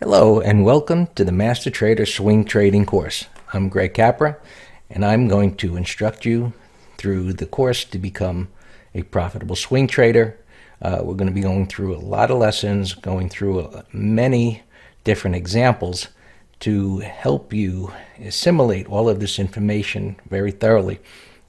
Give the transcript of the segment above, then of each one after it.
Hello and welcome to the Master Trader Swing Trading course. I'm Greg Capra and I'm going to instruct you through the course to become a profitable swing trader. We're going to be going through a lot of lessons, going through many different examples to help you assimilate all of this information very thoroughly.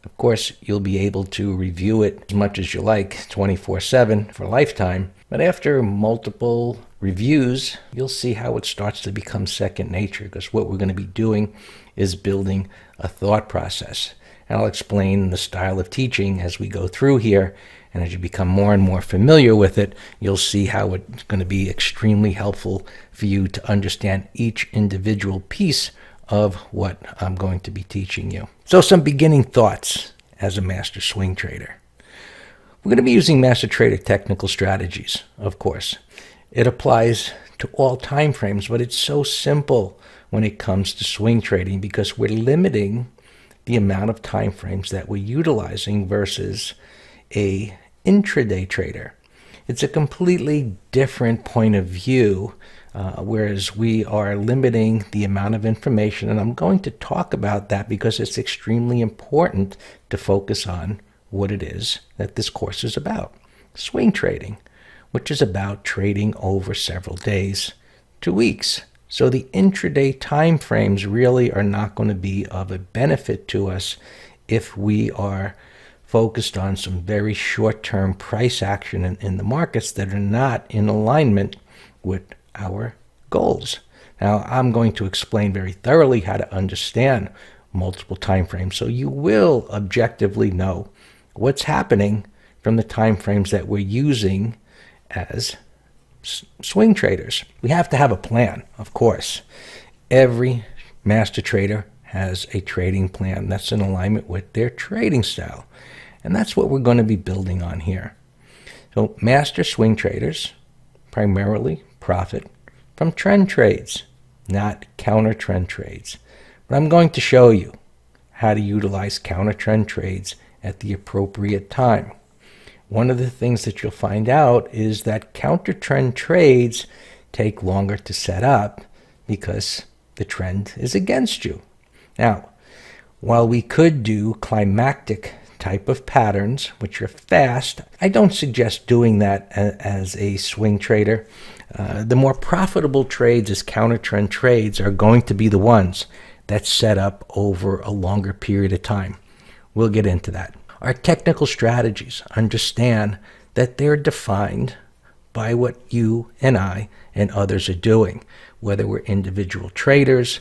Of course, you'll be able to review it as much as you like 24/7 for a lifetime, but after multiple reviews, you'll see how it starts to become second nature, because what we're going to be doing is building a thought process. And I'll explain the style of teaching as we go through here, and as you become more and more familiar with it, you'll see how it's going to be extremely helpful for you to understand each individual piece of what I'm going to be teaching you. So some beginning thoughts as a master swing trader. We're going to be using master trader technical strategies, of course. It applies to all time frames, but it's so simple when it comes to swing trading because we're limiting the amount of time frames that we're utilizing versus a intraday trader. It's a completely different point of view, whereas we are limiting the amount of information, and I'm going to talk about that because it's extremely important to focus on what it is that this course is about. Swing trading, which is about trading over several days to weeks. So the intraday time frames really are not going to be of a benefit to us if we are focused on some very short-term price action in the markets that are not in alignment with our goals. Now, I'm going to explain very thoroughly how to understand multiple time frames so you will objectively know what's happening from the time frames that we're using as swing traders. We have to have a plan, of course. Every master trader has a trading plan that's in alignment with their trading style. And that's what we're going to be building on here. So master swing traders primarily profit from trend trades, not counter trend trades. But I'm going to show you how to utilize counter trend trades at the appropriate time. One of the things that you'll find out is that counter trend trades take longer to set up because the trend is against you. Now, while we could do climactic type of patterns, which are fast, I don't suggest doing that as a swing trader. The more profitable trades as counter trend trades are going to be the ones that set up over a longer period of time. We'll get into that. Our technical strategies understand that they're defined by what you and I and others are doing, whether we're individual traders,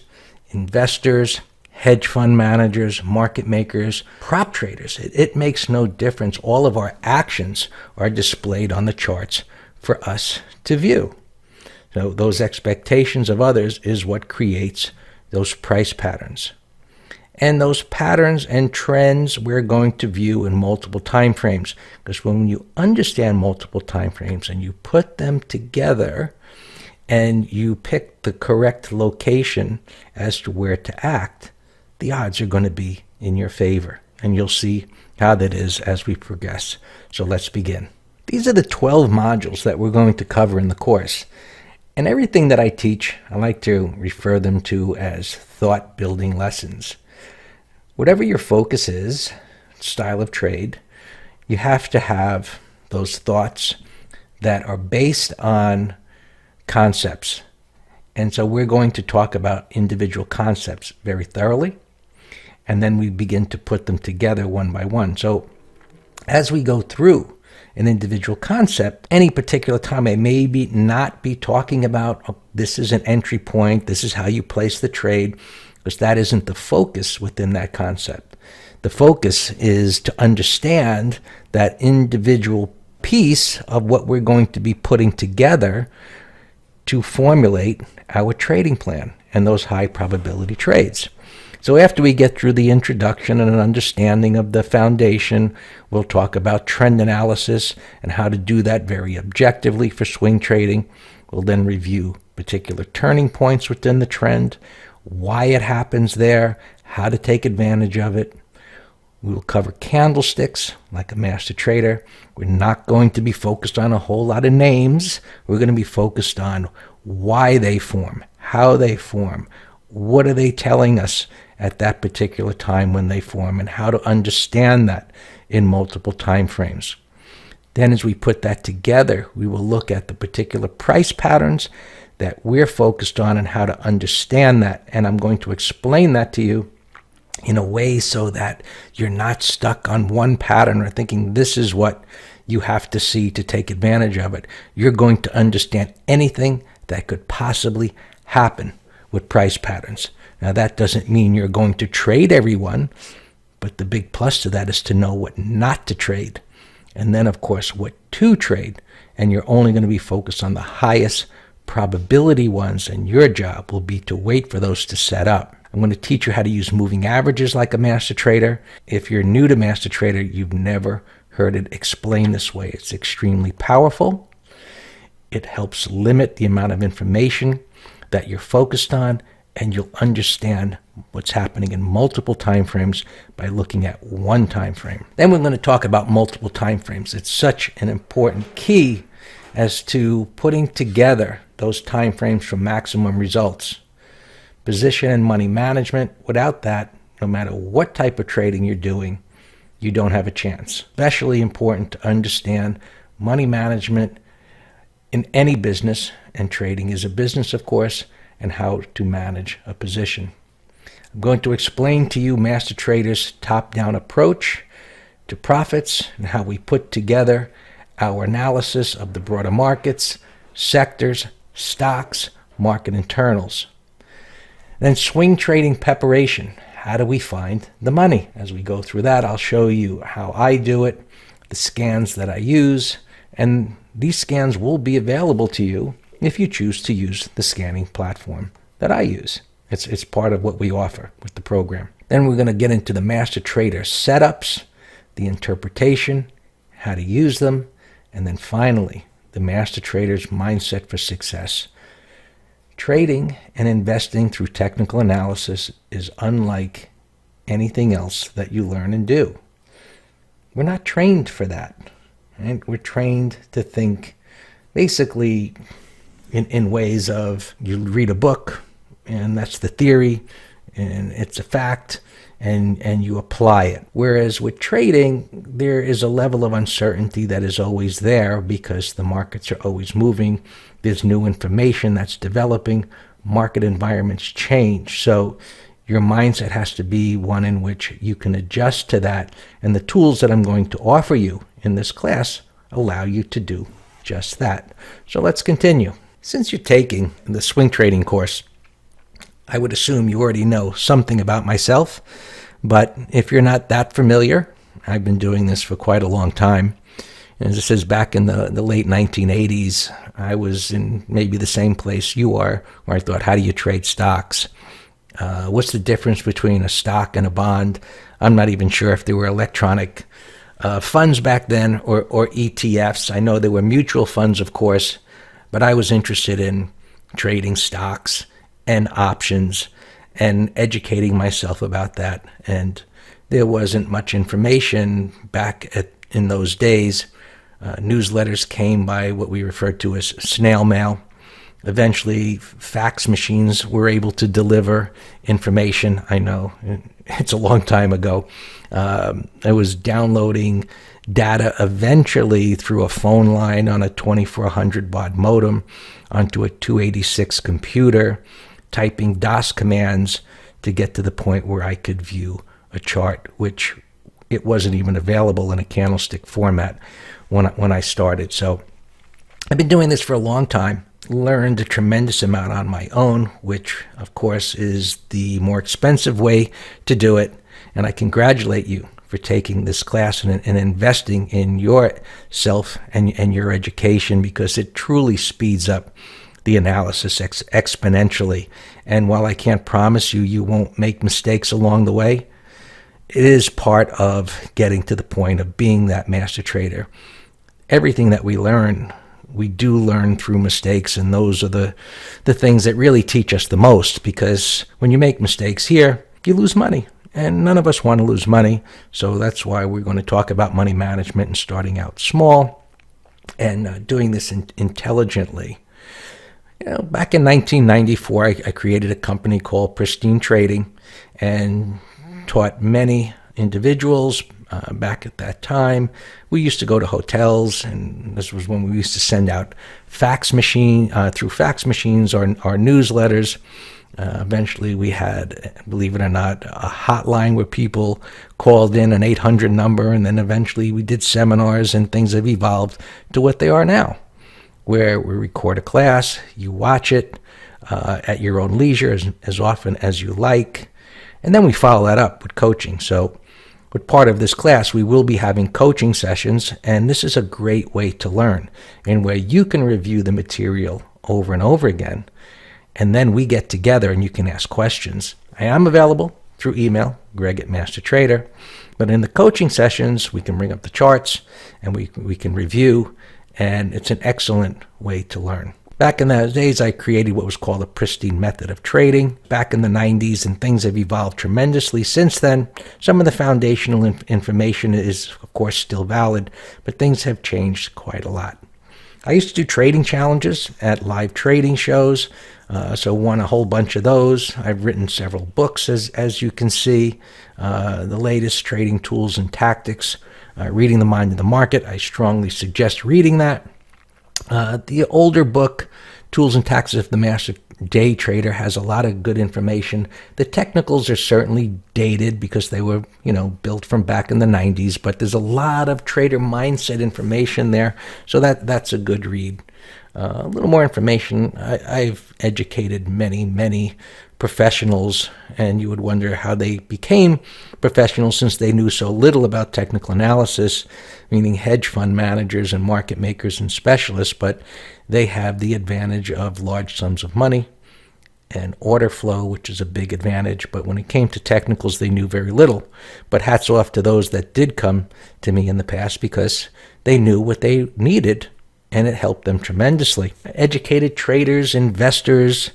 investors, hedge fund managers, market makers, prop traders. It makes no difference. All of our actions are displayed on the charts for us to view. So those expectations of others is what creates those price patterns. And those patterns and trends we're going to view in multiple time frames, because when you understand multiple time frames and you put them together and you pick the correct location as to where to act, the odds are going to be in your favor. And you'll see how that is as we progress. So let's begin. These are the 12 modules that we're going to cover in the course. And everything that I teach, I like to refer them to as thought-building lessons. Whatever your focus is, style of trade, you have to have those thoughts that are based on concepts. And so we're going to talk about individual concepts very thoroughly, and then we begin to put them together one by one. So as we go through an individual concept, any particular time I may not be talking about, oh, this is an entry point, this is how you place the trade, because that isn't the focus within that concept. The focus is to understand that individual piece of what we're going to be putting together to formulate our trading plan and those high probability trades. So after we get through the introduction and an understanding of the foundation, we'll talk about trend analysis and how to do that very objectively for swing trading. We'll then review particular turning points within the trend, why it happens there, how to take advantage of it, We will cover candlesticks like a master trader. We're not going to be focused on a whole lot of names. We're going to be focused on why they form, how they form, what are they telling us at that particular time when they form, and how to understand that in multiple time frames. Then as we put that together, we will look at the particular price patterns that we're focused on and how to understand that. And I'm going to explain that to you in a way so that you're not stuck on one pattern or thinking this is what you have to see to take advantage of it. You're going to understand anything that could possibly happen with price patterns. Now, that doesn't mean you're going to trade everyone, but the big plus to that is to know what not to trade. And then, of course, what to trade. And you're only going to be focused on the highest probability ones, and your job will be to wait for those to set up. I'm going to teach you how to use moving averages like a master trader. If you're new to master trader, you've never heard it explained this way. It's extremely powerful. It helps limit the amount of information that you're focused on, and you'll understand what's happening in multiple time frames by looking at one time frame. Then we're going to talk about multiple time frames. It's such an important key as to putting together those time frames for maximum results. Position and money management, without that, no matter what type of trading you're doing, you don't have a chance. Especially important to understand money management in any business, and trading is a business, of course, and how to manage a position. I'm going to explain to you Master Trader's top-down approach to profits and how we put together our analysis of the broader markets, sectors, stocks, market internals. Then swing trading preparation. How do we find the money? As we go through that, I'll show you how I do it, the scans that I use, and these scans will be available to you if you choose to use the scanning platform that I use. It's part of what we offer with the program. Then we're going to get into the Master Trader setups, the interpretation, how to use them, and then finally, the Master Trader's mindset for success. Trading and investing through technical analysis is unlike anything else that you learn and do. We're not trained for that. Right? We're trained to think basically in ways of you read a book, and that's the theory, and it's a fact, and you apply it. Whereas with trading, there is a level of uncertainty that is always there because the markets are always moving. There's new information that's developing. Market environments change. So your mindset has to be one in which you can adjust to that. And the tools that I'm going to offer you in this class allow you to do just that. So let's continue. Since you're taking the swing trading course, I would assume you already know something about myself, but if you're not that familiar, I've been doing this for quite a long time. As it says, back in the late 1980s, I was in maybe the same place you are, where I thought, how do you trade stocks? What's the difference between a stock and a bond? I'm not even sure if there were electronic funds back then or ETFs. I know there were mutual funds, of course, but I was interested in trading stocks and options and educating myself about that. And there wasn't much information back in those days. Newsletters came by what we referred to as snail mail. Eventually, fax machines were able to deliver information. I know it's a long time ago. I was downloading data eventually through a phone line on a 2400 baud modem onto a 286 computer, typing DOS commands to get to the point where I could view a chart, which it wasn't even available in a candlestick format when I started. So I've been doing this for a long time, learned a tremendous amount on my own, which of course is the more expensive way to do it. And I congratulate you for taking this class and investing in yourself and your education, because it truly speeds up the analysis exponentially. And while I can't promise you won't make mistakes along the way, it is part of getting to the point of being that master trader. Everything that we learn, we do learn through mistakes, and those are the things that really teach us the most, because when you make mistakes here, you lose money. And none of us want to lose money, so that's why we're going to talk about money management and starting out small and doing this intelligently. Back in 1994, I created a company called Pristine Trading and taught many individuals. Back at that time, we used to go to hotels, and this was when we used to send out through fax machines, our newsletters. Eventually, we had, believe it or not, a hotline where people called in an 800 number, and then eventually we did seminars, and things have evolved to what they are now, where we record a class, you watch it at your own leisure as often as you like, and then we follow that up with coaching. So with part of this class, we will be having coaching sessions, and this is a great way to learn, and where you can review the material over and over again, and then we get together and you can ask questions. I am available through email, greg@mastertrader, but in the coaching sessions, we can bring up the charts and we can review, and it's an excellent way to learn. Back in those days, I created what was called a pristine method of trading back in the 90s, and things have evolved tremendously since then. Some of the foundational information is, of course, still valid, but things have changed quite a lot. I used to do trading challenges at live trading shows, so won a whole bunch of those. I've written several books, as you can see, the latest Trading Tools and Tactics, Reading the Mind of the Market. I strongly suggest reading that. The older book, Tools and Tactics of the Master Day Trader, has a lot of good information. The technicals are certainly dated because they were, built from back in the 90s, but there's a lot of trader mindset information there, so that's a good read. A little more information. I've educated many professionals, and you would wonder how they became professionals since they knew so little about technical analysis, meaning hedge fund managers and market makers and specialists, but they have the advantage of large sums of money and order flow, which is a big advantage. But when it came to technicals, they knew very little. But hats off to those that did come to me in the past, because they knew what they needed, and it helped them tremendously. Educated traders, investors,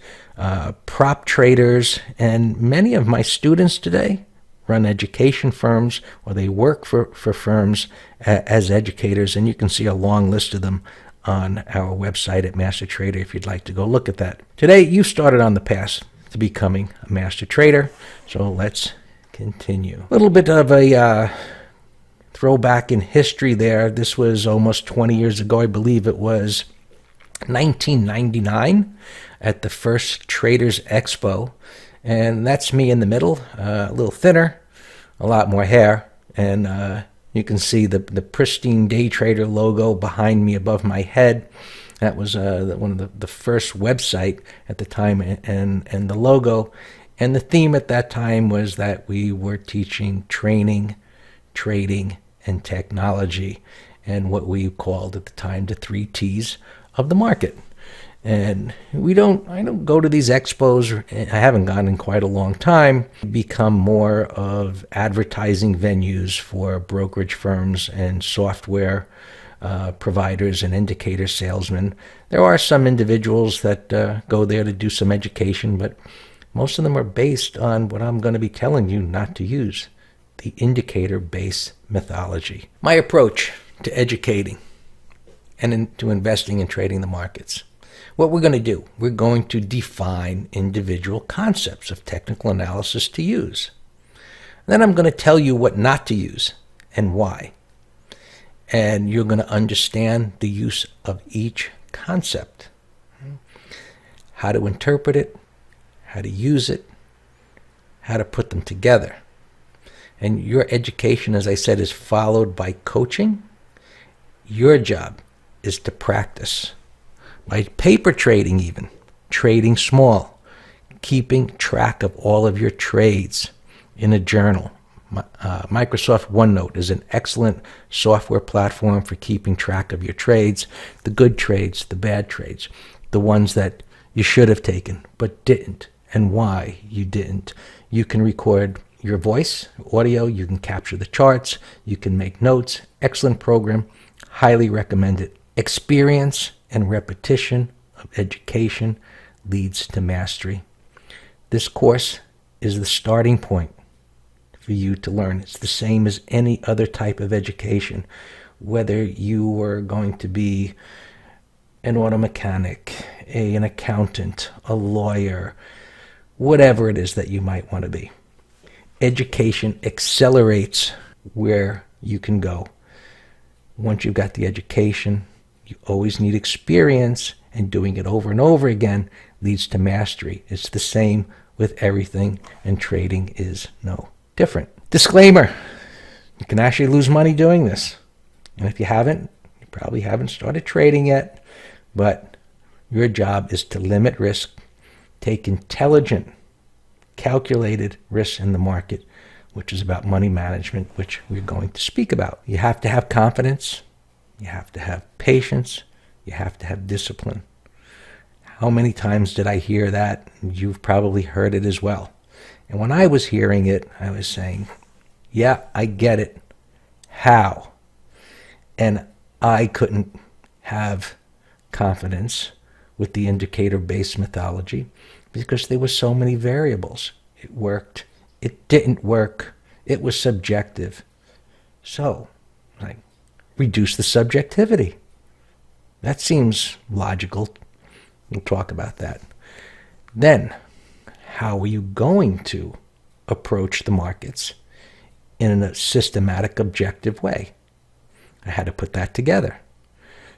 prop traders, and many of my students today run education firms, or they work for firms as educators, and you can see a long list of them on our website at Master Trader if you'd like to go look at that. Today, you started on the path to becoming a master trader, so let's continue. A little bit of a throwback in history there. This was almost 20 years ago. I believe it was 1999 at the first Traders Expo, and that's me in the middle, a little thinner, a lot more hair, and you can see the Pristine Day Trader logo behind me above my head. That was one of the first website at the time, and the logo. And the theme at that time was that we were teaching training, trading, and technology, and what we called at the time the 3 T's of the market. And I don't go to these expos, I haven't gone in quite a long time, become more of advertising venues for brokerage firms and software providers and indicator salesmen. There are some individuals that go there to do some education, but most of them are based on what I'm going to be telling you not to use, the indicator-based methodology. My approach to educating and to investing and trading the markets. What we're going to do, we're going to define individual concepts of technical analysis to use. Then I'm going to tell you what not to use and why. And you're going to understand the use of each concept, how to interpret it, how to use it, how to put them together. And your education, as I said, is followed by coaching. Your job is to practice. By paper trading even, trading small, keeping track of all of your trades in a journal. Microsoft OneNote is an excellent software platform for keeping track of your trades, the good trades, the bad trades, the ones that you should have taken but didn't, and why you didn't. You can record your voice, audio, you can capture the charts, you can make notes. Excellent program, highly recommend it. Experience and repetition of education leads to mastery. This course is the starting point. for you to learn. It's the same as any other type of education, whether you are going to be an auto mechanic, an accountant, a lawyer, whatever it is that you might want to be. Education accelerates where you can go. Once you've got the education, you always need experience, and doing it over and over again leads to mastery. It's the same with everything, and trading is no different. Disclaimer, you can actually lose money doing this. And if you haven't, you probably haven't started trading yet, but your job is to limit risk, take intelligent, calculated risks in the market, which is about money management, which we're going to speak about. You have to have confidence, you have to have patience, you have to have discipline. How many times did I hear that? You've probably heard it as well. And when I was hearing it, I was saying, yeah, I get it. How? And I couldn't have confidence with the indicator-based methodology because there were so many variables. It worked. It didn't work. It was subjective. So, like, reduce the subjectivity. That seems logical. We'll talk about that. Then, how are you going to approach the markets in a systematic, objective way? I had to put that together.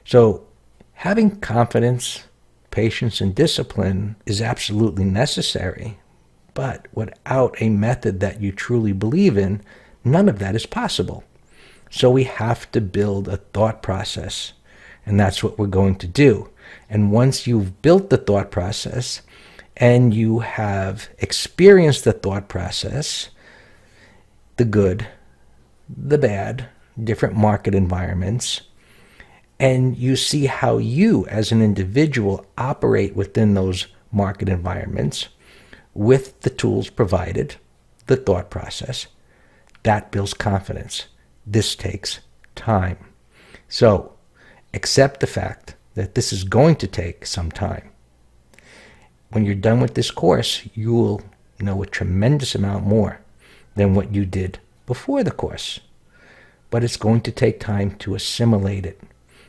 So, having confidence, patience, and discipline is absolutely necessary, but without a method that you truly believe in, none of that is possible. So we have to build a thought process, and that's what we're going to do. And once you've built the thought process and you have experienced the thought process, the good, the bad, different market environments, and you see how you as an individual operate within those market environments with the tools provided, the thought process, that builds confidence. This takes time. So accept the fact that this is going to take some time. When you're done with this course, you will know a tremendous amount more than what you did before the course. But it's going to take time to assimilate it.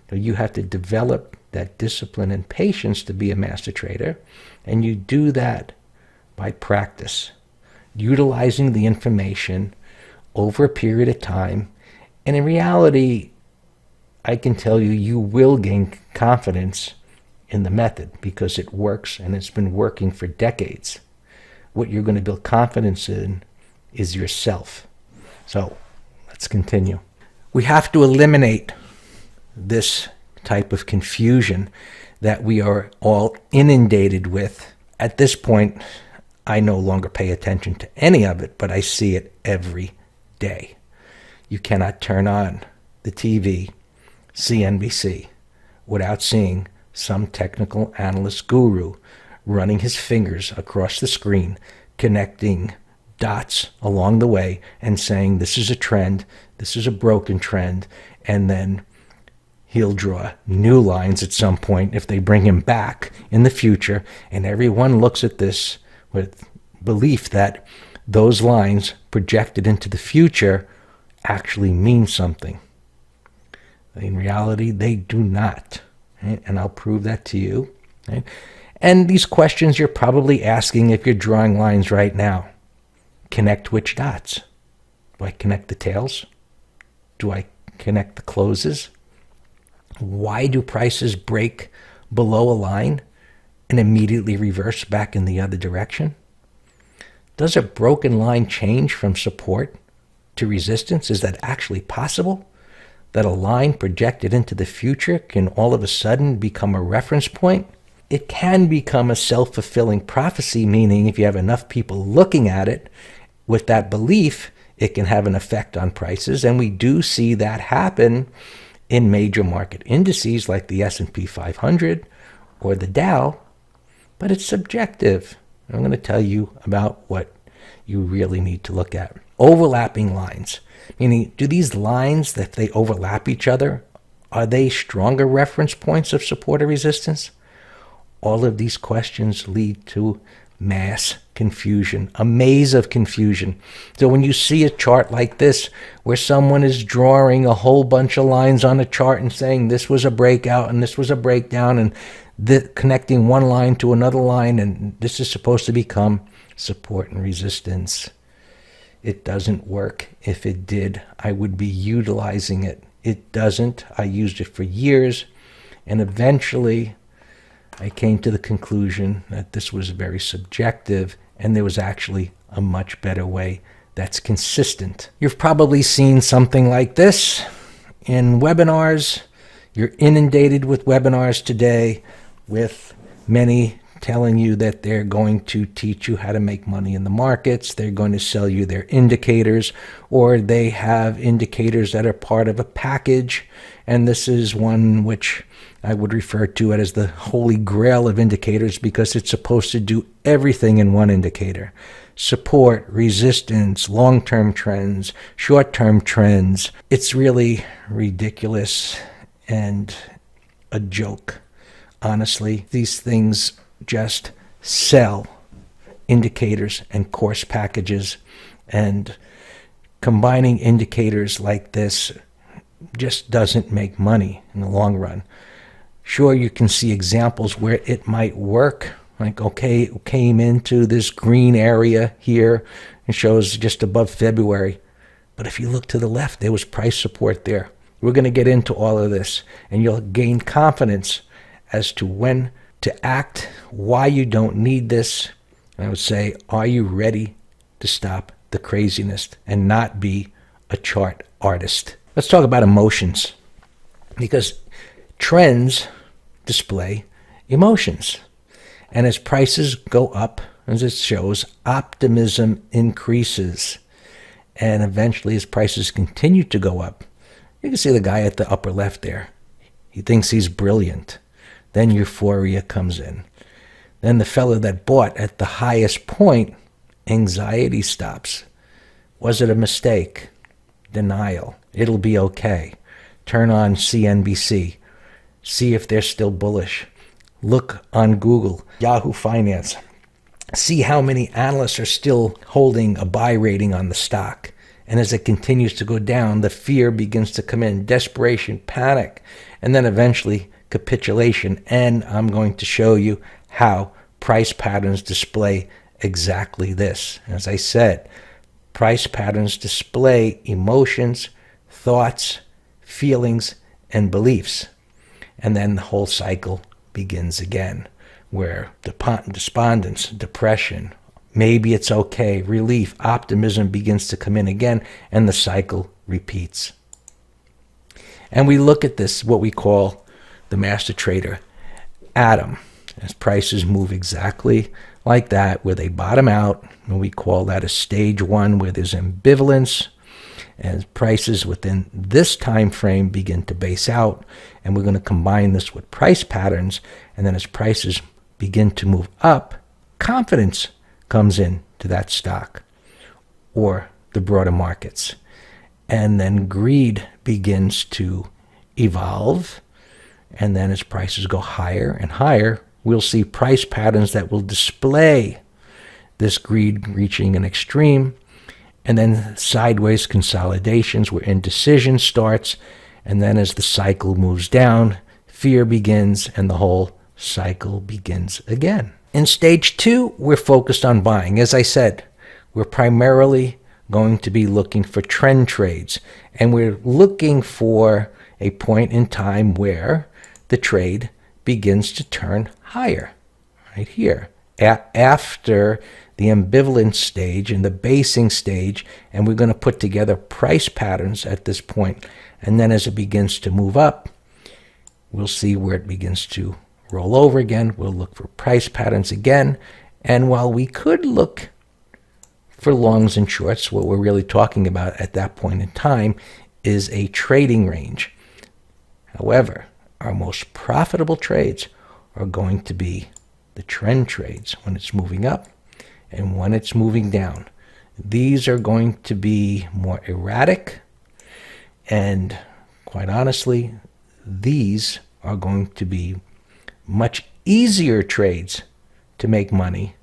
So you have to develop that discipline and patience to be a master trader, and you do that by practice, utilizing the information over a period of time. And in reality, I can tell you, you will gain confidence in the method because it works and it's been working for decades. What you're going to build confidence in is yourself. So let's continue. We have to eliminate this type of confusion that we are all inundated with. At this point, I no longer pay attention to any of it, but I see it every day. You cannot turn on the TV, CNBC, without seeing some technical analyst guru running his fingers across the screen, connecting dots along the way and saying, this is a trend, this is a broken trend, and then he'll draw new lines at some point if they bring him back in the future, and everyone looks at this with belief that those lines projected into the future actually mean something. In reality, they do not. Right? And I'll prove that to you. Right? And these questions you're probably asking if you're drawing lines right now. Connect which dots? Do I connect the tails? Do I connect the closes? Why do prices break below a line and immediately reverse back in the other direction? Does a broken line change from support to resistance? Is that actually possible? That a line projected into the future can all of a sudden become a reference point? It can become a self-fulfilling prophecy, meaning if you have enough people looking at it with that belief, it can have an effect on prices. And we do see that happen in major market indices like the S&P 500 or the Dow, but it's subjective. I'm going to tell you about what you really need to look at. Overlapping lines, meaning do these lines, if they overlap each other, are they stronger reference points of support or resistance? All of these questions lead to mass confusion, a maze of confusion. So when you see a chart like this, where someone is drawing a whole bunch of lines on a chart and saying this was a breakout and this was a breakdown, and connecting one line to another line, and this is supposed to become support and resistance, it doesn't work. If it did, I would be utilizing it. It doesn't. I used it for years, and eventually I came to the conclusion that this was very subjective, and there was actually a much better way that's consistent. You've probably seen something like this in webinars. You're inundated with webinars today, with many telling you that they're going to teach you how to make money in the markets. They're going to sell you their indicators, or they have indicators that are part of a package. And this is one which I would refer to it as the holy grail of indicators, because it's supposed to do everything in one indicator: support, resistance, long-term trends, short-term trends. It's really ridiculous and a joke. Honestly, these things just sell indicators and course packages, and combining indicators like this just doesn't make money in the long run. Sure, you can see examples where it might work, like, okay, it came into this green area here and shows just above February, but if you look to the left, there was price support there. We're going to get into all of this, and you'll gain confidence as to when to act, why you don't need this. And I would say, are you ready to stop the craziness and not be a chart artist? Let's talk about emotions, because trends display emotions. And as prices go up, as it shows, optimism increases. And eventually, as prices continue to go up, you can see the guy at the upper left there. He thinks he's brilliant. Then euphoria comes in. Then the fellow that bought at the highest point, anxiety stops. Was it a mistake? Denial. It'll be okay. Turn on CNBC. See if they're still bullish. Look on Google, Yahoo Finance. See how many analysts are still holding a buy rating on the stock. And as it continues to go down, the fear begins to come in, desperation, panic, and then eventually capitulation. And I'm going to show you how price patterns display exactly this. As I said, price patterns display emotions, thoughts, feelings, and beliefs. And then the whole cycle begins again, where despondence, depression, maybe it's okay, relief, optimism begins to come in again, and the cycle repeats. And we look at this, what we call the master trader atom, as prices move exactly like that, where they bottom out, and we call that a stage one, where there's ambivalence, as prices within this time frame begin to base out. And we're going to combine this with price patterns, and then as prices begin to move up, confidence comes in to that stock or the broader markets. And then greed begins to evolve. And then as prices go higher and higher, we'll see price patterns that will display this greed reaching an extreme. And then sideways consolidations where indecision starts. And then as the cycle moves down, fear begins and the whole cycle begins again. In stage two, we're focused on buying. As I said, we're primarily going to be looking for trend trades. And we're looking for a point in time where the trade begins to turn higher, right here, after the ambivalence stage and the basing stage. And we're going to put together price patterns at this point. And then as it begins to move up, we'll see where it begins to roll over again. We'll look for price patterns again. And while we could look for longs and shorts, what we're really talking about at that point in time is a trading range. However, our most profitable trades are going to be the trend trades when it's moving up and when it's moving down. These are going to be more erratic, and quite honestly, these are going to be much easier trades to make money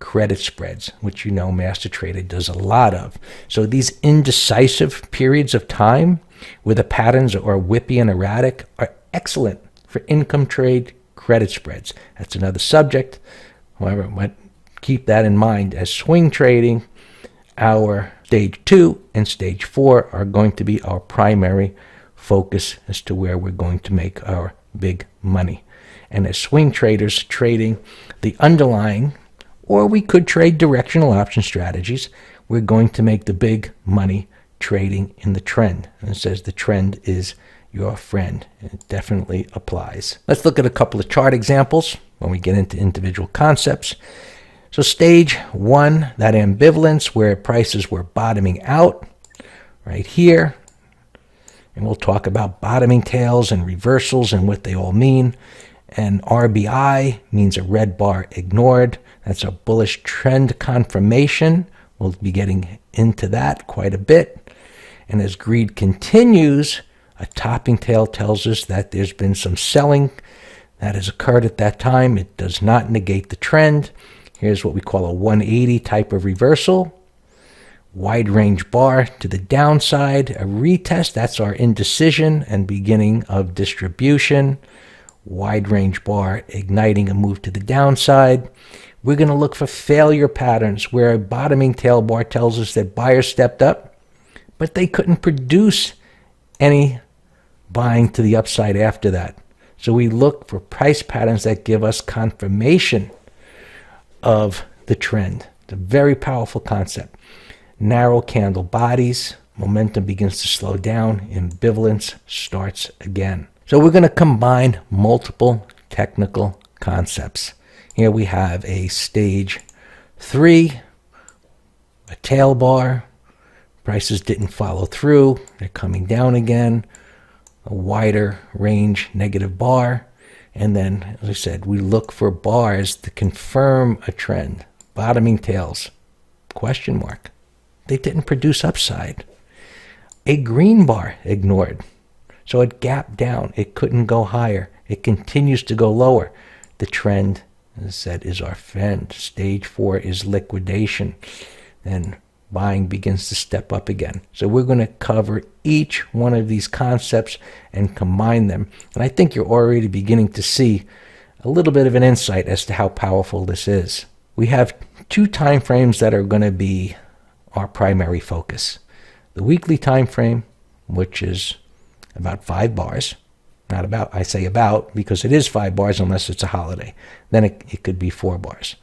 credit spreads, which you know MasterTrader does a lot of. So these indecisive periods of time where the patterns are whippy and erratic are excellent for income trade credit spreads. That's another subject. However, but keep that in mind as swing trading. Our stage 2 and stage 4 are going to be our primary focus as to where we're going to make our big money. And as swing traders trading the underlying, or we could trade directional option strategies, we're going to make the big money trading in the trend. And it says the trend is your friend. It definitely applies. Let's look at a couple of chart examples when we get into individual concepts. So stage 1, that ambivalence where prices were bottoming out right here. And we'll talk about bottoming tails and reversals and what they all mean. And RBI means a red bar ignored. That's a bullish trend confirmation. We'll be getting into that quite a bit. And as greed continues, a topping tail tells us that there's been some selling that has occurred at that time. It does not negate the trend. Here's what we call a 180 type of reversal. Wide range bar to the downside, a retest. That's our indecision and beginning of distribution. Wide range bar igniting a move to the downside. We're going to look for failure patterns where a bottoming tail bar tells us that buyers stepped up, but they couldn't produce any buying to the upside after that. So we look for price patterns that give us confirmation of the trend. It's a very powerful concept. Narrow candle bodies, momentum begins to slow down, ambivalence starts again. So we're going to combine multiple technical concepts. Here we have a stage 3, a tail bar. Prices didn't follow through. They're coming down again. A wider range negative bar. And then, as I said, we look for bars to confirm a trend. Bottoming tails, question mark. They didn't produce upside. A green bar ignored. So it gapped down. It couldn't go higher. It continues to go lower. The trend, as I said, is our friend. Stage 4 is liquidation. Then buying begins to step up again. So we're going to cover each one of these concepts and combine them. And I think you're already beginning to see a little bit of an insight as to how powerful this is. We have 2 time frames that are going to be our primary focus. The weekly time frame, which is about 5 bars. Not about, I say about, because it is 5 bars unless it's a holiday. Then it could be 4 bars.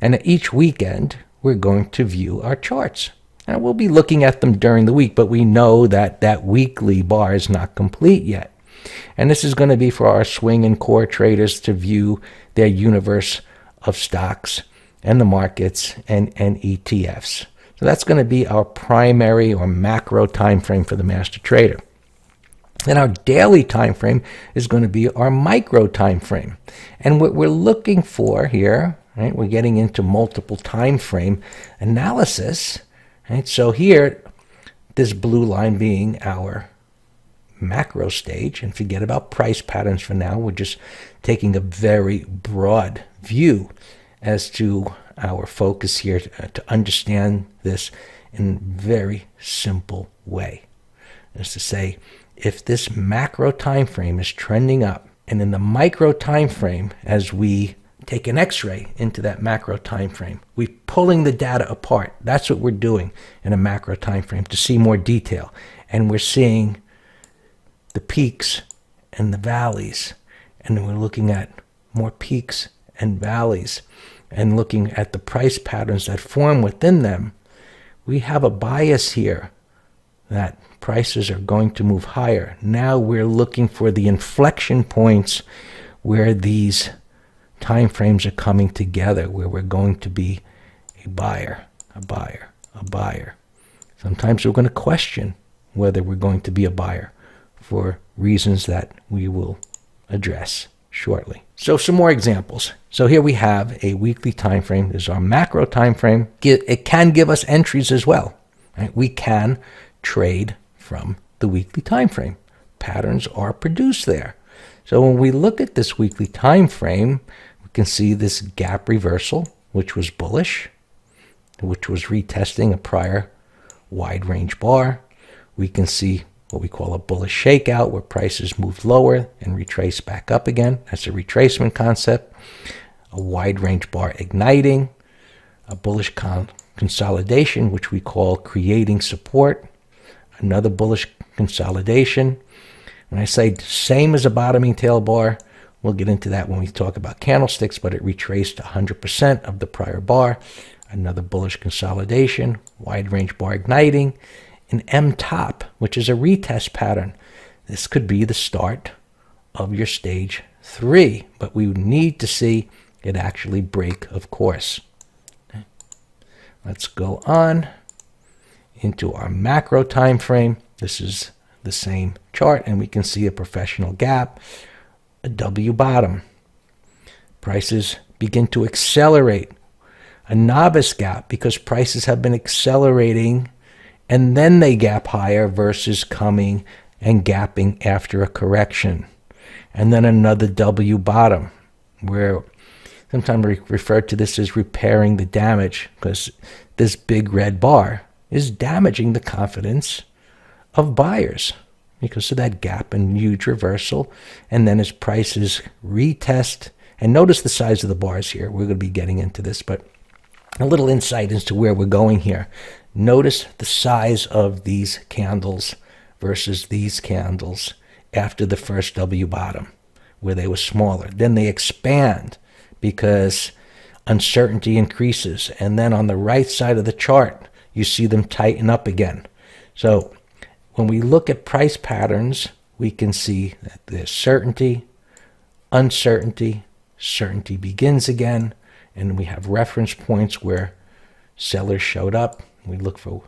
And each weekend, we're going to view our charts. And we'll be looking at them during the week, but we know that that weekly bar is not complete yet. And this is going to be for our swing and core traders to view their universe of stocks and the markets and ETFs. So that's going to be our primary or macro time frame for the master trader. And our daily time frame is going to be our micro time frame. And what we're looking for here, right, we're getting into multiple time frame analysis. Right? So here, this blue line being our macro stage, and forget about price patterns for now. We're just taking a very broad view as to our focus here to understand this in a very simple way. Is to say, if this macro time frame is trending up, and in the micro time frame, as we take an x-ray into that macro time frame, we're pulling the data apart. That's what we're doing in a macro time frame to see more detail. And we're seeing the peaks and the valleys, and then we're looking at more peaks and valleys and looking at the price patterns that form within them. We have a bias here that prices are going to move higher. Now we're looking for the inflection points where these time frames are coming together, where we're going to be a buyer, a buyer, a buyer. Sometimes we're going to question whether we're going to be a buyer for reasons that we will address shortly. So some more examples. So here we have a weekly time frame. This is our macro time frame. It can give us entries as well. Right? We can trade from the weekly time frame. Patterns are produced there. So when we look at this weekly time frame, we can see this gap reversal which was bullish, which was retesting a prior wide range bar. We can see what we call a bullish shakeout, where prices moved lower and retrace back up again. That's a retracement concept. A wide range bar igniting, a bullish consolidation, which we call creating support, another bullish consolidation. When I say same as a bottoming tail bar, we'll get into that when we talk about candlesticks, but it retraced 100% of the prior bar. Another bullish consolidation, wide range bar igniting, an M top, which is a retest pattern. This could be the start of your stage 3, but we would need to see it actually break, of course. Okay. Let's go on into our macro time frame. This is the same chart, and we can see a professional gap, a W bottom. Prices begin to accelerate. A novice gap, because prices have been accelerating and then they gap higher versus coming and gapping after a correction. And then another W bottom, where sometimes we refer to this as repairing the damage, because this big red bar is damaging the confidence of buyers because of that gap and huge reversal. And then as prices retest, and notice the size of the bars here, we're going to be getting into this, but a little insight as to where we're going here. Notice the size of these candles versus these candles after the first W bottom, where they were smaller. Then they expand because uncertainty increases. And then on the right side of the chart, you see them tighten up again. So when we look at price patterns, we can see that there's certainty, uncertainty, certainty begins again, and we have reference points where sellers showed up. We look for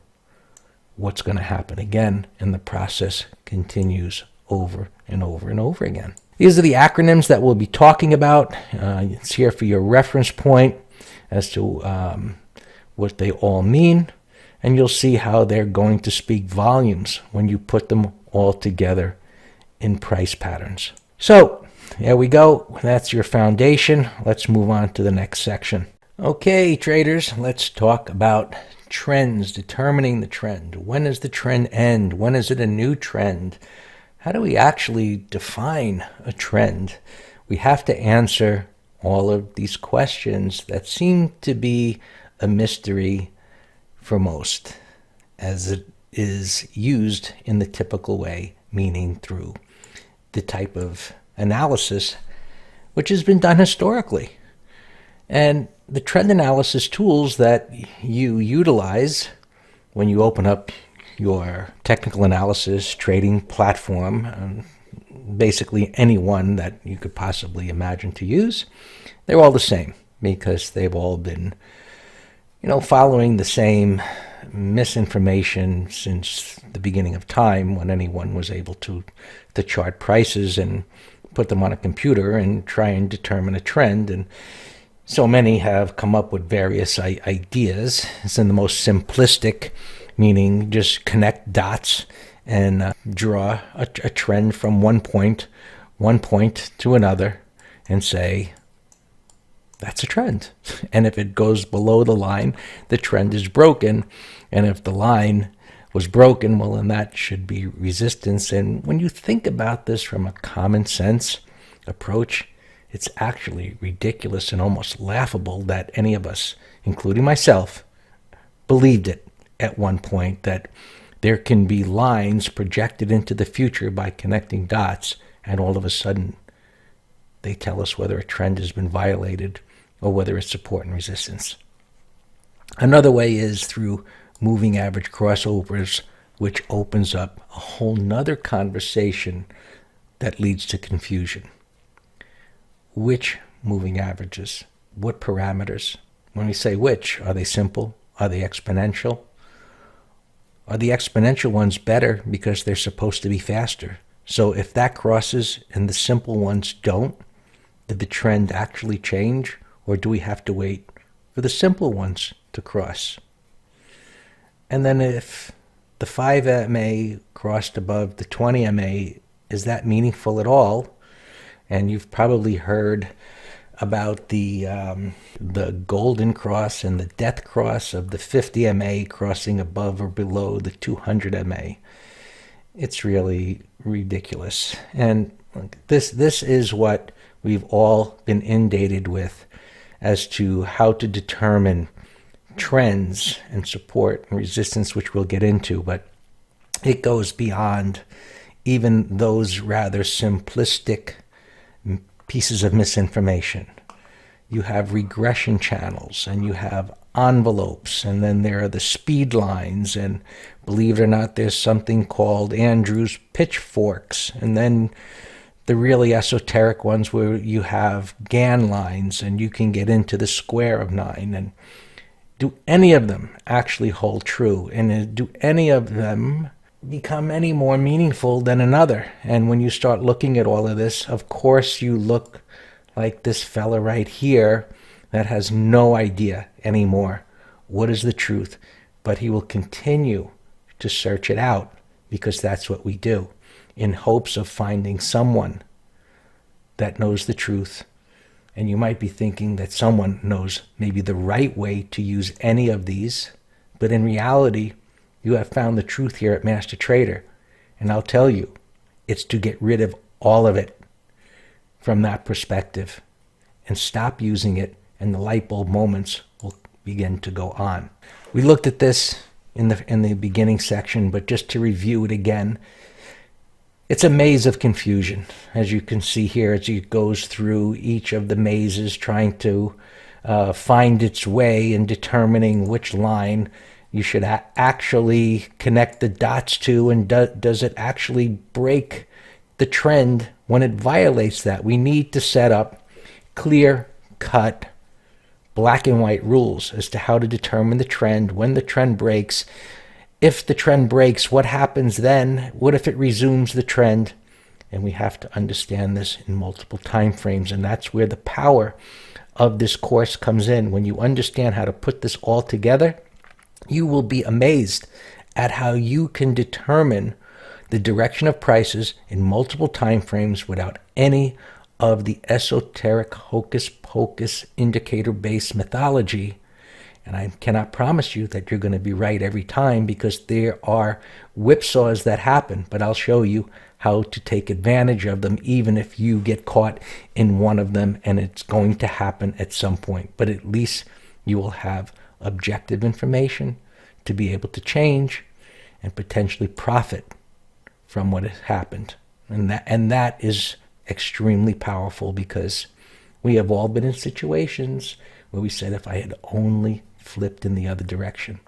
what's going to happen again, and the process continues over and over and over again. These are the acronyms that we'll be talking about. It's here for your reference point as to what they all mean, and you'll see how they're going to speak volumes when you put them all together in price patterns. So there we go. That's your foundation. Let's move on to the next section. Okay, traders, let's talk about trends, determining the trend. When does the trend end? When is it a new trend? How do we actually define a trend? We have to answer all of these questions that seem to be a mystery for most, as it is used in the typical way, meaning through the type of analysis which has been done historically. And the trend analysis tools that you utilize when you open up your technical analysis trading platform, basically any one that you could possibly imagine to use, they're all the same, because they've all been, following the same misinformation since the beginning of time, when anyone was able to chart prices and put them on a computer and try and determine a trend. And so many have come up with various ideas. It's in the most simplistic, meaning just connect dots and draw a trend from one point to another and say, that's a trend. And if it goes below the line, the trend is broken. And if the line was broken, well, then that should be resistance. And when you think about this from a common sense approach, it's actually ridiculous and almost laughable that any of us, including myself, believed it at one point, that there can be lines projected into the future by connecting dots, and all of a sudden they tell us whether a trend has been violated or whether it's support and resistance. Another way is through moving average crossovers, which opens up a whole nother conversation that leads to confusion. Which moving averages? What parameters? When we say which, are they simple? Are they exponential? Are the exponential ones better because they're supposed to be faster? So if that crosses and the simple ones don't, did the trend actually change, or do we have to wait for the simple ones to cross? And then if the 5 MA crossed above the 20 MA, is that meaningful at all? And you've probably heard about the golden cross and the death cross of the 50 MA crossing above or below the 200 MA. It's really ridiculous. And this is what we've all been inundated with as to how to determine trends and support and resistance, which we'll get into. But it goes beyond even those rather simplistic pieces of misinformation. You have regression channels, and you have envelopes, and then there are the speed lines, and believe it or not, there's something called Andrew's pitchforks, and then the really esoteric ones where you have Gann lines, and you can get into the square of 9. And do any of them actually hold true? And do any of them become any more meaningful than another? And when you start looking at all of this, of course you look like this fella right here that has no idea anymore what is the truth, but he will continue to search it out, because that's what we do, in hopes of finding someone that knows the truth. And you might be thinking that someone knows maybe the right way to use any of these, but in reality, you have found the truth here at Master Trader. And I'll tell you, it's to get rid of all of it from that perspective and stop using it, and the light bulb moments will begin to go on. We looked at this in the beginning section, but just to review it again, it's a maze of confusion, as you can see here, as it goes through each of the mazes, trying to find its way in determining which line you should actually connect the dots to, and does it actually break the trend when it violates that. We need to set up clear-cut, black and white rules as to how to determine the trend, when the trend breaks. If the trend breaks, what happens then? What if it resumes the trend? And we have to understand this in multiple time frames, and that's where the power of this course comes in. When you understand how to put this all together, you will be amazed at how you can determine the direction of prices in multiple time frames without any of the esoteric hocus-pocus indicator-based mythology. And I cannot promise you that you're going to be right every time, because there are whipsaws that happen, but I'll show you how to take advantage of them, even if you get caught in one of them, and it's going to happen at some point. But at least you will have objective information to be able to change and potentially profit from what has happened. And that is extremely powerful, because we have all been in situations where we said, if I had only flipped in the other direction.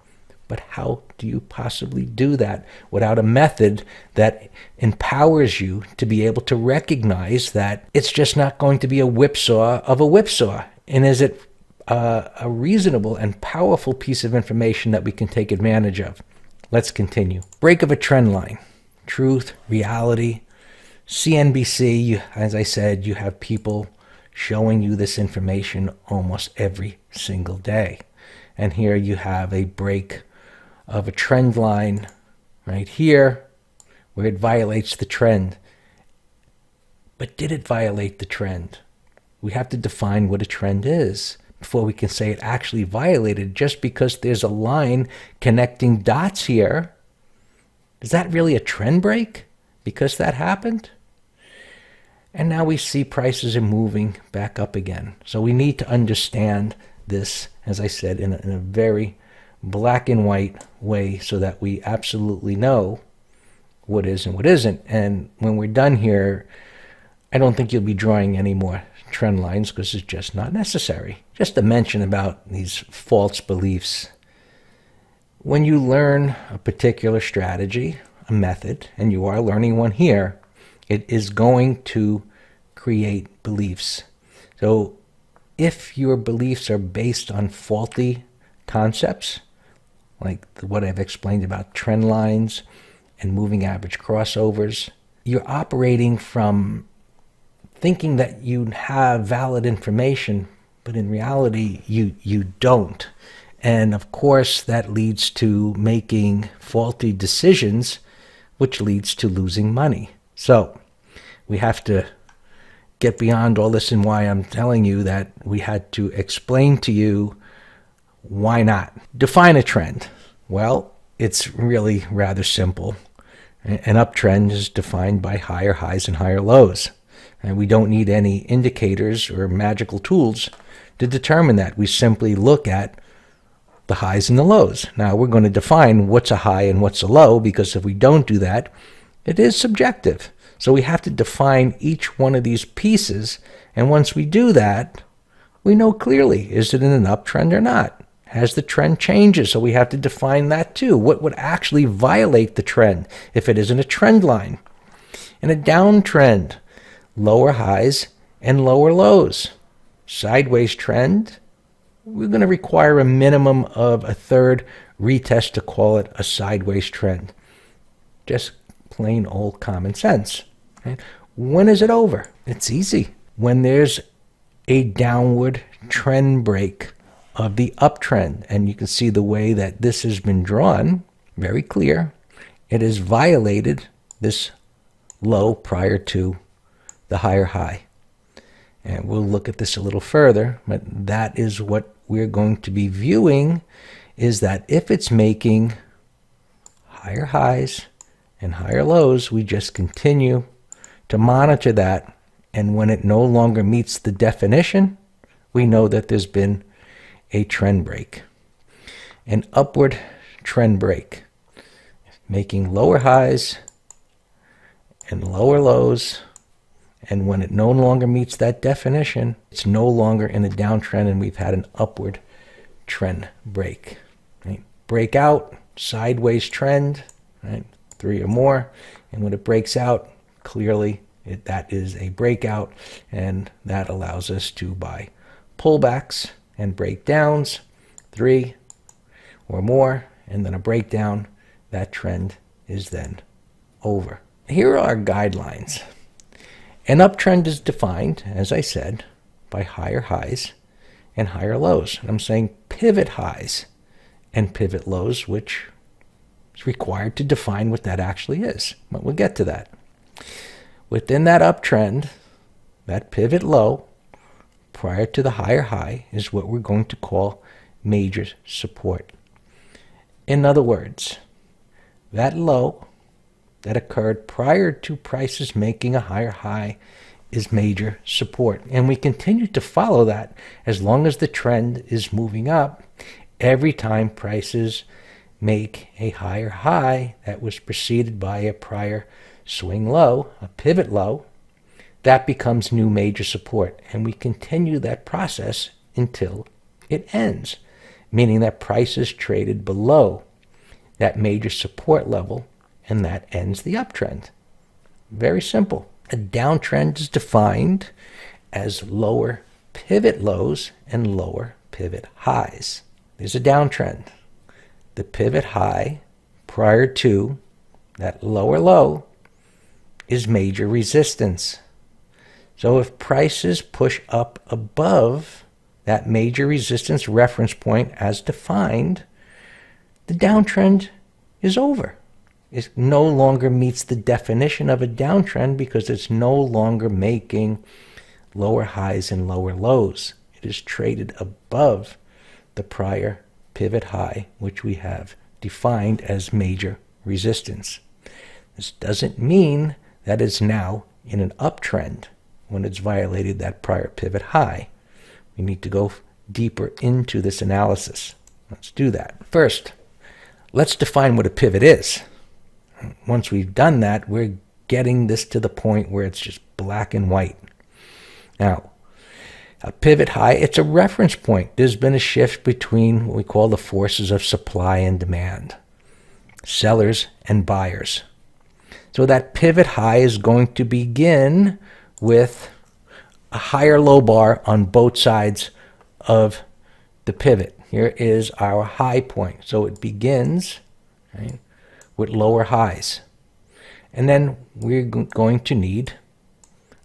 But how do you possibly do that without a method that empowers you to be able to recognize that it's just not going to be a whipsaw of a whipsaw? And is it a reasonable and powerful piece of information that we can take advantage of? Let's continue. Break of a trend line. Truth, reality. CNBC, as I said, you have people showing you this information almost every single day. And here you have a break of a trend line right here where it violates the trend. But did it violate the trend? We have to define what a trend is before we can say it actually violated. Just because there's a line connecting dots here, is that really a trend break because that happened? And now we see prices are moving back up again. So we need to understand this, as I said, in a very black and white way, so that we absolutely know what is and what isn't. And when we're done here, I don't think you'll be drawing any more trend lines, because it's just not necessary. Just a mention about these false beliefs. When you learn a particular strategy, a method, and you are learning one here, it is going to create beliefs. So if your beliefs are based on faulty concepts, like what I've explained about trend lines and moving average crossovers, you're operating from thinking that you have valid information, but in reality, you don't. And of course, that leads to making faulty decisions, which leads to losing money. So we have to get beyond all this and why I'm telling you that we had to explain to you why not. Define a trend. Well, it's really rather simple. An uptrend is defined by higher highs and higher lows. And we don't need any indicators or magical tools to determine that. We simply look at the highs and the lows. Now, we're going to define what's a high and what's a low, because if we don't do that, it is subjective. So we have to define each one of these pieces. And once we do that, we know clearly, is it in an uptrend or not? Has the trend changes? So we have to define that too. What would actually violate the trend if it isn't a trend line? In a downtrend, lower highs and lower lows. Sideways trend, we're going to require a minimum of a third retest to call it a sideways trend. Just plain old common sense. Right? When is it over? It's easy. When there's a downward trend break of the uptrend. And you can see the way that this has been drawn, very clear. It has violated this low prior to the higher high. And we'll look at this a little further, but that is what we're going to be viewing, is that if it's making higher highs and higher lows, we just continue to monitor that. And when it no longer meets the definition, we know that there's been a trend break. An upward trend break, making lower highs and lower lows. And when it no longer meets that definition, it's no longer in a downtrend and we've had an upward trend break. Right? Breakout, sideways trend, right? 3 or more. And when it breaks out, clearly that is a breakout, and that allows us to buy pullbacks and breakdowns, 3 or more, and then a breakdown. That trend is then over. Here are our guidelines. An uptrend is defined, as I said, by higher highs and higher lows. And I'm saying pivot highs and pivot lows, which is required to define what that actually is. But we'll get to that. Within that uptrend, that pivot low prior to the higher high is what we're going to call major support. In other words, that low that occurred prior to prices making a higher high is major support. And we continue to follow that as long as the trend is moving up. Every time prices make a higher high that was preceded by a prior swing low, a pivot low, that becomes new major support. And we continue that process until it ends, meaning that prices traded below that major support level, and that ends the uptrend. Very simple. A downtrend is defined as lower pivot lows and lower pivot highs. There's a downtrend. The pivot high prior to that lower low is major resistance. So if prices push up above that major resistance reference point as defined, the downtrend is over. It no longer meets the definition of a downtrend because it's no longer making lower highs and lower lows. It is traded above the prior pivot high, which we have defined as major resistance. This doesn't mean that it's now in an uptrend when it's violated that prior pivot high. We need to go deeper into this analysis. Let's do that. First, let's define what a pivot is. Once we've done that, we're getting this to the point where it's just black and white. Now, a pivot high, it's a reference point. There's been a shift between what we call the forces of supply and demand, sellers and buyers. So that pivot high is going to begin with a higher low bar on both sides of the pivot. Here is our high point. So it begins, right, with lower highs. And then we're going to need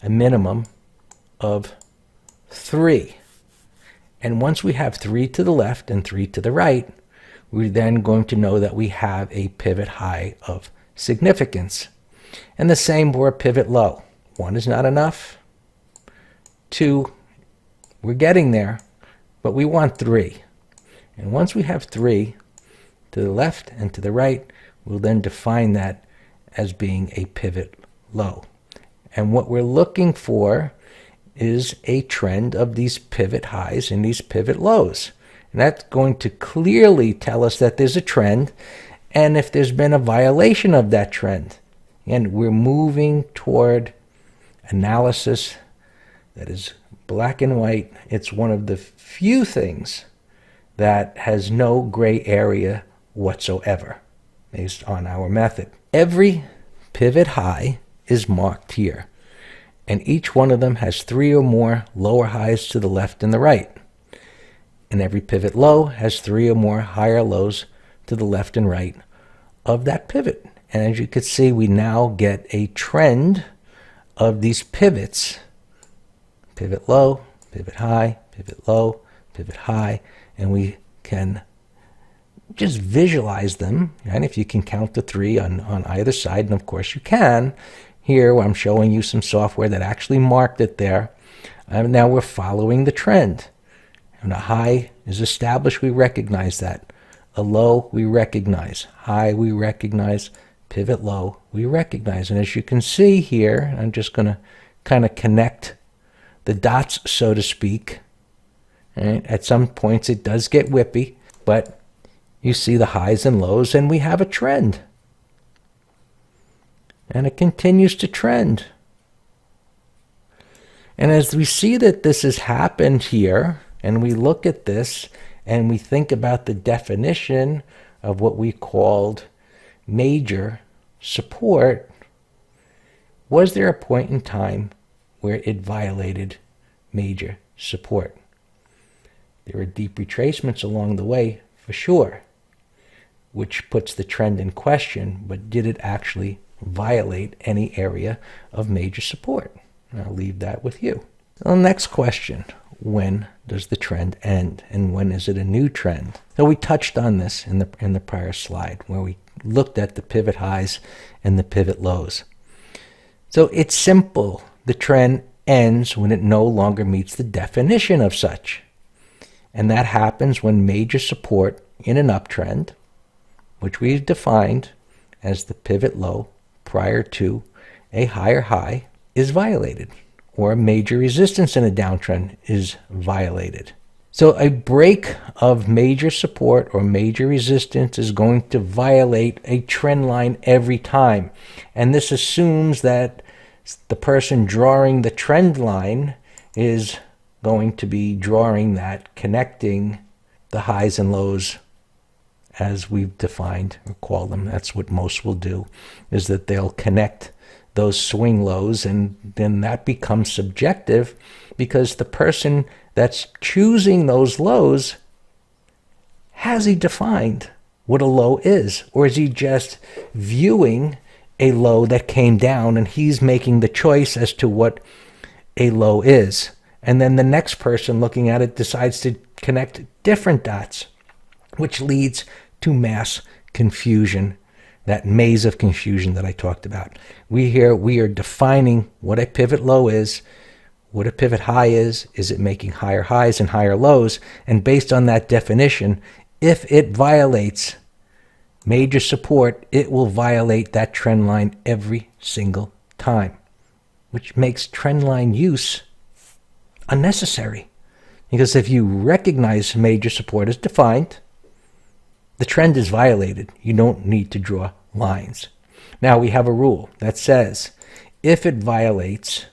a minimum of 3. And once we have 3 to the left and 3 to the right, we're then going to know that we have a pivot high of significance. And the same for a pivot low. 1 is not enough. 2, we're getting there, but we want 3. And once we have 3 to the left and to the right, we'll then define that as being a pivot low. And what we're looking for is a trend of these pivot highs and these pivot lows. And that's going to clearly tell us that there's a trend and if there's been a violation of that trend. And we're moving toward analysis that is black and white. It's one of the few things that has no gray area whatsoever based on our method. Every pivot high is marked here, and each one of them has 3 or more lower highs to the left and the right. And every pivot low has 3 or more higher lows to the left and right of that pivot. And as you can see, we now get a trend of these pivots: pivot low, pivot high, pivot low, pivot high, and we can just visualize them. And if you can count the 3 on either side, and of course you can, here I'm showing you some software that actually marked it there. And now we're following the trend. When a high is established, we recognize that. A low, we recognize. High, we recognize. Pivot low, we recognize. And as you can see here, I'm just going to kind of connect the dots, so to speak. Right? At some points it does get whippy, but you see the highs and lows, and we have a trend. And it continues to trend. And as we see that this has happened here, and we look at this, and we think about the definition of what we called major support, was there a point in time where it violated major support? There were deep retracements along the way, for sure, which puts the trend in question, but did it actually violate any area of major support? And I'll leave that with you. The next question: when does the trend end, and when is it a new trend? So we touched on this in the prior slide, where we looked at the pivot highs and the pivot lows. So it's simple. The trend ends when it no longer meets the definition of such. And that happens when major support in an uptrend, which we've defined as the pivot low prior to a higher high, is violated, or a major resistance in a downtrend is violated. So a break of major support or major resistance is going to violate a trend line every time. And this assumes that the person drawing the trend line is going to be drawing that, connecting the highs and lows as we've defined or call them. That's what most will do, is that they'll connect those swing lows, and then that becomes subjective because the person that's choosing those lows, has he defined what a low is? Or is he just viewing a low that came down and he's making the choice as to what a low is? And then the next person looking at it decides to connect different dots, which leads to mass confusion, that maze of confusion that I talked about. We are defining what a pivot low is, what a pivot high is it making higher highs and higher lows? And based on that definition, if it violates major support, it will violate that trend line every single time, which makes trend line use unnecessary. Because if you recognize major support as defined, the trend is violated. You don't need to draw lines. Now we have a rule that says if it violates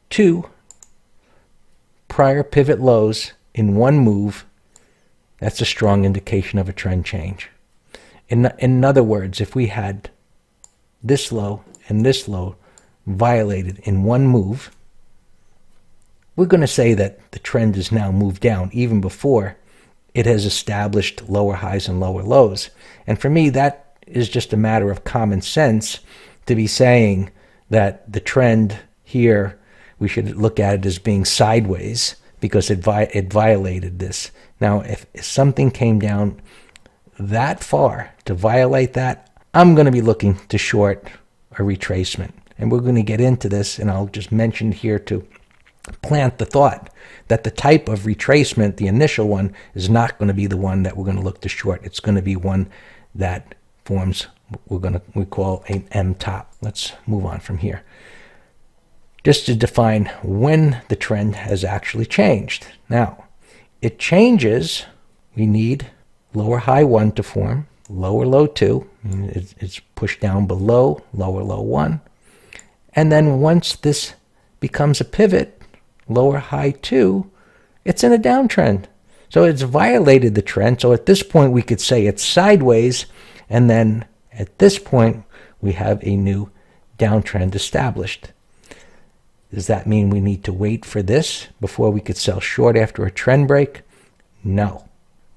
2 prior pivot lows in one move, that's a strong indication of a trend change. In other words, if we had this low and this low violated in one move, we're going to say that the trend is now moved down even before it has established lower highs and lower lows. And for me, that is just a matter of common sense to be saying that the trend here, we should look at it as being sideways because it violated this. Now, if something came down that far to violate that, I'm going to be looking to short a retracement. And we're going to get into this, and I'll just mention here to plant the thought that the type of retracement, the initial one, is not going to be the one that we're going to look to short. It's going to be one that forms we call an M top. Let's move on from here. Just to define when the trend has actually changed. Now, it changes. We need lower high 1 to form, lower low 2. It's pushed down below lower low 1. And then once this becomes a pivot, lower high 2, it's in a downtrend. So it's violated the trend. So at this point, we could say it's sideways. And then at this point, we have a new downtrend established. Does that mean we need to wait for this before we could sell short after a trend break? No.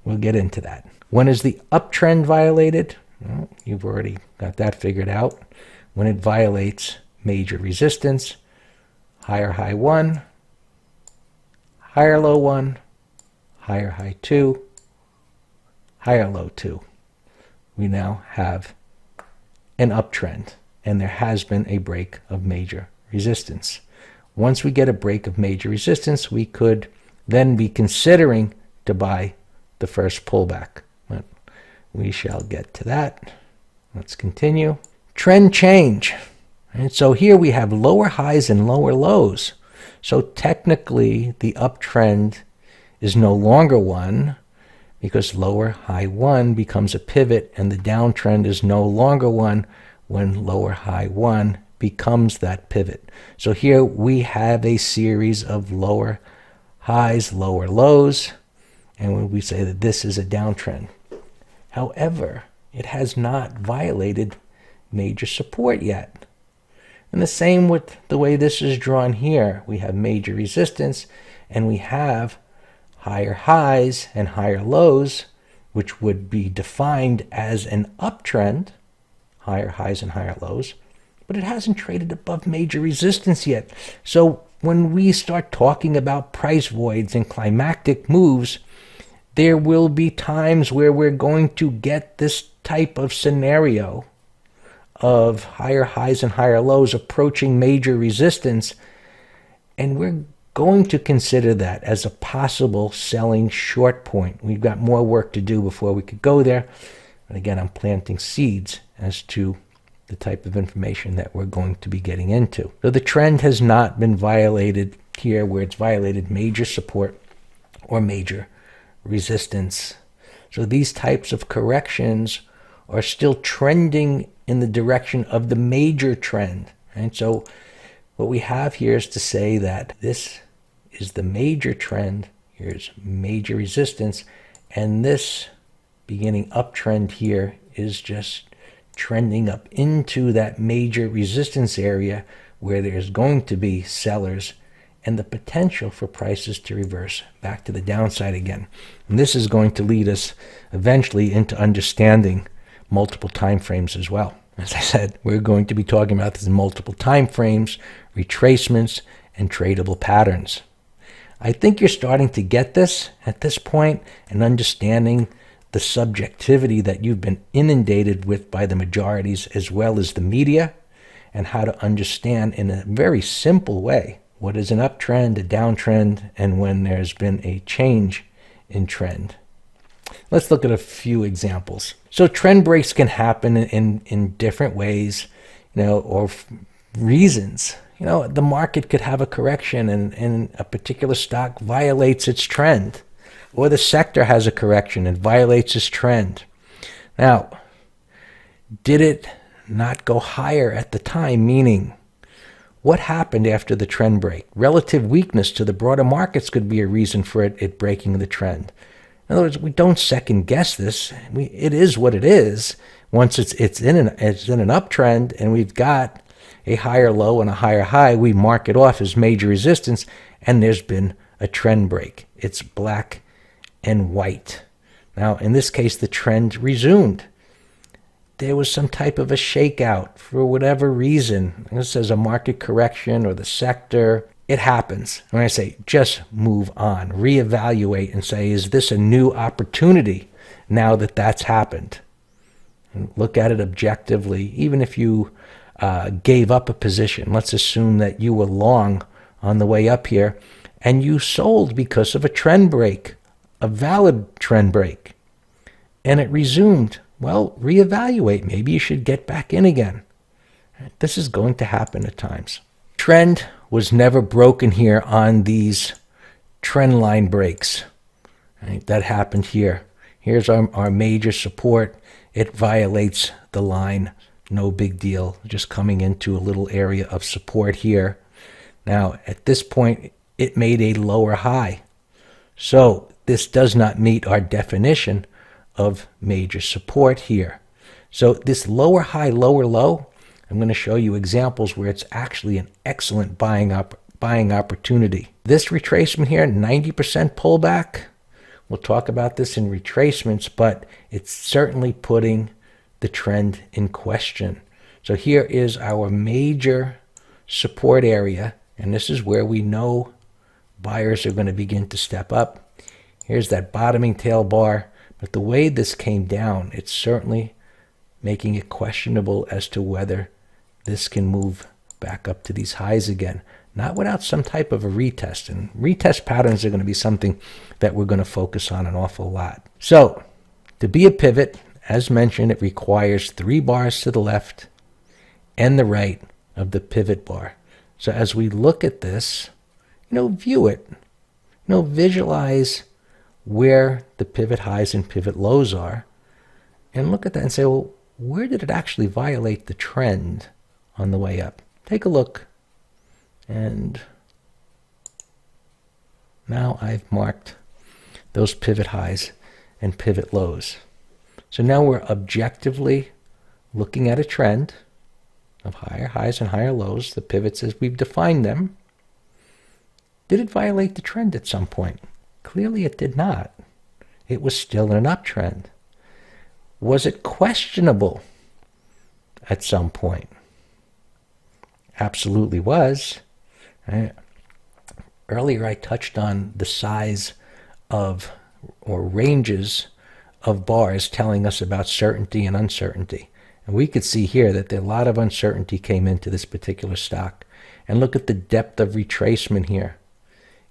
We'll get into that. When is the uptrend violated? Well, you've already got that figured out. When it violates major resistance, higher high 1, higher low 1, higher high 2, higher low 2. We now have an uptrend, and there has been a break of major resistance. Once we get a break of major resistance, we could then be considering to buy the first pullback. But we shall get to that. Let's continue. Trend change. And so here we have lower highs and lower lows. So technically, the uptrend is no longer one because lower high 1 becomes a pivot, and the downtrend is no longer one when lower high 1 becomes that pivot. So here we have a series of lower highs, lower lows, and we say that this is a downtrend. However, it has not violated major support yet. And the same with the way this is drawn here. We have major resistance, and we have higher highs and higher lows, which would be defined as an uptrend, higher highs and higher lows, but it hasn't traded above major resistance yet. So when we start talking about price voids and climactic moves, there will be times where we're going to get this type of scenario of higher highs and higher lows approaching major resistance, and we're going to consider that as a possible selling short point. We've got more work to do before we could go there. And again, I'm planting seeds as to the type of information that we're going to be getting into. So the trend has not been violated here where it's violated major support or major resistance. So these types of corrections are still trending in the direction of the major trend. And so what we have here is to say that this is the major trend, here's major resistance, and this beginning uptrend here is just trending up into that major resistance area where there's going to be sellers and the potential for prices to reverse back to the downside again. And this is going to lead us eventually into understanding multiple time frames as well. As I said, we're going to be talking about this in multiple time frames, retracements, and tradable patterns. I think you're starting to get this at this point and understanding the subjectivity that you've been inundated with by the majorities as well as the media, and how to understand in a very simple way what is an uptrend, a downtrend, and when there's been a change in trend. Let's look at a few examples. So trend breaks can happen in different ways, or reasons. The market could have a correction and a particular stock violates its trend. Or the sector has a correction and violates its trend. Now, did it not go higher at the time? Meaning, what happened after the trend break? Relative weakness to the broader markets could be a reason for it breaking the trend. In other words, we don't second guess this. It is what it is. Once it's in an uptrend and we've got a higher low and a higher high, we mark it off as major resistance, and there's been a trend break. It's black and white. Now, in this case, the trend resumed. There was some type of a shakeout for whatever reason. This is a market correction or the sector. It happens. When I say just move on, reevaluate and say, is this a new opportunity now that that's happened? And look at it objectively. Even if you gave up a position, let's assume that you were long on the way up here, and you sold because of a trend break, a valid trend break, and it resumed, well, reevaluate. Maybe you should get back in again. This is going to happen at times. Trend was never broken here on these trend line breaks. Right? That happened here. Here's our major support. It violates the line. No big deal. Just coming into a little area of support here. Now, at this point, it made a lower high. So this does not meet our definition of major support here. So this lower high, lower low, I'm going to show you examples where it's actually an excellent buying opportunity. This retracement here, 90% pullback. We'll talk about this in retracements, but it's certainly putting the trend in question. So here is our major support area, and this is where we know buyers are going to begin to step up. Here's that bottoming tail bar, but the way this came down, it's certainly making it questionable as to whether this can move back up to these highs again, not without some type of a retest. And retest patterns are going to be something that we're going to focus on an awful lot. So to be a pivot, as mentioned, it requires 3 bars to the left and the right of the pivot bar. So as we look at this, view it, visualize where the pivot highs and pivot lows are, and look at that and say, well, where did it actually violate the trend on the way up? Take a look. And now I've marked those pivot highs and pivot lows. So now we're objectively looking at a trend of higher highs and higher lows, the pivots as we've defined them. Did it violate the trend at some point? Clearly it did not. It was still in an uptrend. Was it questionable at some point? Absolutely was. Right? Earlier I touched on the size of or ranges of bars telling us about certainty and uncertainty. And we could see here that a lot of uncertainty came into this particular stock. And look at the depth of retracement here.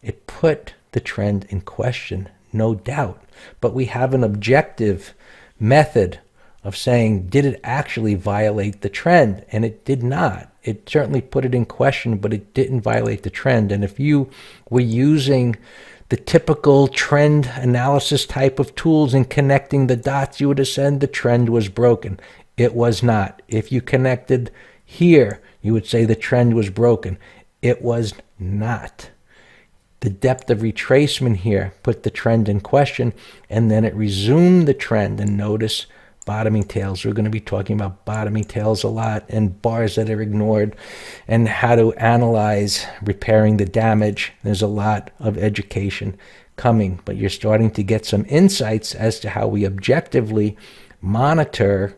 It put the trend in question, no doubt. But we have an objective method of saying, did it actually violate the trend? And it did not. It certainly put it in question, but it didn't violate the trend. And if you were using the typical trend analysis type of tools and connecting the dots, you would have said the trend was broken. It was not. If you connected here, you would say the trend was broken. It was not. The depth of retracement here put the trend in question, and then it resumed the trend. And notice bottoming tails. We're going to be talking about bottoming tails a lot, and bars that are ignored, and how to analyze repairing the damage. There's a lot of education coming, but you're starting to get some insights as to how we objectively monitor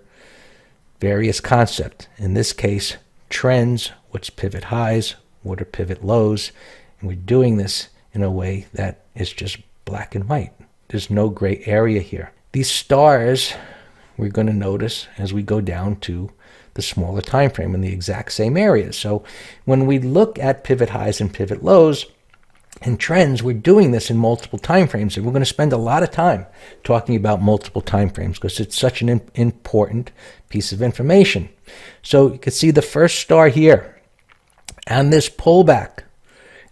various concepts. In this case, trends, what's pivot highs, what are pivot lows, and we're doing this in a way that is just black and white. There's no gray area here. These stars we're going to notice as we go down to the smaller time frame in the exact same areas. So when we look at pivot highs and pivot lows and trends, we're doing this in multiple time frames, and we're going to spend a lot of time talking about multiple time frames because it's such an important piece of information. So you can see the first star here and this pullback,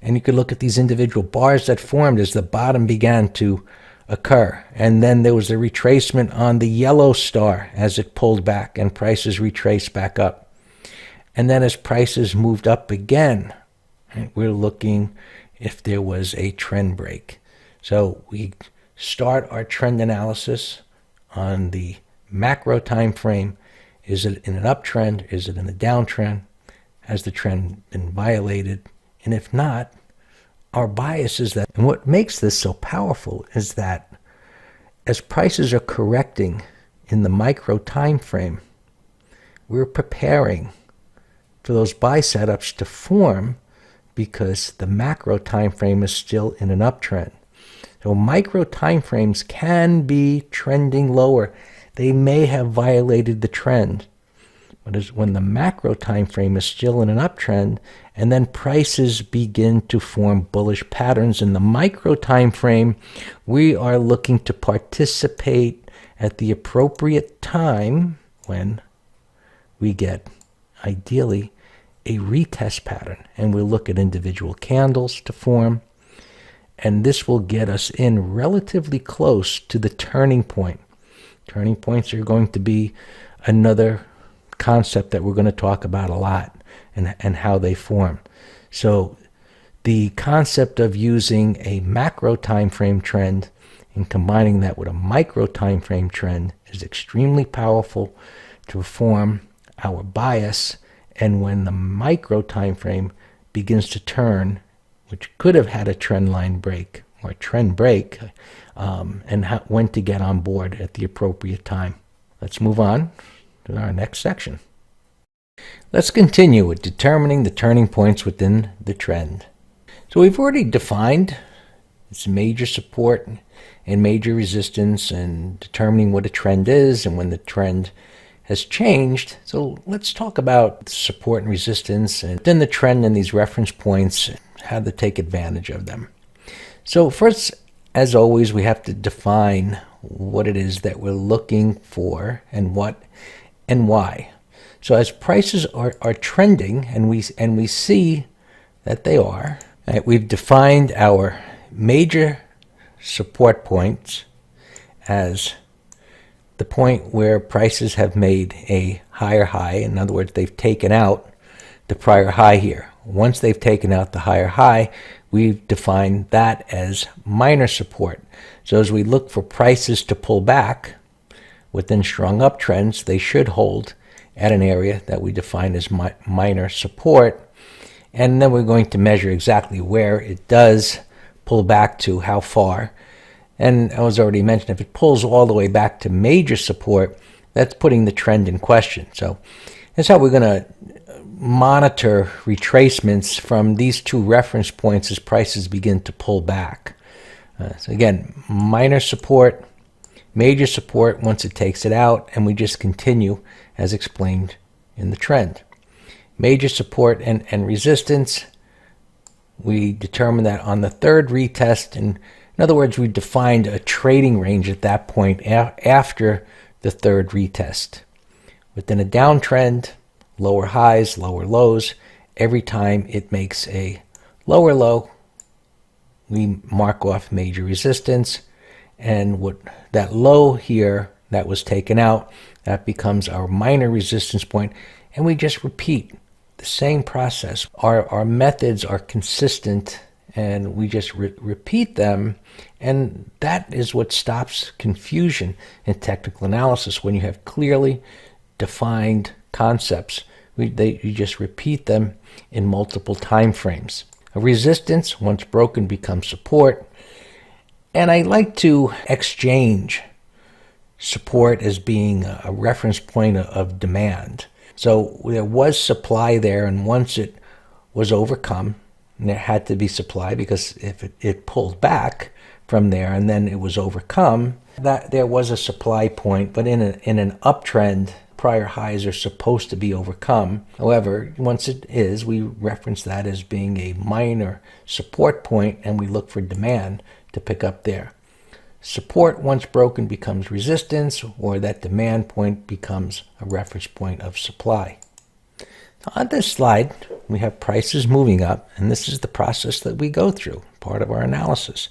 and you could look at these individual bars that formed as the bottom began to occur. And then there was a retracement on the yellow star as it pulled back and prices retraced back up. And then as prices moved up again, right, we're looking if there was a trend break. So we start our trend analysis on the macro time frame. Is it in an uptrend? Is it in a downtrend? Has the trend been violated? And if not, our bias is that, and what makes this so powerful is that as prices are correcting in the micro time frame, we're preparing for those buy setups to form because the macro time frame is still in an uptrend. So micro time frames can be trending lower. They may have violated the trend, But is when the macro time frame is still in an uptrend, and then prices begin to form bullish patterns in the micro time frame, we are looking to participate at the appropriate time when we get, ideally, a retest pattern. And we'll look at individual candles to form, and this will get us in relatively close to the turning point. Turning points are going to be another concept that we're going to talk about a lot, and how they form. So the concept of using a macro time frame trend and combining that with a micro time frame trend is extremely powerful to form our bias. And when the micro time frame begins to turn, which could have had a trend line break or trend break, and when to get on board at the appropriate time. Let's move on to our next section. Let's continue with determining the turning points within the trend. So we've already defined its major support and major resistance, and determining what a trend is and when the trend has changed. So let's talk about support and resistance, and within the trend and these reference points, how to take advantage of them. So first, as always, we have to define what it is that we're looking for and what and why. So as prices are trending, and we see that they are, right, we've defined our major support points as the point where prices have made a higher high. In other words, they've taken out the prior high here. Once they've taken out the higher high, we've defined that as minor support. So as we look for prices to pull back within strong uptrends, they should hold at an area that we define as minor support. And then we're going to measure exactly where it does pull back to, how far. And I was already mentioned, if it pulls all the way back to major support, that's putting the trend in question. So that's how we're going to monitor retracements from these two reference points as prices begin to pull back. So again, minor support, major support once it takes it out, and we just continue as explained in the trend. Major support and resistance, we determine that on the third retest. And in other words, we defined a trading range at that point after the third retest. Within a downtrend, lower highs, lower lows. Every time it makes a lower low, we mark off major resistance. And what that low here that was taken out, that becomes our minor resistance point. And we just repeat the same process. Our methods are consistent, and we just repeat them. And that is what stops confusion in technical analysis. When you have clearly defined concepts, you just repeat them in multiple time frames. A resistance, once broken, becomes support. And I like to exchange support as being a reference point of demand. So there was supply there, and once it was overcome, and there had to be supply, because if it pulled back from there and then it was overcome, that there was a supply point. But in an uptrend, prior highs are supposed to be overcome. However, once it is, we reference that as being a minor support point, and we look for demand to pick up there. Support, once broken, becomes resistance, or that demand point becomes a reference point of supply. On this slide, we have prices moving up, and this is the process that we go through, part of our analysis.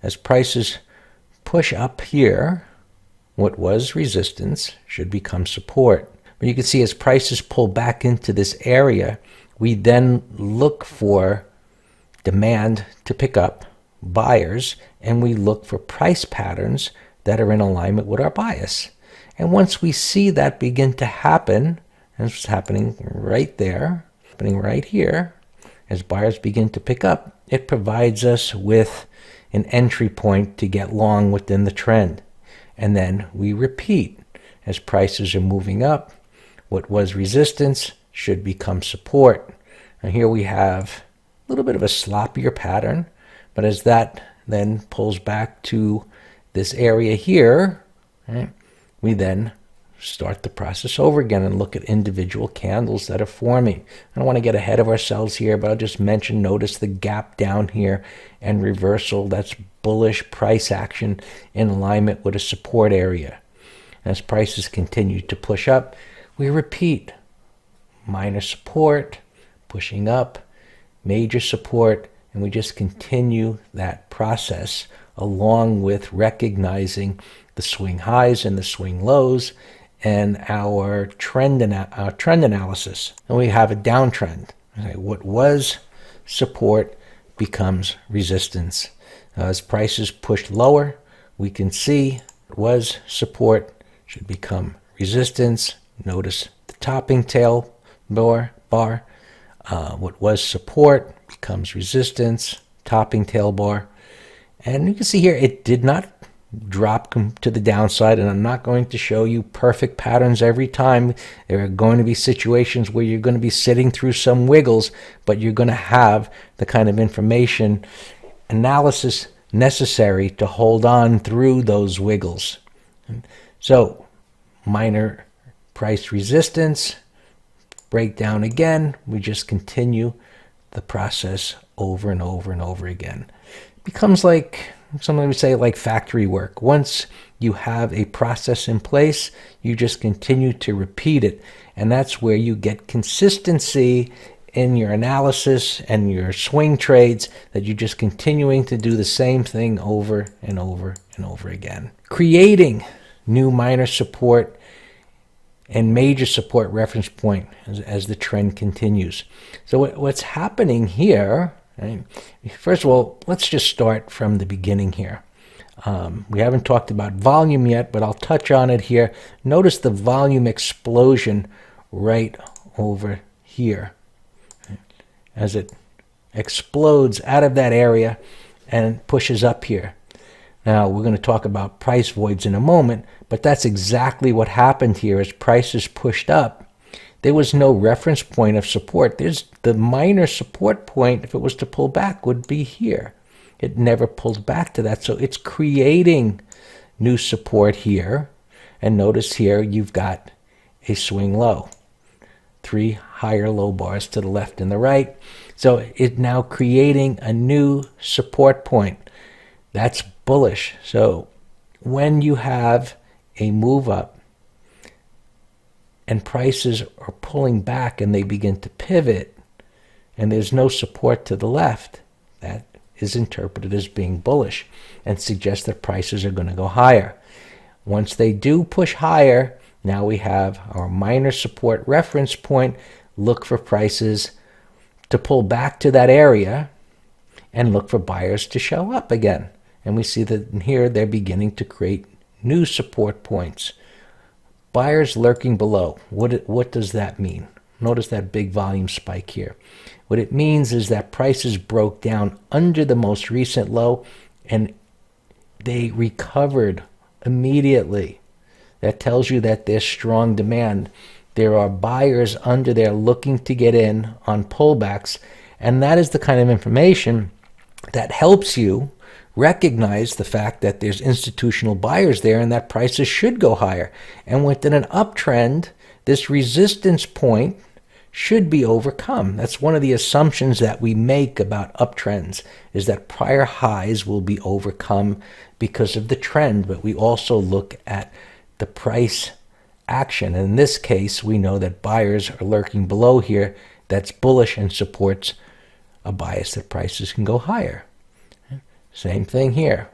As prices push up here, what was resistance should become support. But you can see as prices pull back into this area, we then look for demand to pick up, buyers, and we look for price patterns that are in alignment with our bias. And once we see that begin to happen, and it's happening right there, happening right here, as buyers begin to pick up, it provides us with an entry point to get long within the trend. And then we repeat. As prices are moving up, what was resistance should become support. And here we have a little bit of a sloppier pattern, but as that then pulls back to this area here, right, we then start the process over again and look at individual candles that are forming. I don't want to get ahead of ourselves here, but I'll just mention, notice the gap down here and reversal. That's bullish price action in alignment with a support area. As prices continue to push up, we repeat minor support, pushing up, major support, and we just continue that process along with recognizing the swing highs and the swing lows and our trend analysis. And we have a downtrend. Okay, what was support becomes resistance. As prices push lower, we can see what was support should become resistance. Notice the topping tail bar. What was support becomes resistance, topping tail bar. And you can see here it did not drop to the downside, and I'm not going to show you perfect patterns every time. There are going to be situations where you're going to be sitting through some wiggles, but you're going to have the kind of information analysis necessary to hold on through those wiggles. So minor price resistance, breakdown again. We just continue the process over and over and over again. It becomes like, somebody would say, like factory work. Once you have a process in place, you just continue to repeat it. And that's where you get consistency in your analysis and your swing trades, that you're just continuing to do the same thing over and over and over again. Creating new minor support and major support reference point as the trend continues. So what's happening here, right? First of all, let's just start from the beginning here. We haven't talked about volume yet, but I'll touch on it here. Notice the volume explosion right over here as it explodes out of that area and pushes up here. Now, we're going to talk about price voids in a moment, but that's exactly what happened here. As prices pushed up, there was no reference point of support. There's the minor support point, if it was to pull back, would be here. It never pulled back to that, so it's creating new support here. And notice here you've got a swing low. 3 higher low bars to the left and the right. So it's now creating a new support point. That's bullish. So when you have a move up and prices are pulling back and they begin to pivot and there's no support to the left, that is interpreted as being bullish and suggests that prices are going to go higher. Once they do push higher, now we have our minor support reference point. Look for prices to pull back to that area and look for buyers to show up again. And we see that here they're beginning to create new support points. Buyers lurking below. What does that mean? Notice that big volume spike here. What it means is that prices broke down under the most recent low and they recovered immediately. That tells you that there's strong demand. There are buyers under there looking to get in on pullbacks, and that is the kind of information that helps you recognize the fact that there's institutional buyers there and that prices should go higher. And within an uptrend, this resistance point should be overcome. That's one of the assumptions that we make about uptrends, is that prior highs will be overcome because of the trend, but we also look at the price action. And in this case, we know that buyers are lurking below here. That's bullish and supports a bias that prices can go higher. Same thing here.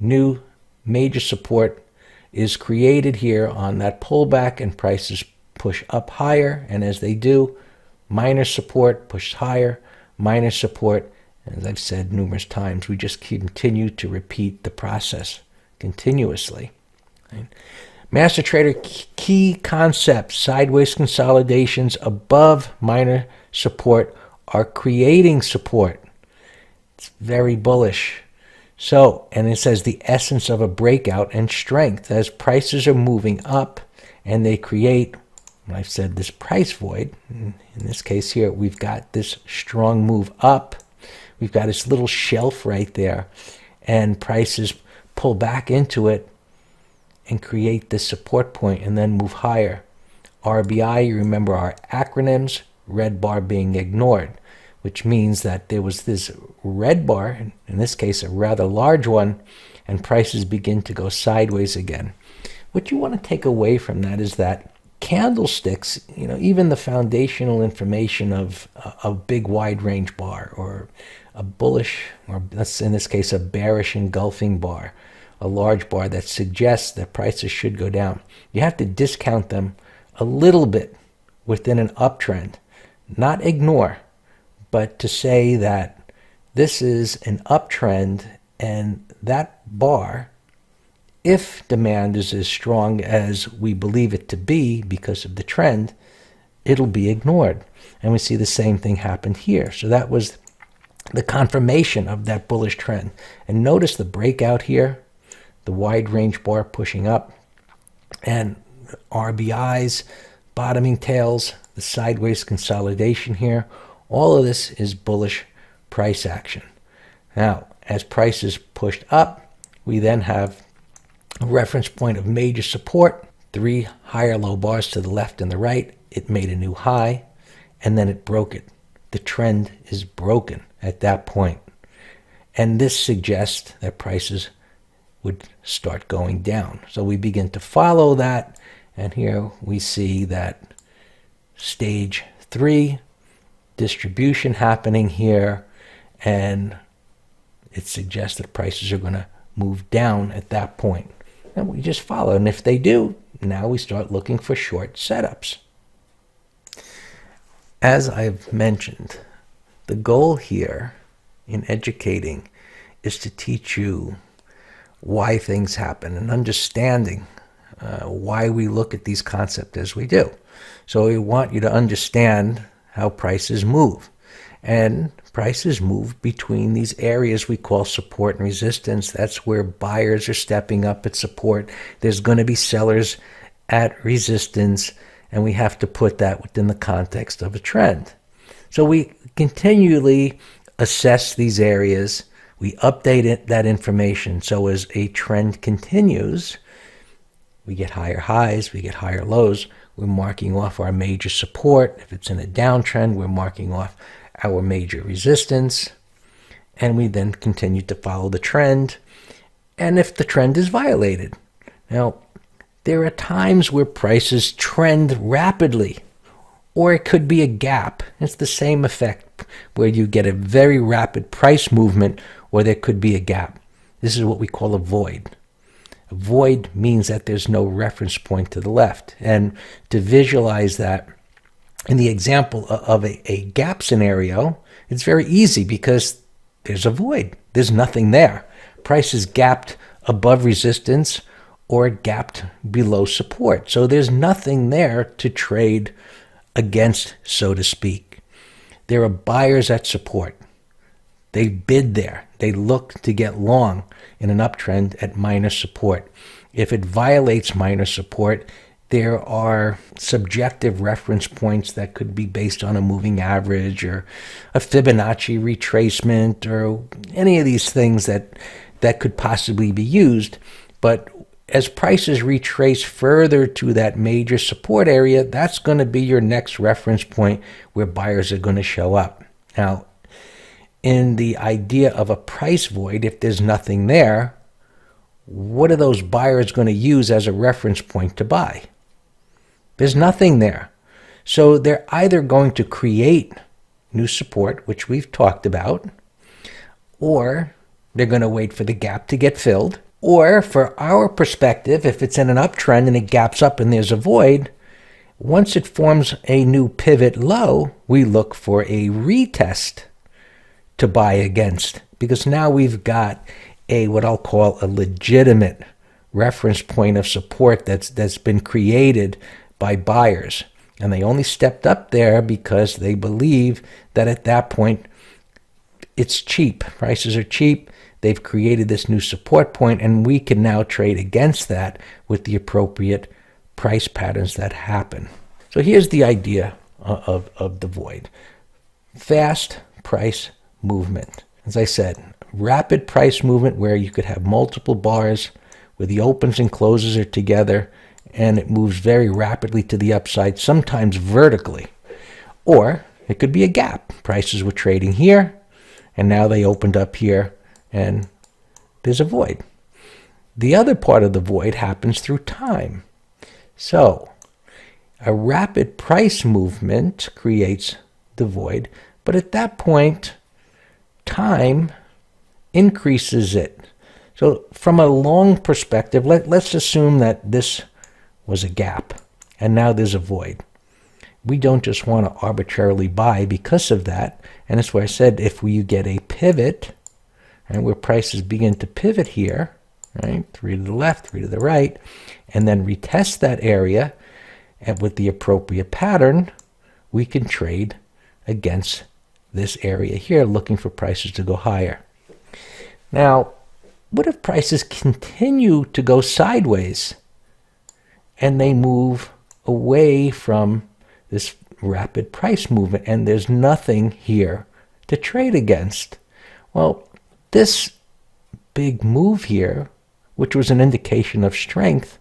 New major support is created here on that pullback and prices push up higher. And as they do, minor support pushes higher, minor support. As I've said numerous times, we just continue to repeat the process continuously. Master Trader key concepts: sideways consolidations above minor support are creating support. It's very bullish. So, and it says the essence of a breakout and strength as prices are moving up and they create, I've said, this price void. In this case here, we've got this strong move up. We've got this little shelf right there and prices pull back into it and create this support point and then move higher. RBI, you remember our acronyms, red bar being ignored, which means that there was this red bar, in this case a rather large one, and prices begin to go sideways again. What you want to take away from that is that candlesticks, even the foundational information of a big wide range bar or a bullish, or let's in this case a bearish engulfing bar, a large bar that suggests that prices should go down, you have to discount them a little bit within an uptrend, not ignore, but to say that this is an uptrend, and that bar, if demand is as strong as we believe it to be because of the trend, it'll be ignored. And we see the same thing happened here. So that was the confirmation of that bullish trend. And notice the breakout here, the wide range bar pushing up, and RBIs, bottoming tails, the sideways consolidation here. All of this is bullish price action. Now, as prices pushed up, we then have a reference point of major support, 3 higher low bars to the left and the right. It made a new high, and then it broke it. The trend is broken at that point. And this suggests that prices would start going down. So we begin to follow that, and here we see that stage 3, distribution happening here, and it suggests that prices are going to move down at that point. And we just follow, and if they do, now we start looking for short setups. As I've mentioned, the goal here in educating is to teach you why things happen and understanding why we look at these concepts as we do. So we want you to understand how prices move. And prices move between these areas we call support and resistance. That's where buyers are stepping up at support. There's going to be sellers at resistance, and we have to put that within the context of a trend. So we continually assess these areas. We update that information. So as a trend continues, we get higher highs, we get higher lows. We're marking off our major support. If it's in a downtrend, we're marking off our major resistance. And we then continue to follow the trend. And if the trend is violated. Now, there are times where prices trend rapidly, or it could be a gap. It's the same effect where you get a very rapid price movement, or there could be a gap. This is what we call a void. A void means that there's no reference point to the left. And to visualize that in the example of a gap scenario, it's very easy because there's a void. There's nothing there. Price is gapped above resistance or gapped below support. So there's nothing there to trade against, so to speak. There are buyers at support. They bid there. They look to get long in an uptrend at minor support. If it violates minor support, there are subjective reference points that could be based on a moving average or a Fibonacci retracement or any of these things that could possibly be used. But as prices retrace further to that major support area, that's going to be your next reference point where buyers are going to show up. Now, in the idea of a price void, if there's nothing there, what are those buyers going to use as a reference point to buy? There's nothing there. So they're either going to create new support, which we've talked about, or they're going to wait for the gap to get filled. Or for our perspective, if it's in an uptrend and it gaps up and there's a void, once it forms a new pivot low, we look for a retest to buy against, because now we've got what I'll call a legitimate reference point of support that's been created by buyers. And they only stepped up there because they believe that at that point it's cheap. Prices are cheap. They've created this new support point, and we can now trade against that with the appropriate price patterns that happen. So here's the idea of the void. Fast price movement. As I said, rapid price movement where you could have multiple bars where the opens and closes are together and it moves very rapidly to the upside, sometimes vertically. Or it could be a gap. Prices were trading here, and now they opened up here, and there's a void. The other part of the void happens through time. So a rapid price movement creates the void, but at that point, time increases it. So from a long perspective, let's assume that this was a gap, and now there's a void. We don't just want to arbitrarily buy because of that, and that's why I said if you get a pivot, and where prices begin to pivot here, right, 3 to the left, 3 to the right, and then retest that area, and with the appropriate pattern, we can trade against this area here, looking for prices to go higher. Now, what if prices continue to go sideways and they move away from this rapid price movement and there's nothing here to trade against? Well, this big move here, which was an indication of strength,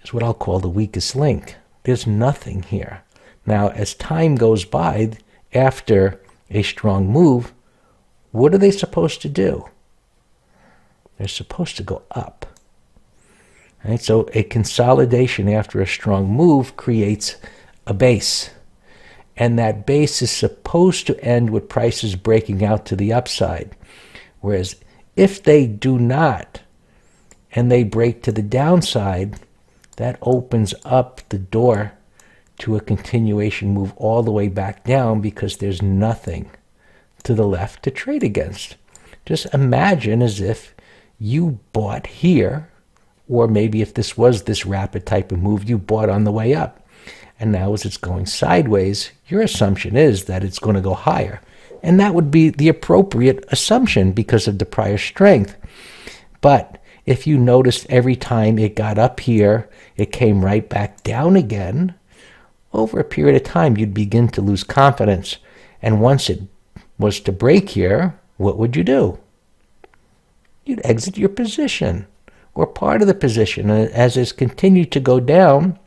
is what I'll call the weakest link. There's nothing here. Now, as time goes by, after a strong move, what are they supposed to do? They're supposed to go up. Right? So a consolidation after a strong move creates a base. And that base is supposed to end with prices breaking out to the upside. Whereas if they do not, and they break to the downside, that opens up the door to a continuation move all the way back down because there's nothing to the left to trade against. Just imagine as if you bought here, or maybe if this was this rapid type of move, you bought on the way up. And now as it's going sideways, your assumption is that it's going to go higher. And that would be the appropriate assumption because of the prior strength. But if you noticed every time it got up here, it came right back down again, over a period of time, you'd begin to lose confidence. And once it was to break here, what would you do? You'd exit your position or part of the position. And as it's continued to go down,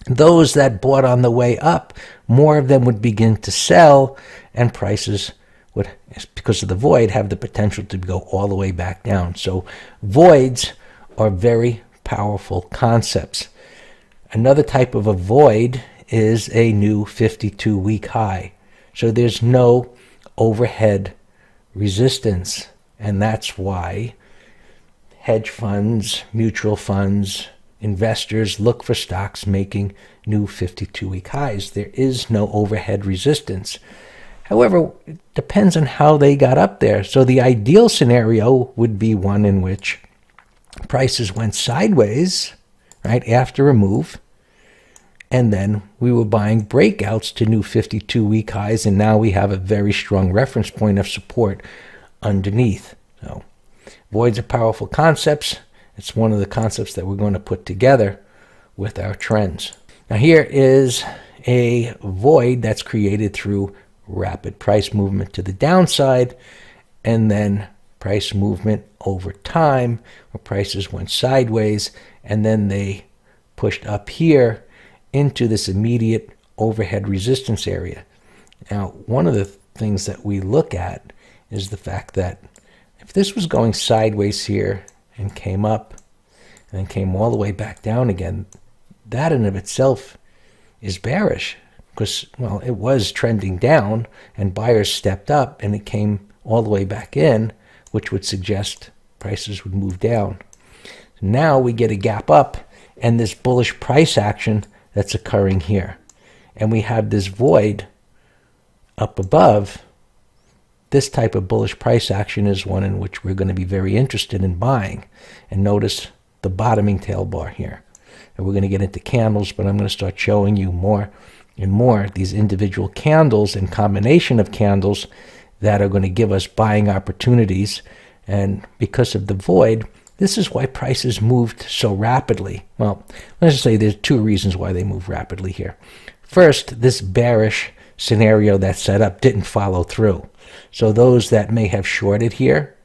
those that bought on the way up, more of them would begin to sell, and prices would, because of the void, have the potential to go all the way back down. So voids are very powerful concepts. Another type of a void is a new 52-week high. So there's no overhead resistance, and that's why hedge funds, mutual funds, investors look for stocks making new 52-week highs. There is no overhead resistance. However, it depends on how they got up there. So the ideal scenario would be one in which prices went sideways, right, after a move, and then we were buying breakouts to new 52-week highs, and now we have a very strong reference point of support underneath. So voids are powerful concepts. It's one of the concepts that we're going to put together with our trends. Now here is a void that's created through rapid price movement to the downside, and then price movement over time, where prices went sideways, and then they pushed up here into this immediate overhead resistance area. Now, one of the things that we look at is the fact that if this was going sideways here and came up and then came all the way back down again, that in of itself is bearish because, well, it was trending down and buyers stepped up and it came all the way back in, which would suggest prices would move down. Now we get a gap up and this bullish price action that's occurring here. And we have this void up above. This type of bullish price action is one in which we're going to be very interested in buying. And notice the bottoming tail bar here. And we're going to get into candles, but I'm going to start showing you more and more these individual candles and combination of candles that are going to give us buying opportunities. And because of the void, this is why prices moved so rapidly. Well, let's just say there's two reasons why they move rapidly here. First, this bearish scenario that's set up didn't follow through. So those that may have shorted here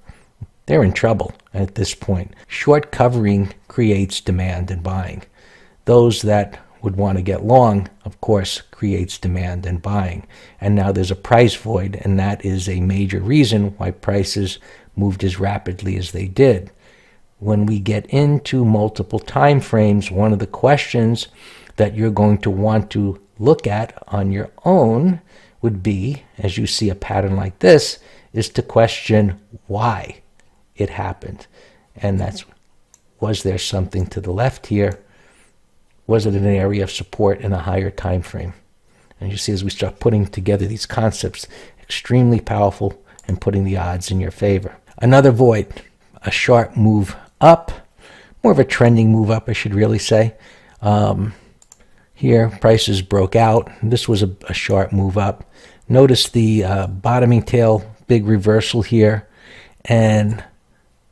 they're in trouble at this point. Short covering creates demand and buying. Those that would want to get long, of course, creates demand and buying. And now there's a price void, and that is a major reason why prices moved as rapidly as they did. When we get into multiple time frames, one of the questions that you're going to want to look at on your own would be, as you see a pattern like this, is to question why it happened. And that's, was there something to the left here? Was it an area of support in a higher time frame? And you see, as we start putting together these concepts, extremely powerful and putting the odds in your favor. Another void, a sharp move up, more of a trending move up, I should really say. Here, prices broke out. This was a sharp move up. Notice the bottoming tail, big reversal here, and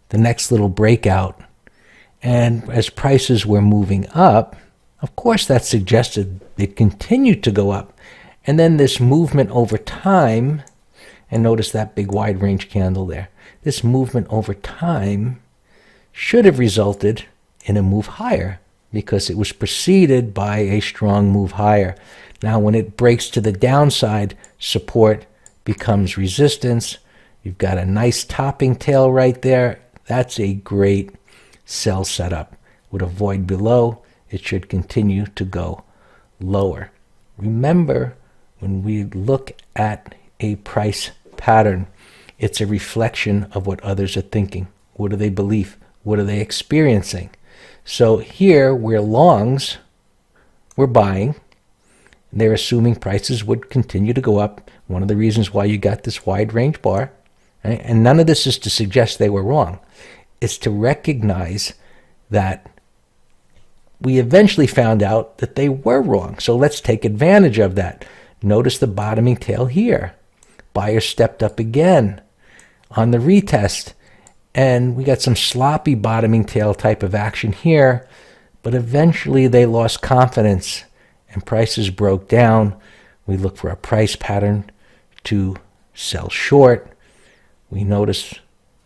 the next little breakout. And as prices were moving up, of course, that suggested it continued to go up. And then this movement over time, and notice that big wide range candle there. This movement over time should have resulted in a move higher because it was preceded by a strong move higher. Now, when it breaks to the downside, support becomes resistance. You've got a nice topping tail right there. That's a great sell setup. With a void below, it should continue to go lower. Remember, when we look at a price pattern, it's a reflection of what others are thinking. What do they believe? What are they experiencing? So here, where longs were buying, they're assuming prices would continue to go up. One of the reasons why you got this wide range bar, right? And none of this is to suggest they were wrong. It's to recognize that we eventually found out that they were wrong. So let's take advantage of that. Notice the bottoming tail here. Buyer stepped up again on the retest. And we got some sloppy bottoming tail type of action here. But eventually they lost confidence and prices broke down. We look for a price pattern to sell short. We notice,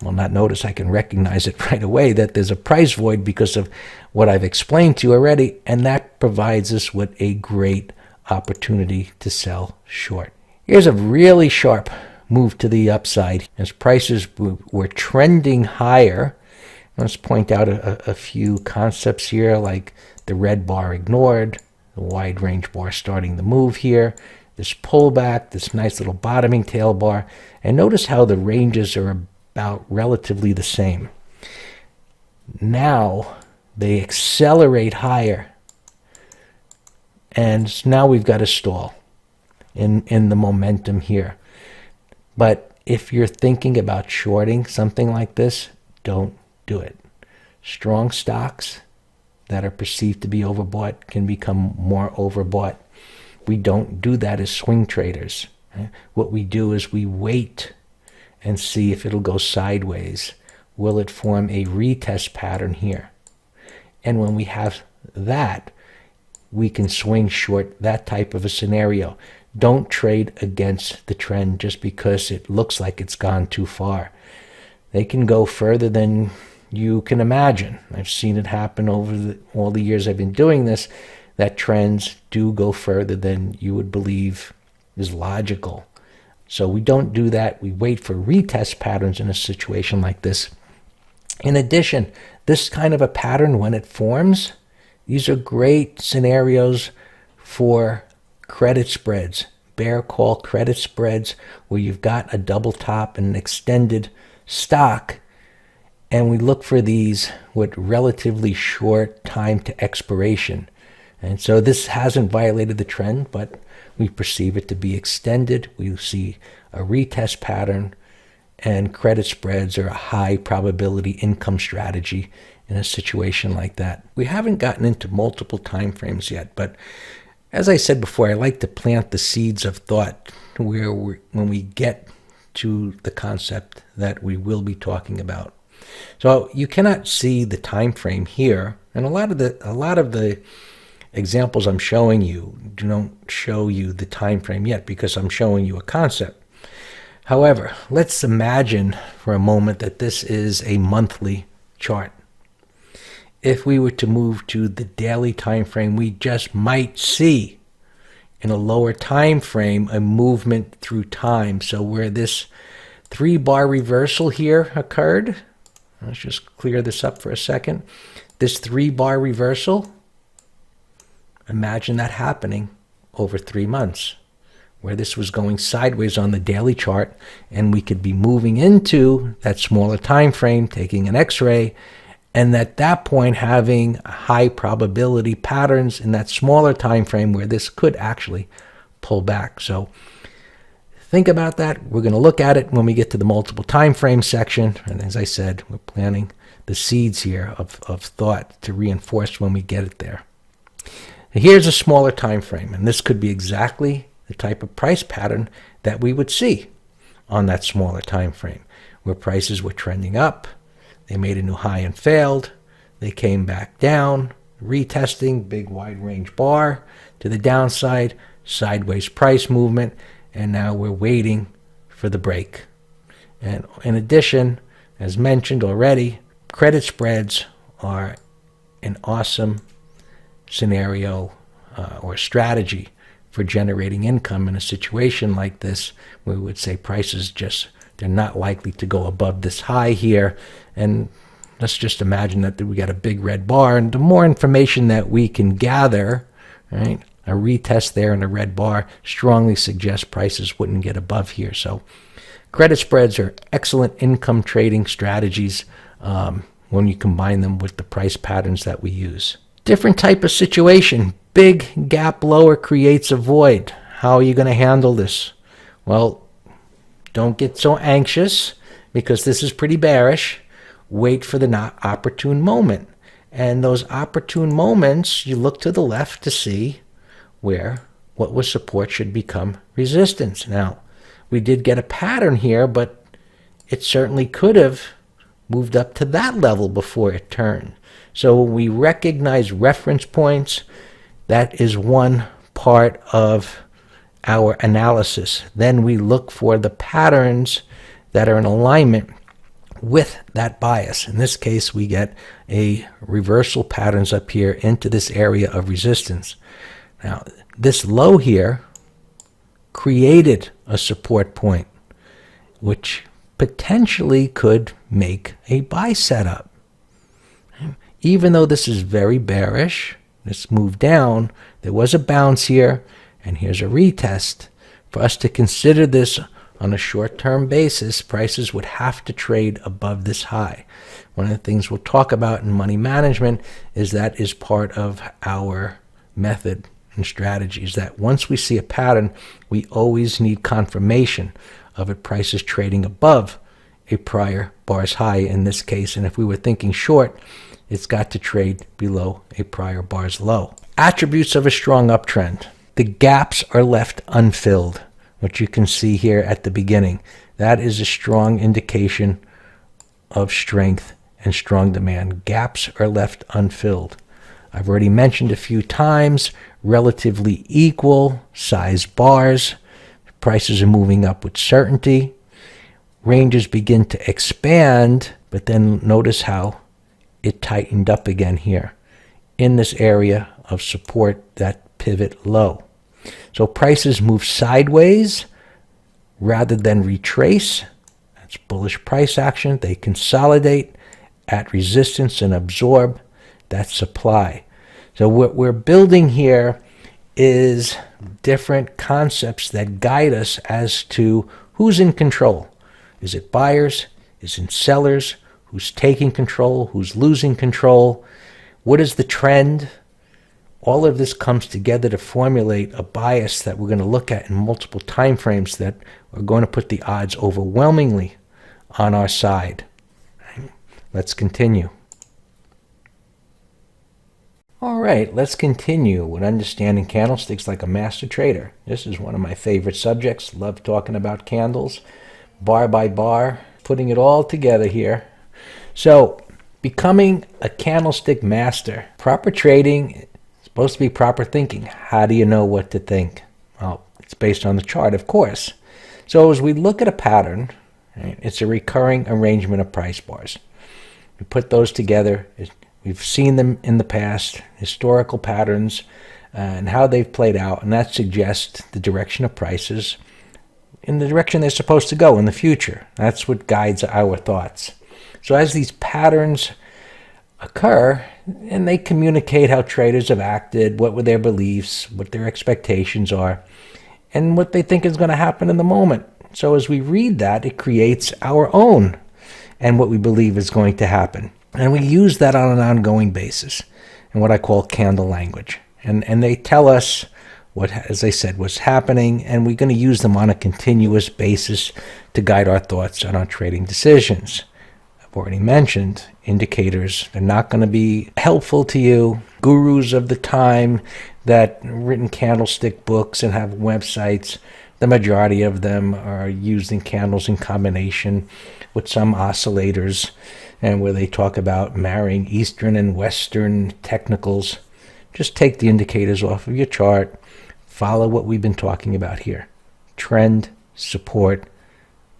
well, not notice, I can recognize it right away that there's a price void because of what I've explained to you already, and that provides us with a great opportunity to sell short. Here's a really sharp move to the upside as prices were trending higher. Let's point out a few concepts here, like the red bar ignored, the wide range bar starting the move here, this pullback, this nice little bottoming tail bar, and notice how the ranges are about relatively the same. Now they accelerate higher, and now we've got a stall in the momentum here. But if you're thinking about shorting something like this, don't do it. Strong stocks that are perceived to be overbought can become more overbought. We don't do that as swing traders. What we do is we wait and see if it'll go sideways. Will it form a retest pattern here? And when we have that, we can swing short that type of a scenario. Don't trade against the trend just because it looks like it's gone too far. They can go further than you can imagine. I've seen it happen over all the years I've been doing this, that trends do go further than you would believe is logical. So we don't do that. We wait for retest patterns in a situation like this. In addition, this kind of a pattern, when it forms, these are great scenarios for credit spreads, bear call credit spreads, where you've got a double top and an extended stock, and we look for these with relatively short time to expiration. And so this hasn't violated the trend, but we perceive it to be extended. We see a retest pattern, and credit spreads are a high probability income strategy in a situation like that. We haven't gotten into multiple time frames yet, but as I said before, I like to plant the seeds of thought where when we get to the concept that we will be talking about. So you cannot see the time frame here, and a lot of the examples I'm showing you don't show you the time frame yet because I'm showing you a concept. However, let's imagine for a moment that this is a monthly chart. If we were to move to the daily time frame, we just might see in a lower time frame a movement through time. So where this 3-bar reversal here occurred, let's just clear this up for a second. This 3-bar reversal, imagine that happening over 3 months, where this was going sideways on the daily chart, and we could be moving into that smaller time frame, taking an X-ray, and at that point having high probability patterns in that smaller time frame where this could actually pull back. So think about that. We're going to look at it when we get to the multiple time frame section. And as I said, we're planting the seeds here of thought to reinforce when we get it there. Here's a smaller time frame, and this could be exactly the type of price pattern that we would see on that smaller time frame, where prices were trending up. They made a new high and failed. They came back down, retesting, big wide range bar to the downside, sideways price movement, and now we're waiting for the break. And in addition, as mentioned already, credit spreads are an awesome scenario or strategy for generating income in a situation like this, where we would say prices they're not likely to go above this high here. And let's just imagine that we got a big red bar, and the more information that we can gather, right, a retest there in a red bar strongly suggests prices wouldn't get above here. So credit spreads are excellent income trading strategies when you combine them with the price patterns that we use. Different type of situation. Big gap lower creates a void. How are you going to handle this? Well, don't get so anxious, because this is pretty bearish. Wait for the opportune moment. And those opportune moments, you look to the left to see where what was support should become resistance. Now, we did get a pattern here, but it certainly could have moved up to that level before it turned. So when we recognize reference points, that is one part of our analysis. Then we look for the patterns that are in alignment with that bias. In this case, we get a reversal patterns up here into this area of resistance. Now, this low here created a support point, which potentially could make a buy setup. Even though this is very bearish, this move down, there was a bounce here, and here's a retest. For us to consider this on a short-term basis, prices would have to trade above this high. One of the things we'll talk about in money management is that is part of our method and strategies, that once we see a pattern, we always need confirmation of it, prices trading above a prior bar's high in this case. And if we were thinking short, it's got to trade below a prior bar's low. Attributes of a strong uptrend. The gaps are left unfilled, which you can see here at the beginning. That is a strong indication of strength and strong demand. Gaps are left unfilled. I've already mentioned a few times, relatively equal size bars. Prices are moving up with certainty. Ranges begin to expand, but then notice how it tightened up again here in this area of support, that pivot low. So prices move sideways rather than retrace. That's bullish price action. They consolidate at resistance and absorb that supply. So what we're building here is different concepts that guide us as to who's in control. Is it buyers? Is it sellers? Who's taking control? Who's losing control? What is the trend? All of this comes together to formulate a bias that we're going to look at in multiple time frames that are going to put the odds overwhelmingly on our side. Let's continue. All right, let's continue with understanding candlesticks like a master trader. This is one of my favorite subjects. Love talking about candles, bar by bar, putting it all together here. So, becoming a candlestick master. Proper trading is supposed to be proper thinking. How do you know what to think? Well, it's based on the chart, of course. So as we look at a pattern, right, it's a recurring arrangement of price bars. We put those together. We've seen them in the past, historical patterns, and how they've played out, and that suggests the direction of prices in the direction they're supposed to go in the future. That's what guides our thoughts. So as these patterns occur, and they communicate how traders have acted, what were their beliefs, what their expectations are, and what they think is going to happen in the moment. So as we read that, it creates our own and what we believe is going to happen. And we use that on an ongoing basis in what I call candle language. And they tell us what, as I said, what's happening, and we're going to use them on a continuous basis to guide our thoughts and our trading decisions. I've already mentioned indicators. They're not going to be helpful to you. Gurus of the time that written candlestick books and have websites, the majority of them are using candles in combination with some oscillators, and where they talk about marrying Eastern and Western technicals. Just take the indicators off of your chart. Follow what we've been talking about here. Trend, support,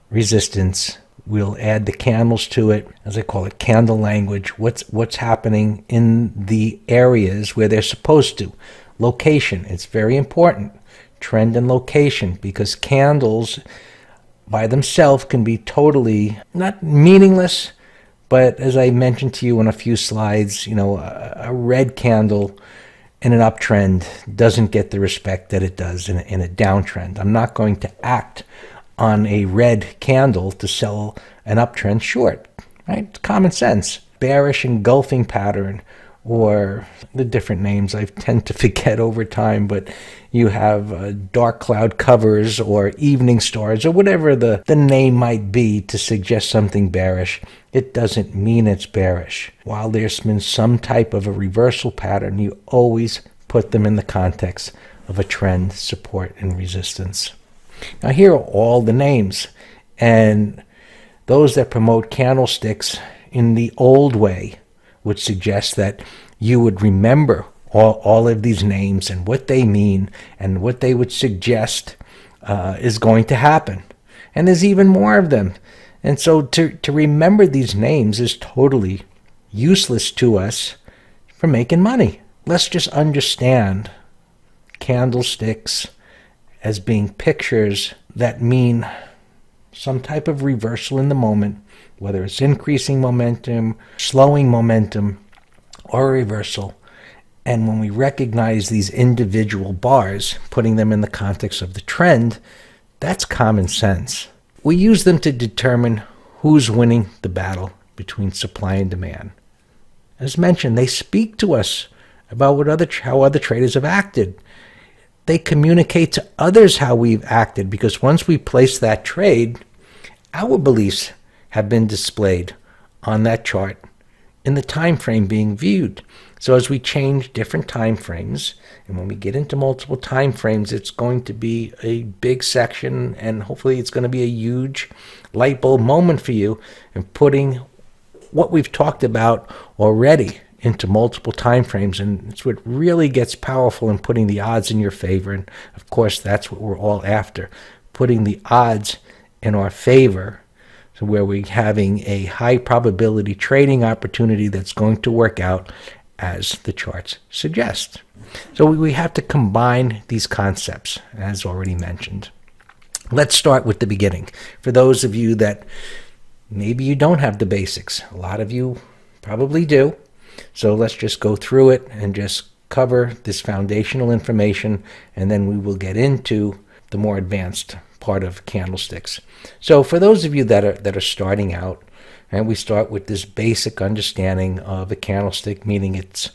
resistance. We'll add the candles to it, as I call it, candle language. What's happening in the areas where they're supposed to. Location, it's very important. Trend and location, because candles by themselves can be totally, not meaningless, but as I mentioned to you in a few slides, a red candle in an uptrend doesn't get the respect that it does in a downtrend. I'm not going to act on a red candle to sell an uptrend short, right? It's common sense. Bearish engulfing pattern, or the different names I tend to forget over time, but you have dark cloud covers or evening stars or whatever the name might be to suggest something bearish. It doesn't mean it's bearish. While there's been some type of a reversal pattern, you always put them in the context of a trend, support, and resistance. Now here are all the names, and those that promote candlesticks in the old way would suggest that you would remember all of these names and what they mean and what they would suggest is going to happen. And there's even more of them. And so to remember these names is totally useless to us for making money. Let's just understand candlesticks as being pictures that mean some type of reversal in the moment, whether it's increasing momentum, slowing momentum, or a reversal. And when we recognize these individual bars, putting them in the context of the trend, that's common sense. We use them to determine who's winning the battle between supply and demand. As mentioned, they speak to us about how other traders have acted. They communicate to others how we've acted, because once we place that trade, our beliefs have been displayed on that chart in the time frame being viewed. So as we change different time frames, and when we get into multiple time frames, it's going to be a big section, and hopefully it's going to be a huge light bulb moment for you in putting what we've talked about already into multiple time frames. And it's what really gets powerful in putting the odds in your favor. And of course, that's what we're all after, putting the odds in our favor, so where we're having a high probability trading opportunity that's going to work out as the charts suggest. So we have to combine these concepts, as already mentioned. Let's start with the beginning. For those of you that maybe you don't have the basics, a lot of you probably do. So let's just go through it and just cover this foundational information, and then we will get into the more advanced part of candlesticks. So for those of you that are starting out, and we start with this basic understanding of a candlestick, meaning it's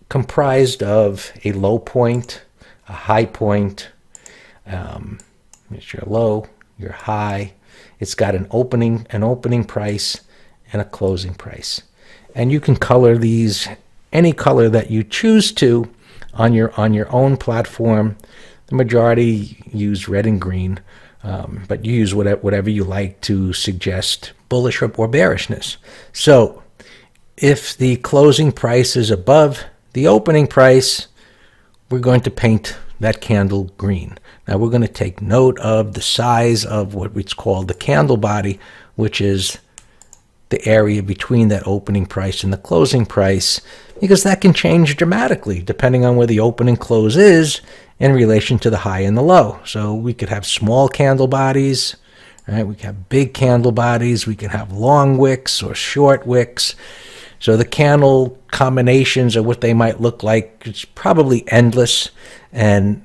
comprised of a low point, a high point, it's your low, your high. It's got an opening price and a closing price. And you can color these any color that you choose to on your own platform. The majority use red and green, but you use whatever you like to suggest bullish or bearishness. So if the closing price is above the opening price, we're going to paint that candle green. Now we're going to take note of the size of what it's called the candle body, which is the area between that opening price and the closing price, because that can change dramatically depending on where the open and close is in relation to the high and the low. So we could have small candle bodies, right? We could have big candle bodies. We could have long wicks or short wicks. So the candle combinations of what they might look like, it's probably endless. And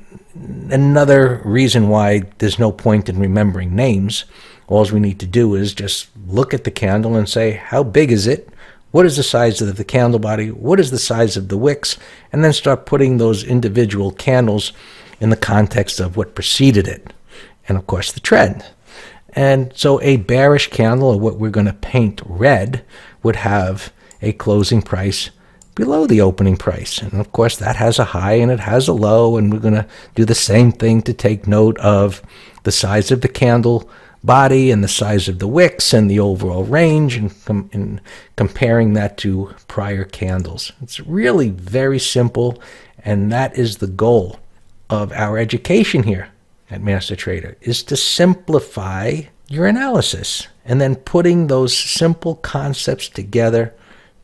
another reason why there's no point in remembering names, all we need to do is just look at the candle and say, how big is it? What is the size of the candle body? What is the size of the wicks? And then start putting those individual candles in the context of what preceded it. And of course, the trend. And so a bearish candle, or what we're going to paint red, would have a closing price below the opening price. And of course, that has a high and it has a low. And we're going to do the same thing to take note of the size of the candle body and the size of the wicks and the overall range, and comparing that to prior candles. It's really very simple, and that is the goal of our education here at Master Trader, is to simplify your analysis and then putting those simple concepts together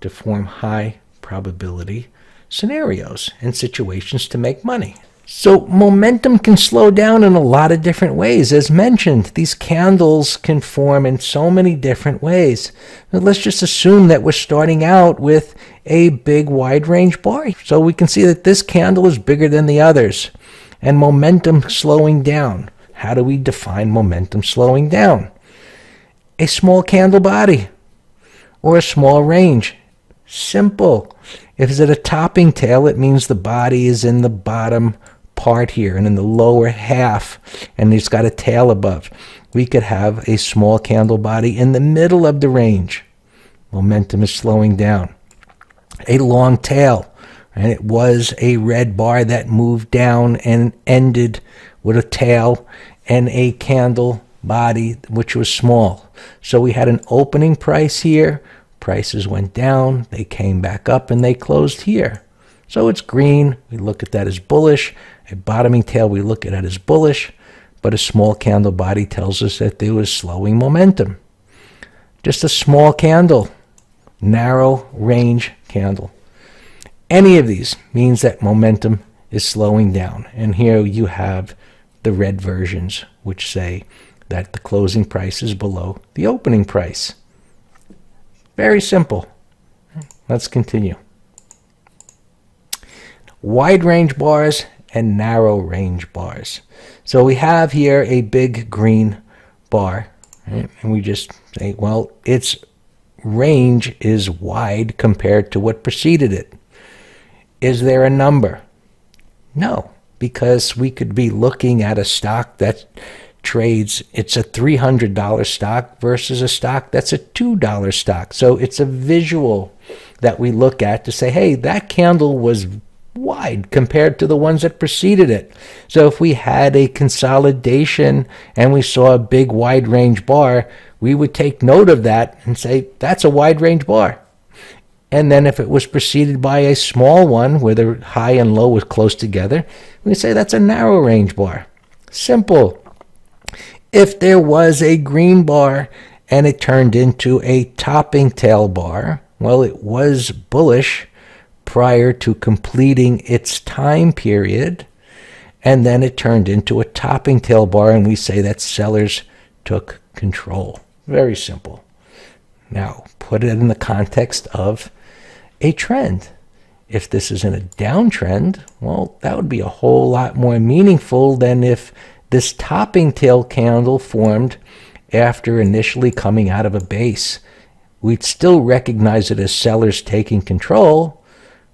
to form high probability scenarios and situations to make money. So momentum can slow down in a lot of different ways. As mentioned, these candles can form in so many different ways. But let's just assume that we're starting out with a big wide range bar. So we can see that this candle is bigger than the others. And momentum slowing down. How do we define momentum slowing down? A small candle body or a small range. Simple. If it's at a topping tail, it means the body is in the bottom part here and in the lower half, and it's got a tail above. We could have a small candle body in the middle of the range. Momentum is slowing down. A long tail, and it was a red bar that moved down and ended with a tail and a candle body which was small. So we had an opening price here. Prices went down, they came back up, and they closed here. So it's green. We look at that as bullish. A bottoming tail, we look at it as bullish. But a small candle body tells us that there was slowing momentum. Just a small candle, narrow range candle. Any of these means that momentum is slowing down. And here you have the red versions, which say that the closing price is below the opening price. Very simple. Let's continue. Wide range bars and narrow range bars. So we have here a big green bar, right? And we just say, well, its range is wide compared to what preceded it. Is there a number? No, because we could be looking at a stock that trades, it's a $300 stock versus a stock that's a $2 stock. So it's a visual that we look at to say, hey, that candle was wide compared to the ones that preceded it. So if we had a consolidation and we saw a big wide range bar, we would take note of that and say, that's a wide range bar. And then if it was preceded by a small one where the high and low was close together, we say that's a narrow range bar. Simple. If there was a green bar and it turned into a topping tail bar, well, it was bullish prior to completing its time period, and then it turned into a topping tail bar, and we say that sellers took control. Very simple. Now, put it in the context of a trend. If this is in a downtrend, well, that would be a whole lot more meaningful than if this topping tail candle formed after initially coming out of a base. We'd still recognize it as sellers taking control,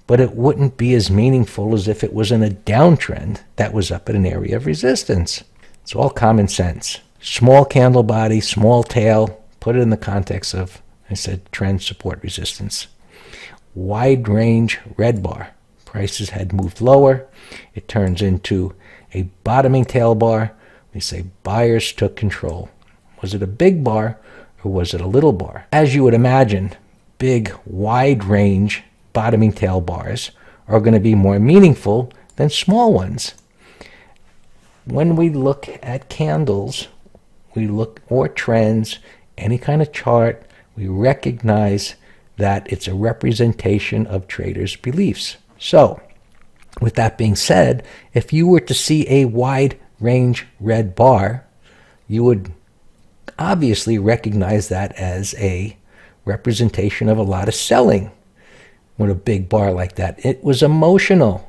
but it wouldn't be as meaningful as if it was in a downtrend that was up at an area of resistance. It's all common sense. Small candle body, small tail, put it in the context of, I said, trend, support, resistance. Wide range red bar. Prices had moved lower. It turns into a bottoming tail bar. We say buyers took control. Was it a big bar or was it a little bar? As you would imagine, big wide range bottoming tail bars are going to be more meaningful than small ones. when we look at candles, we look or trends, any kind of chart, we recognize that it's a representation of traders' beliefs. So, with that being said, if you were to see a wide range red bar, you would obviously recognize that as a representation of a lot of selling with a big bar like that. It was emotional.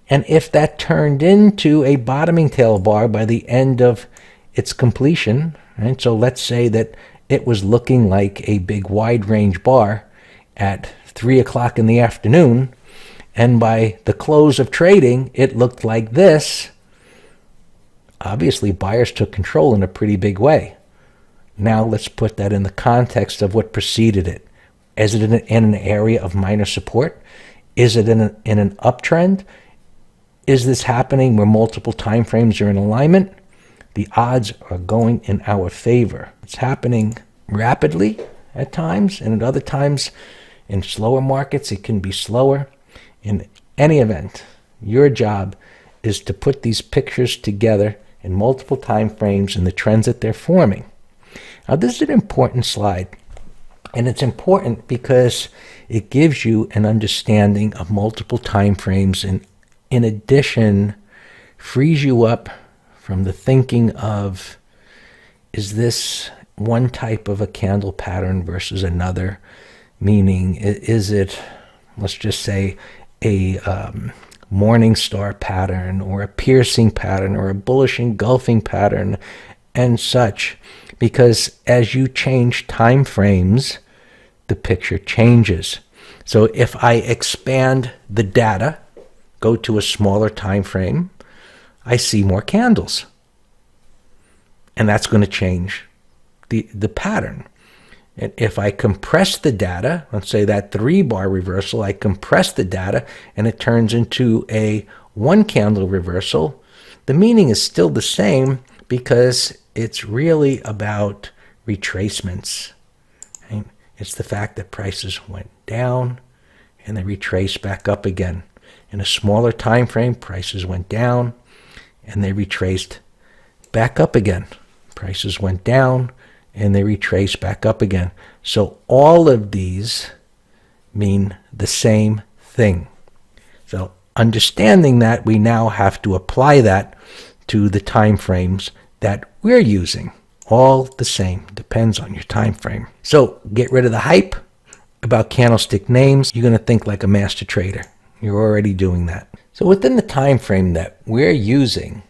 And if that turned into a bottoming tail bar by the end of its completion, right? So let's say that it was looking like a big wide range bar at 3 o'clock in the afternoon, and by the close of trading, it looked like this. Obviously, buyers took control in a pretty big way. Now let's put that in the context of what preceded it. Is it in an area of minor support? Is it in an uptrend? Is this happening where multiple time frames are in alignment? The odds are going in our favor. It's happening rapidly at times, and at other times in slower markets it can be slower. In any event, your job is to put these pictures together in multiple time frames and the trends that they're forming. Now, this is an important slide, and it's important because it gives you an understanding of multiple time frames, and in addition, frees you up from the thinking of, is this one type of a candle pattern versus another? Meaning, is it, let's just say, a morning star pattern or a piercing pattern or a bullish engulfing pattern and such? Because as you change time frames, the picture changes. So if I expand the data, go to a smaller time frame, I see more candles. And that's going to change the pattern. And if I compress the data, let's say that 3-bar reversal, I compress the data and it turns into a 1-candle reversal, the meaning is still the same because it's really about retracements. Right? It's the fact that prices went down and they retraced back up again. In a smaller time frame, prices went down and they retraced back up again. Prices went down and they retrace back up again. So all of these mean the same thing. So understanding that, we now have to apply that to the time frames that we're using. All the same, depends on your time frame. So get rid of the hype about candlestick names. You're going to think like a master trader. You're already doing that. So within the time frame that we're using,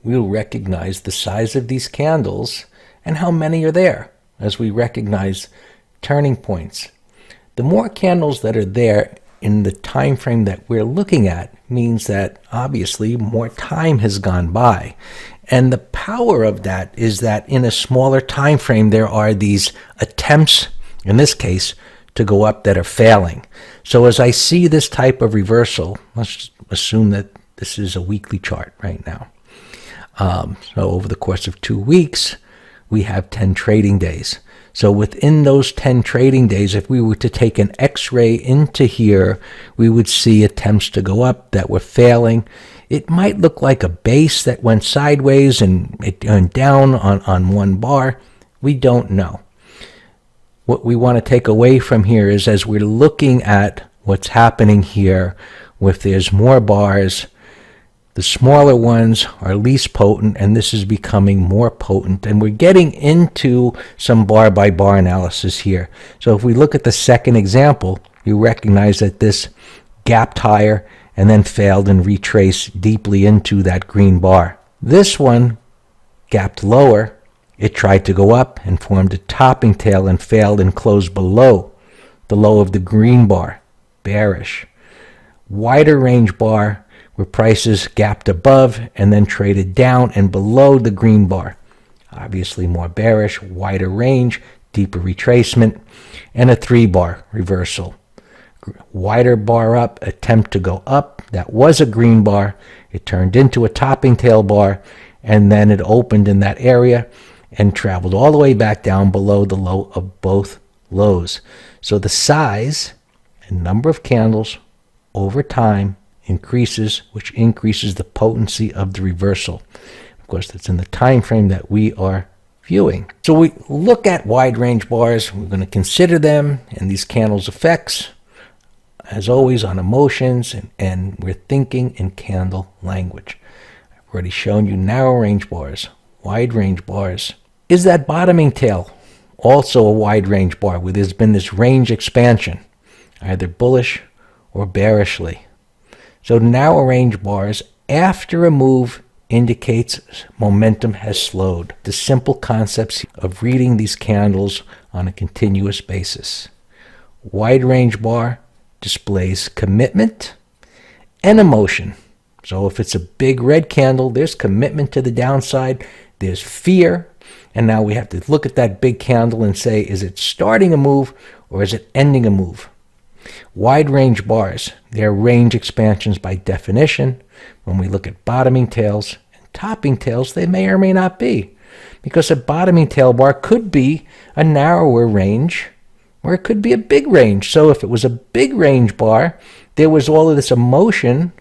we'll recognize the size of these candles and how many are there as we recognize turning points. The more candles that are there in the time frame that we're looking at means that obviously more time has gone by. And the power of that is that in a smaller time frame there are these attempts, in this case, to go up that are failing. So as I see this type of reversal, let's assume that this is a weekly chart right now. So over the course of 2 weeks, we have 10 trading days. So within those 10 trading days, if we were to take an X-ray into here, we would see attempts to go up that were failing. It might look like a base that went sideways and it went down on one bar. We don't know. What we want to take away from here is, as we're looking at what's happening here, if there's more bars, the smaller ones are least potent, and this is becoming more potent. And we're getting into some bar-by-bar analysis here. So if we look at the second example, you recognize that this gapped higher and then failed and retraced deeply into that green bar. This one gapped lower. It tried to go up and formed a topping tail and failed and closed below the low of the green bar, bearish. Wider range bar where prices gapped above and then traded down and below the green bar. Obviously more bearish, wider range, deeper retracement, and a 3-bar reversal. Wider bar up, attempt to go up. That was a green bar. It turned into a topping tail bar, and then it opened in that area and traveled all the way back down below the low of both lows. So the size and number of candles over time increases, which increases the potency of the reversal. Of course, that's in the time frame that we are viewing. So we look at wide range bars. We're going to consider them and these candles' effects, as always, on emotions, and we're thinking in candle language. I've already shown you narrow range bars, wide range bars. Is that bottoming tail also a wide range bar where there's been this range expansion, either bullish or bearishly? So narrow range bars after a move indicates momentum has slowed. The simple concepts of reading these candles on a continuous basis. Wide range bar displays commitment and emotion. So if it's a big red candle, there's commitment to the downside, there's fear, and now we have to look at that big candle and say, is it starting a move or is it ending a move? Wide range bars, they're range expansions by definition. When we look at bottoming tails and topping tails, they may or may not be, because a bottoming tail bar could be a narrower range or it could be a big range. So if it was a big range bar, there was all of this emotion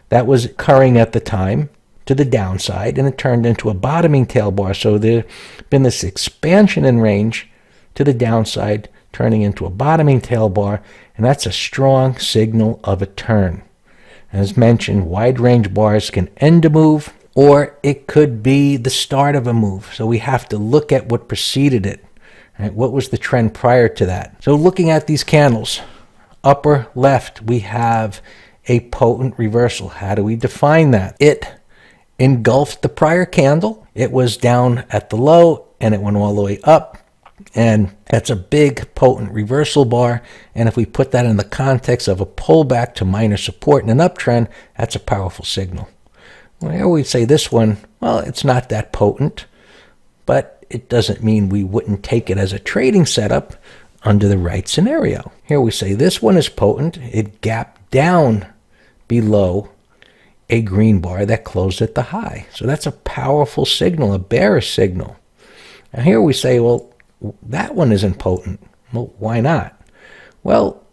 that was occurring at the time to the downside, and it turned into a bottoming tail bar. So there's been this expansion in range to the downside, turning into a bottoming tail bar, and that's a strong signal of a turn. As mentioned, wide range bars can end a move, or it could be the start of a move. So we have to look at what preceded it. Right? What was the trend prior to that? So looking at these candles, upper left, we have a potent reversal. How do we define that? It engulfed the prior candle. It was down at the low and it went all the way up. And that's a big potent reversal bar. And if we put that in the context of a pullback to minor support and an uptrend, that's a powerful signal. I always say this one, well, it's not that potent, but it doesn't mean we wouldn't take it as a trading setup under the right scenario. Here we say this one is potent. It gapped down below a green bar that closed at the high. So that's a powerful signal, a bearish signal. And here we say, well, that one isn't potent. Well, why not? Well,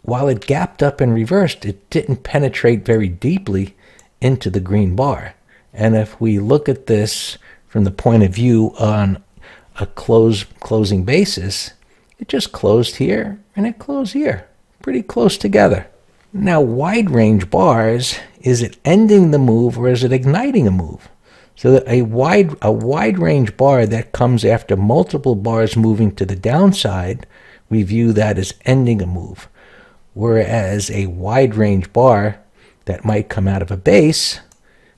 while it gapped up and reversed, it didn't penetrate very deeply into the green bar. And if we look at this from the point of view on a closing basis, it just closed here and it closed here, pretty close together. Now, wide range bars, is it ending the move or is it igniting a move? So that a wide range bar that comes after multiple bars moving to the downside, we view that as ending a move. Whereas a wide range bar that might come out of a base,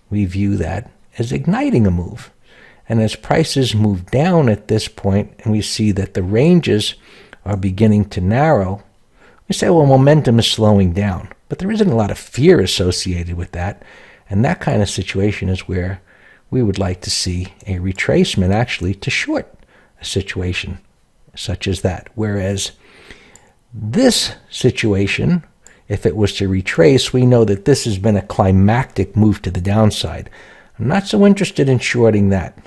we view that as igniting a move. And as prices move down at this point and we see that the ranges are beginning to narrow, we say, well, momentum is slowing down. But there isn't a lot of fear associated with that. And that kind of situation is where we would like to see a retracement actually to short a situation such as that. Whereas this situation, if it was to retrace, we know that this has been a climactic move to the downside. I'm not so interested in shorting that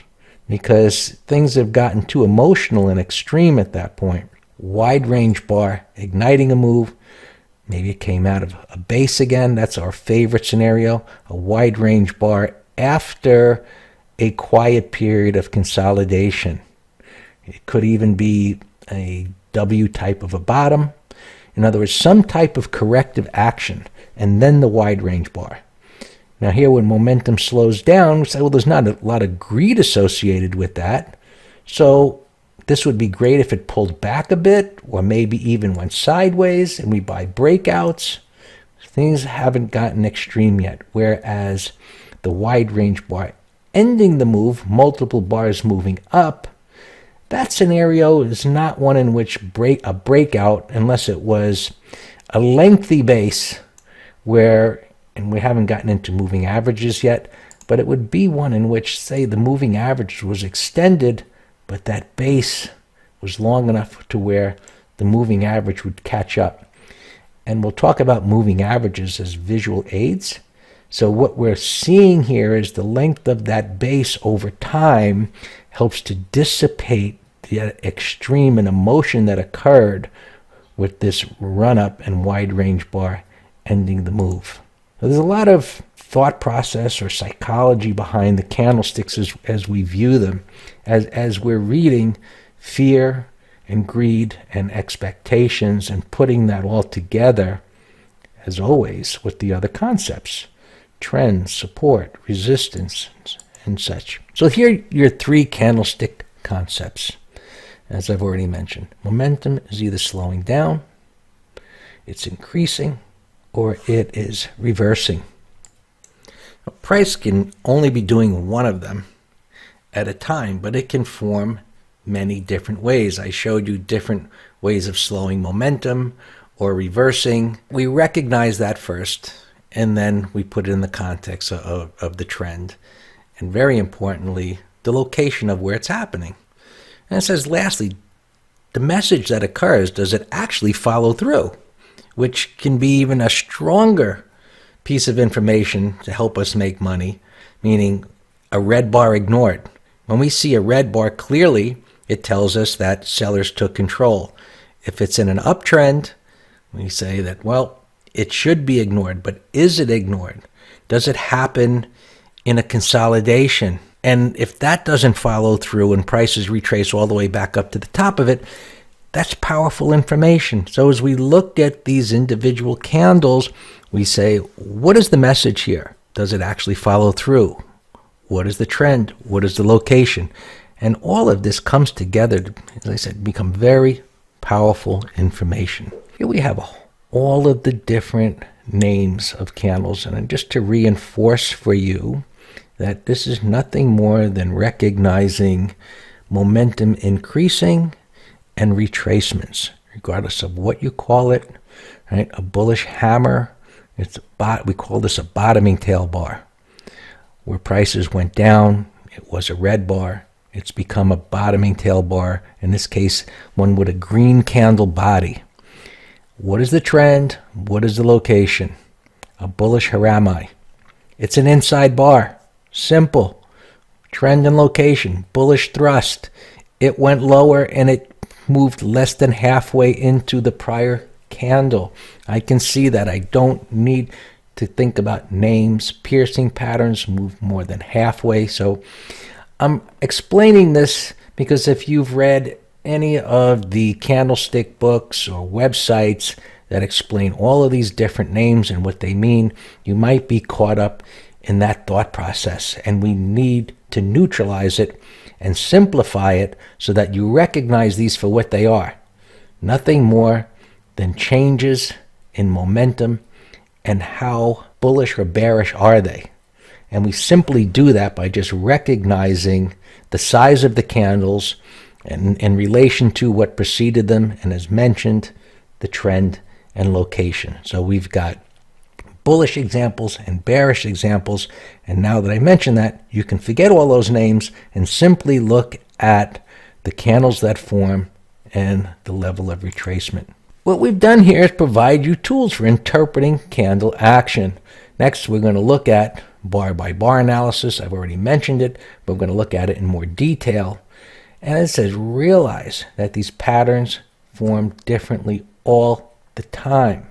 because things have gotten too emotional and extreme at that point. Wide range bar igniting a move. Maybe it came out of a base again. That's our favorite scenario. A wide range bar after a quiet period of consolidation. It could even be a W type of a bottom. In other words, some type of corrective action, and then the wide range bar. Now here, when momentum slows down, we say, well, there's not a lot of greed associated with that. So this would be great if it pulled back a bit, or maybe even went sideways, and we buy breakouts. Things haven't gotten extreme yet, whereas the wide range bar ending the move, multiple bars moving up, that scenario is not one in which a breakout, unless it was a lengthy base where, and we haven't gotten into moving averages yet, but it would be one in which, say, the moving average was extended, but that base was long enough to where the moving average would catch up. And we'll talk about moving averages as visual aids. So what we're seeing here is the length of that base over time helps to dissipate the extreme and emotion that occurred with this run-up and wide range bar ending the move. So there's a lot of thought process or psychology behind the candlesticks as we view them, as we're reading fear and greed and expectations and putting that all together, as always, with the other concepts: trend, support, resistance, and such. So here are your three candlestick concepts, as I've already mentioned. Momentum is either slowing down, it's increasing, or it is reversing. A price can only be doing one of them at a time, but it can form many different ways. I showed you different ways of slowing momentum or reversing. We recognize that first, and then we put it in the context of the trend, and very importantly, the location of where it's happening. And it says, lastly, the message that occurs, does it actually follow through? Which can be even a stronger piece of information to help us make money, meaning a red bar ignored. When we see a red bar, clearly it tells us that sellers took control. If it's in an uptrend, we say that, well, it should be ignored, but is it ignored? Does it happen in a consolidation? And if that doesn't follow through and prices retrace all the way back up to the top of it, that's powerful information. So as we look at these individual candles, we say, what is the message here? Does it actually follow through? What is the trend? What is the location? And all of this comes together to, as I said, become very powerful information. Here we have all of the different names of candles. And just to reinforce for you that this is nothing more than recognizing momentum increasing and retracements, regardless of what you call it, right? A bullish hammer, we call this a bottoming tail bar. Where prices went down, it was a red bar. It's become a bottoming tail bar. In this case, one with a green candle body. What is the trend? What is the location? A bullish harami. It's an inside bar. Simple. Trend and location. Bullish thrust. It went lower and it moved less than halfway into the prior candle. I can see that. I don't need to think about names. Piercing patterns move more than halfway. So I'm explaining this because if you've read any of the candlestick books or websites that explain all of these different names and what they mean, you might be caught up in that thought process. And we need to neutralize it and simplify it so that you recognize these for what they are. Nothing more than changes in momentum and how bullish or bearish are they. And we simply do that by just recognizing the size of the candles and in relation to what preceded them, and as mentioned, the trend and location. So we've got bullish examples and bearish examples, and now that I mentioned that, you can forget all those names and simply look at the candles that form and the level of retracement. What we've done here is provide you tools for interpreting candle action. Next, we're going to look at bar by bar analysis. I've already mentioned it, but we're going to look at it in more detail. And it says, realize that these patterns form differently all the time.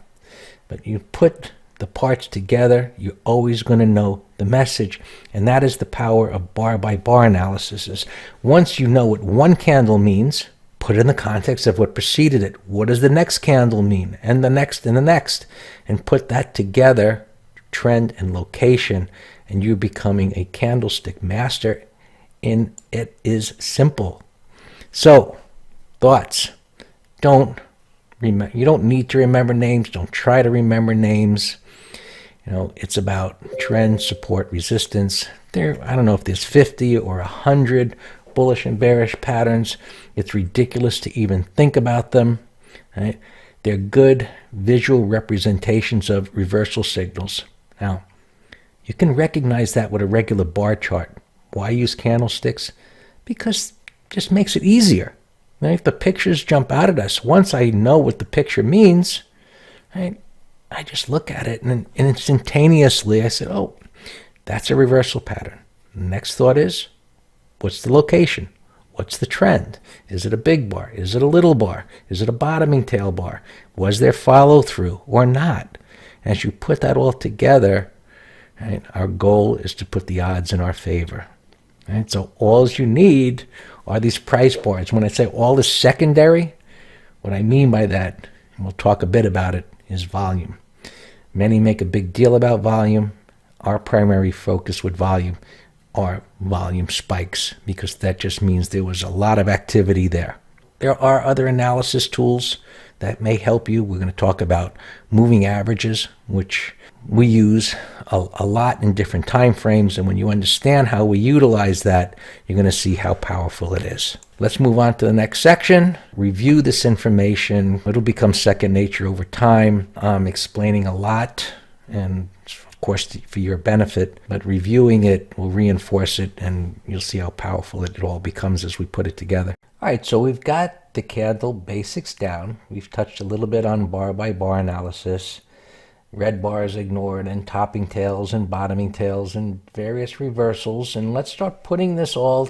But you put the parts together, you're always going to know the message. And that is the power of bar by bar analysis. Is once you know what one candle means, put it in the context of what preceded it. What does the next candle mean? And the next and the next. And put that together, trend and location, and you're becoming a candlestick master. And it is simple. So, thoughts. You don't need to remember names. Don't try to remember names. It's about trend, support, resistance. I don't know if there's 50 or 100 bullish and bearish patterns. It's ridiculous to even think about them. Right? They're good visual representations of reversal signals. Now, you can recognize that with a regular bar chart. Why use candlesticks? Because it just makes it easier. Right? If the pictures jump out at us, once I know what the picture means, right, I just look at it and instantaneously I said, oh, that's a reversal pattern. Next thought is, what's the location? What's the trend? Is it a big bar? Is it a little bar? Is it a bottoming tail bar? Was there follow through or not? As you put that all together, right, our goal is to put the odds in our favor. Right? So all you need are these price bars. When I say all is secondary, what I mean by that, and we'll talk a bit about it, is volume. Many make a big deal about volume. Our primary focus with volume are volume spikes, because that just means there was a lot of activity there. There are other analysis tools that may help you. We're going to talk about moving averages, which we use a lot in different time frames. And when you understand how we utilize that, you're going to see how powerful it is. Let's move on to the next section. Review this information. It'll become second nature over time. I'm explaining a lot, and of course for your benefit, but reviewing it will reinforce it, and you'll see how powerful it all becomes as we put it together. All right, so we've got the candle basics down. We've touched a little bit on bar by bar analysis. Red bars ignored, and topping tails and bottoming tails and various reversals. And let's start putting this all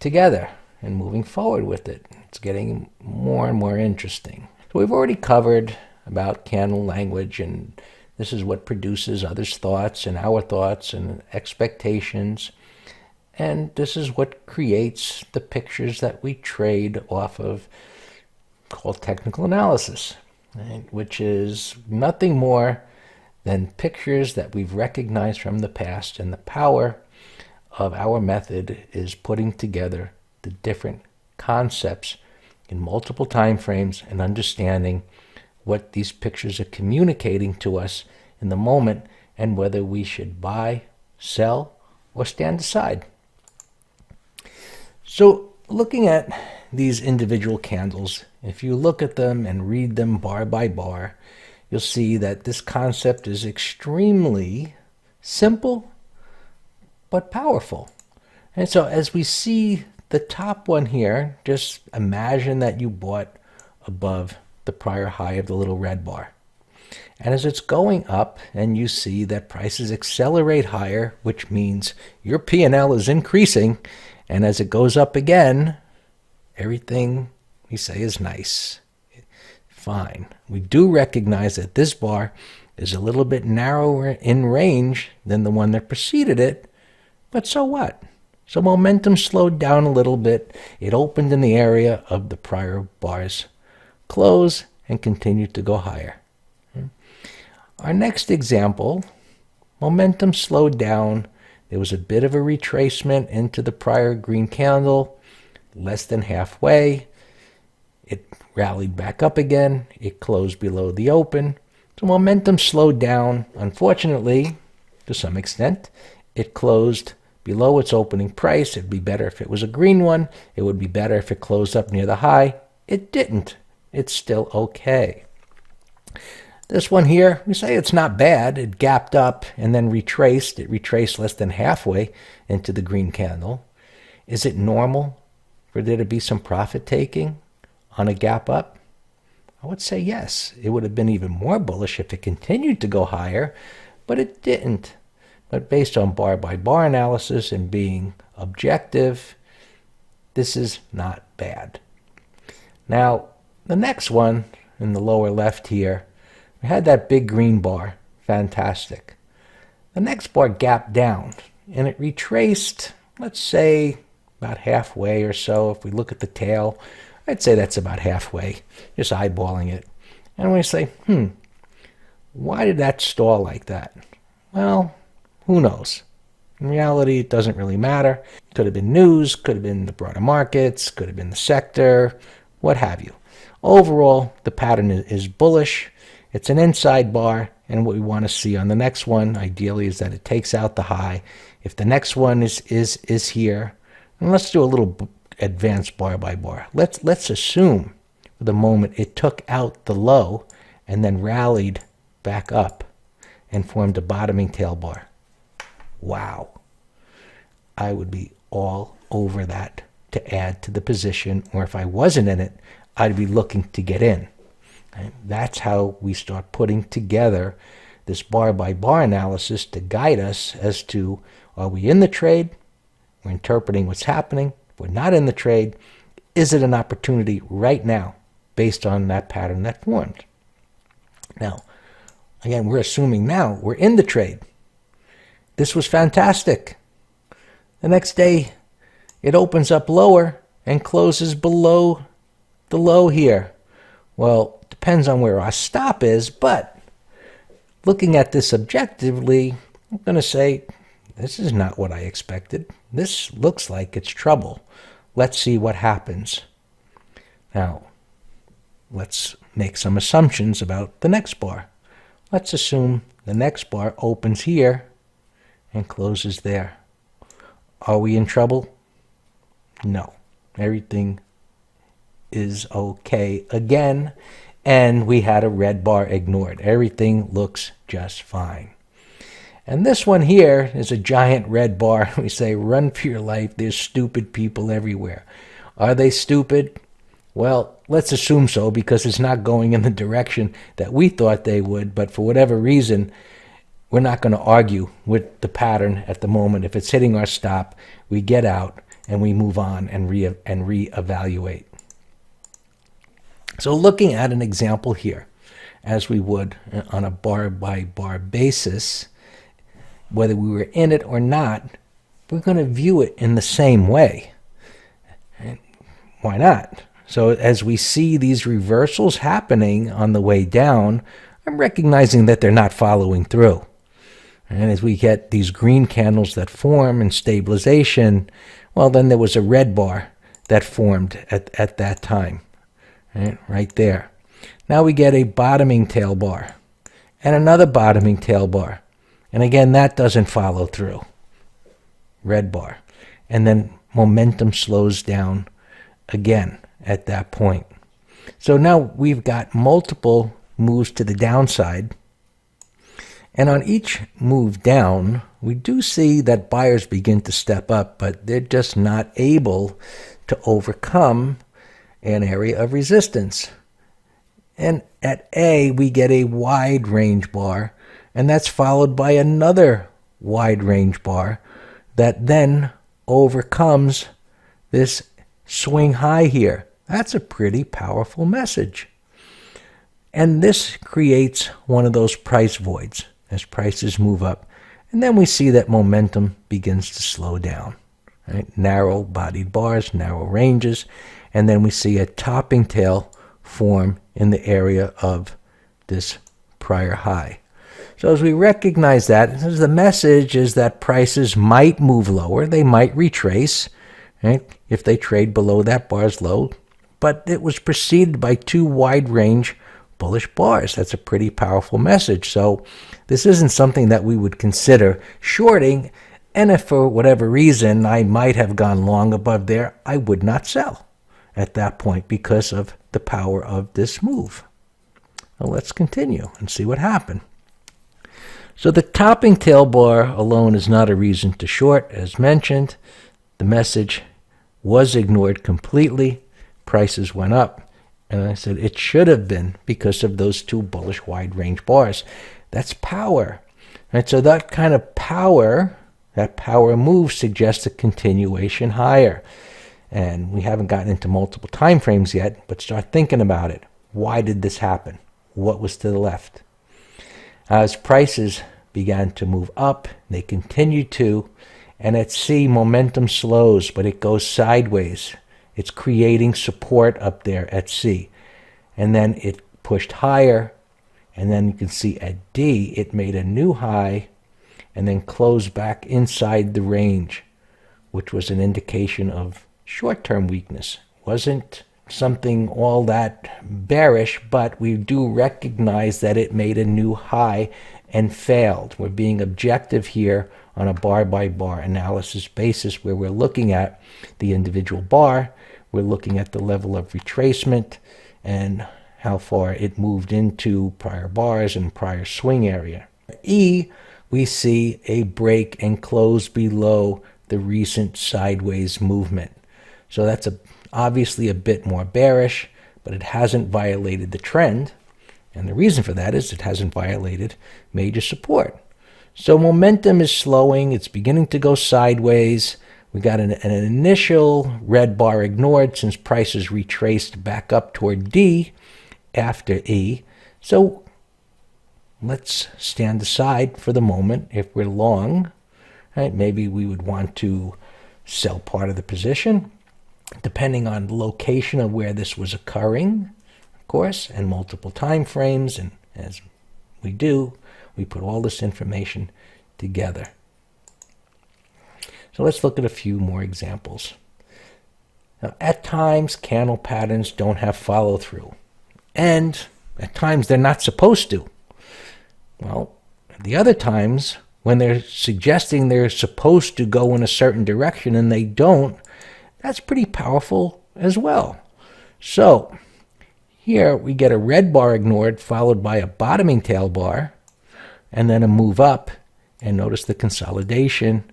together and moving forward with it. It's getting more and more interesting. So we've already covered about candle language, and this is what produces others' thoughts and our thoughts and expectations. And this is what creates the pictures that we trade off of, called technical analysis, right? Which is nothing more than pictures that we've recognized from the past. And the power of our method is putting together the different concepts in multiple time frames and understanding what these pictures are communicating to us in the moment, and whether we should buy, sell, or stand aside. So looking at these individual candles, if you look at them and read them bar by bar, you'll see that this concept is extremely simple but powerful. And so as we see the top one here, just imagine that you bought above the prior high of the little red bar. And as it's going up and you see that prices accelerate higher, which means your P&L is increasing, and as it goes up again, everything we say is nice. Fine. We do recognize that this bar is a little bit narrower in range than the one that preceded it, but so what? So momentum slowed down a little bit. It opened in the area of the prior bar's close and continued to go higher. Our next example, momentum slowed down. There was a bit of a retracement into the prior green candle, less than halfway. It rallied back up again. It closed below the open. So momentum slowed down. Unfortunately, to some extent, it closed below its opening price. It'd be better if it was a green one. It would be better if it closed up near the high. It didn't. It's still okay. This one here, we say it's not bad. It gapped up and then retraced. It retraced less than halfway into the green candle. Is it normal for there to be some profit taking on a gap up? I would say yes. It would have been even more bullish if it continued to go higher, but it didn't. But based on bar by bar analysis and being objective, this is not bad. Now, the next one in the lower left here, we had that big green bar. Fantastic. The next bar gapped down and it retraced, let's say, about halfway or so. If we look at the tail, I'd say that's about halfway, just eyeballing it. And we say, why did that stall like that? Well, who knows? In reality, it doesn't really matter. Could have been news, could have been the broader markets, could have been the sector, what have you. Overall, the pattern is bullish. It's an inside bar, and what we want to see on the next one, ideally, is that it takes out the high. If the next one is here, and let's do a little advanced bar by bar. Let's assume for the moment it took out the low and then rallied back up and formed a bottoming tail bar. Wow. I would be all over that to add to the position, or if I wasn't in it, I'd be looking to get in. And that's how we start putting together this bar by bar analysis to guide us as to, are we in the trade? We're interpreting what's happening. If we're not in the trade, is it an opportunity right now based on that pattern that formed? Now, Again, we're assuming now we're in the trade. This was fantastic. The next day, it opens up lower and closes below the low here. Well, depends on where our stop is, but looking at this objectively, I'm going to say, this is not what I expected. This looks like it's trouble. Let's see what happens. Now, let's make some assumptions about the next bar. Let's assume the next bar opens here and closes there. Are we in trouble? No. Everything is okay again, and we had a red bar ignored. Everything looks just fine. And this one here is a giant red bar. We say, run for your life. There's stupid people everywhere. Are they stupid? Well, let's assume so, because it's not going in the direction that we thought they would. But for whatever reason, we're not going to argue with the pattern at the moment. If it's hitting our stop, we get out and we move on and reevaluate. So looking at an example here, as we would on a bar-by-bar basis, whether we were in it or not, we're going to view it in the same way. And why not? So as we see these reversals happening on the way down, I'm recognizing that they're not following through. And as we get these green candles that form in stabilization, well, then there was a red bar that formed at that time, right there. Now we get a bottoming tail bar and another bottoming tail bar. And again, that doesn't follow through. Red bar. And then momentum slows down again at that point. So now we've got multiple moves to the downside. And on each move down, we do see that buyers begin to step up, but they're just not able to overcome an area of resistance. And at A, we get a wide range bar, and that's followed by another wide range bar that then overcomes this swing high here. That's a pretty powerful message. And this creates one of those price voids as prices move up. And then we see that momentum begins to slow down. Right? Narrow bodied bars, narrow ranges, and then we see a topping tail form in the area of this prior high. So as we recognize that, the message is that prices might move lower, they might retrace, right, if they trade below that bar's low, but it was preceded by two wide range bullish bars. That's a pretty powerful message. So this isn't something that we would consider shorting, and if for whatever reason I might have gone long above there, I would not sell at that point because of the power of this move. Now let's continue and see what happened. So the topping tail bar alone is not a reason to short. As mentioned, the message was ignored completely. Prices went up. And I said it should have been because of those two bullish wide range bars. That's power. Right? So that kind of power, that power move suggests a continuation higher. And we haven't gotten into multiple time frames yet, but start thinking about it. Why did this happen? What was to the left? As prices began to move up, they continued to, and at C, momentum slows, but it goes sideways. It's creating support up there at C. And then it pushed higher, and then you can see at D, it made a new high, and then closed back inside the range, which was an indication of short-term weakness. Wasn't something all that bearish, but we do recognize that it made a new high and failed. We're being objective here on a bar-by-bar analysis basis where we're looking at the individual bar, we're looking at the level of retracement and how far it moved into prior bars and prior swing area. E, we see a break and close below the recent sideways movement. So that's obviously a bit more bearish, but it hasn't violated the trend. And the reason for that is it hasn't violated major support. So momentum is slowing. It's beginning to go sideways. We got an initial red bar ignored since prices retraced back up toward D after E. So let's stand aside for the moment. If we're long, right, maybe we would want to sell part of the position, depending on the location of where this was occurring, of course, and multiple time frames. And as we do, we put all this information together. So let's look at a few more examples. Now, at times, candle patterns don't have follow-through, and at times they're not supposed to. Well, the other times, when they're suggesting they're supposed to go in a certain direction and they don't, that's pretty powerful as well. So here we get a red bar ignored, followed by a bottoming tail bar, and then a move up, and notice the consolidation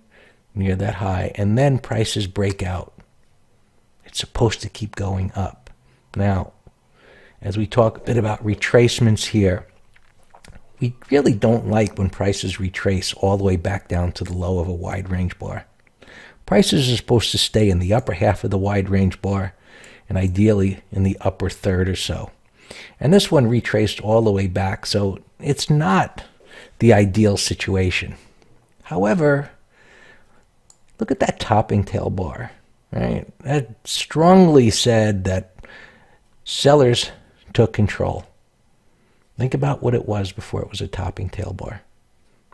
near that high, and then prices break out. It's supposed to keep going up. Now, as we talk a bit about retracements here, we really don't like when prices retrace all the way back down to the low of a wide range bar. Prices are supposed to stay in the upper half of the wide range bar, and ideally in the upper third or so. And this one retraced all the way back, so it's not the ideal situation. However, look at that topping tail bar, right? That strongly said that sellers took control. Think about what it was before it was a topping tail bar.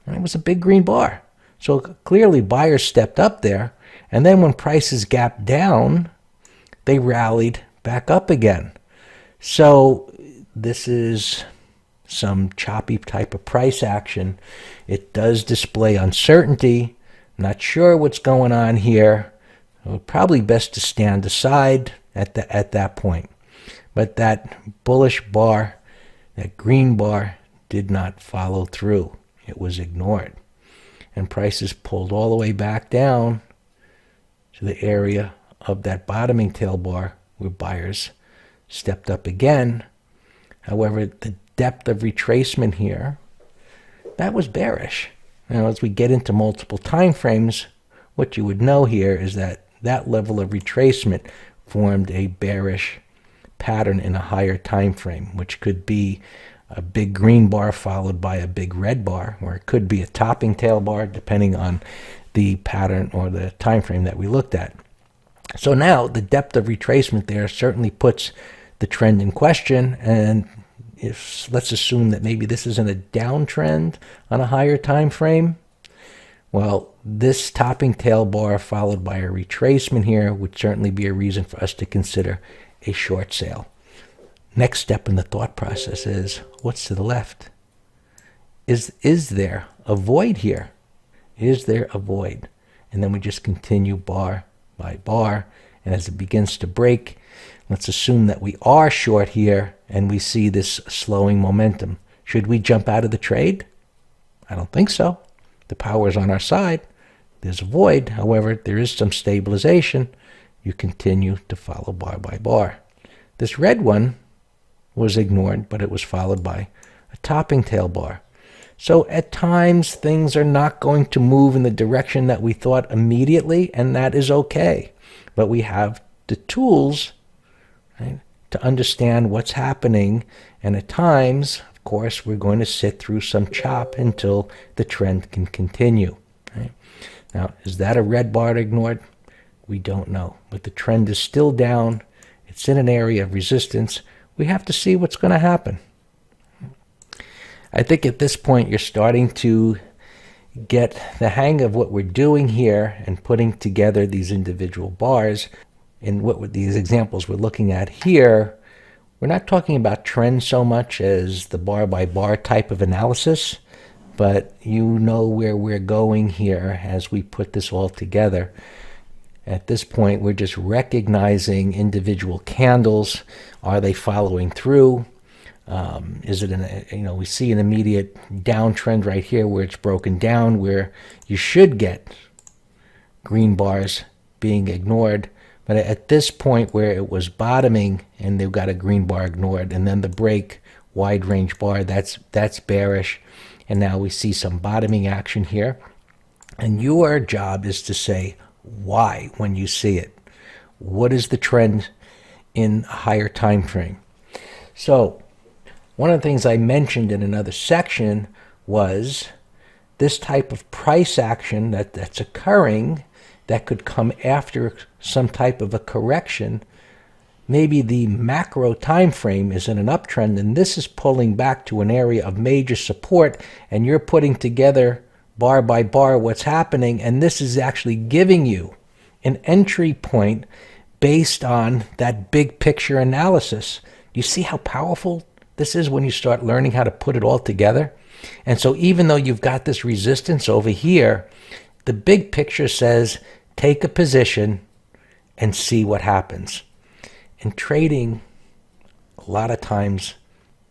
It was a big green bar. So clearly buyers stepped up there, and then when prices gapped down, they rallied back up again. So this is some choppy type of price action. It does display uncertainty. Not sure what's going on here. Probably best to stand aside at that point. But that bullish bar, that green bar, did not follow through. It was ignored. And prices pulled all the way back down to the area of that bottoming tail bar where buyers stepped up again. However, the depth of retracement here, that was bearish. Now, as we get into multiple time frames, what you would know here is that that level of retracement formed a bearish pattern in a higher time frame, which could be a big green bar followed by a big red bar, or it could be a topping tail bar, depending on the pattern or the time frame that we looked at. So now the depth of retracement there certainly puts the trend in question, and if let's assume that maybe this isn't a downtrend on a higher time frame, well, this topping tail bar followed by a retracement here would certainly be a reason for us to consider a short sale. Next step in the thought process is, what's to the left? Is there a void here? Is there a void? And then we just continue bar by bar, and as it begins to break, let's assume that we are short here and we see this slowing momentum. Should we jump out of the trade? I don't think so. The power is on our side. There's a void. However, there is some stabilization. You continue to follow bar by bar. This red one was ignored, but it was followed by a topping tail bar. So at times, things are not going to move in the direction that we thought immediately, and that is okay. But we have the tools, right, to understand what's happening, and at times, of course, we're going to sit through some chop until the trend can continue. Right? Now, is that a red bar ignored? We don't know, but the trend is still down. It's in an area of resistance. We have to see what's going to happen. I think at this point you're starting to get the hang of what we're doing here and putting together these individual bars. In what these examples we're looking at here, we're not talking about trends so much as the bar by bar type of analysis, but you know where we're going here as we put this all together. At this point, we're just recognizing individual candles. Are they following through? Is it we see an immediate downtrend right here where it's broken down, where you should get green bars being ignored. But at this point where it was bottoming and they've got a green bar ignored, and then the break, wide range bar, that's bearish. And now we see some bottoming action here. And your job is to say why when you see it. What is the trend in a higher time frame? So One of the things I mentioned in another section was this type of price action that's occurring that could come after some type of a correction. Maybe the macro time frame is in an uptrend, and this is pulling back to an area of major support, and you're putting together bar by bar what's happening, and this is actually giving you an entry point based on that big picture analysis. You see how powerful this is when you start learning how to put it all together? And so even though you've got this resistance over here, the big picture says take a position and see what happens. And trading, a lot of times,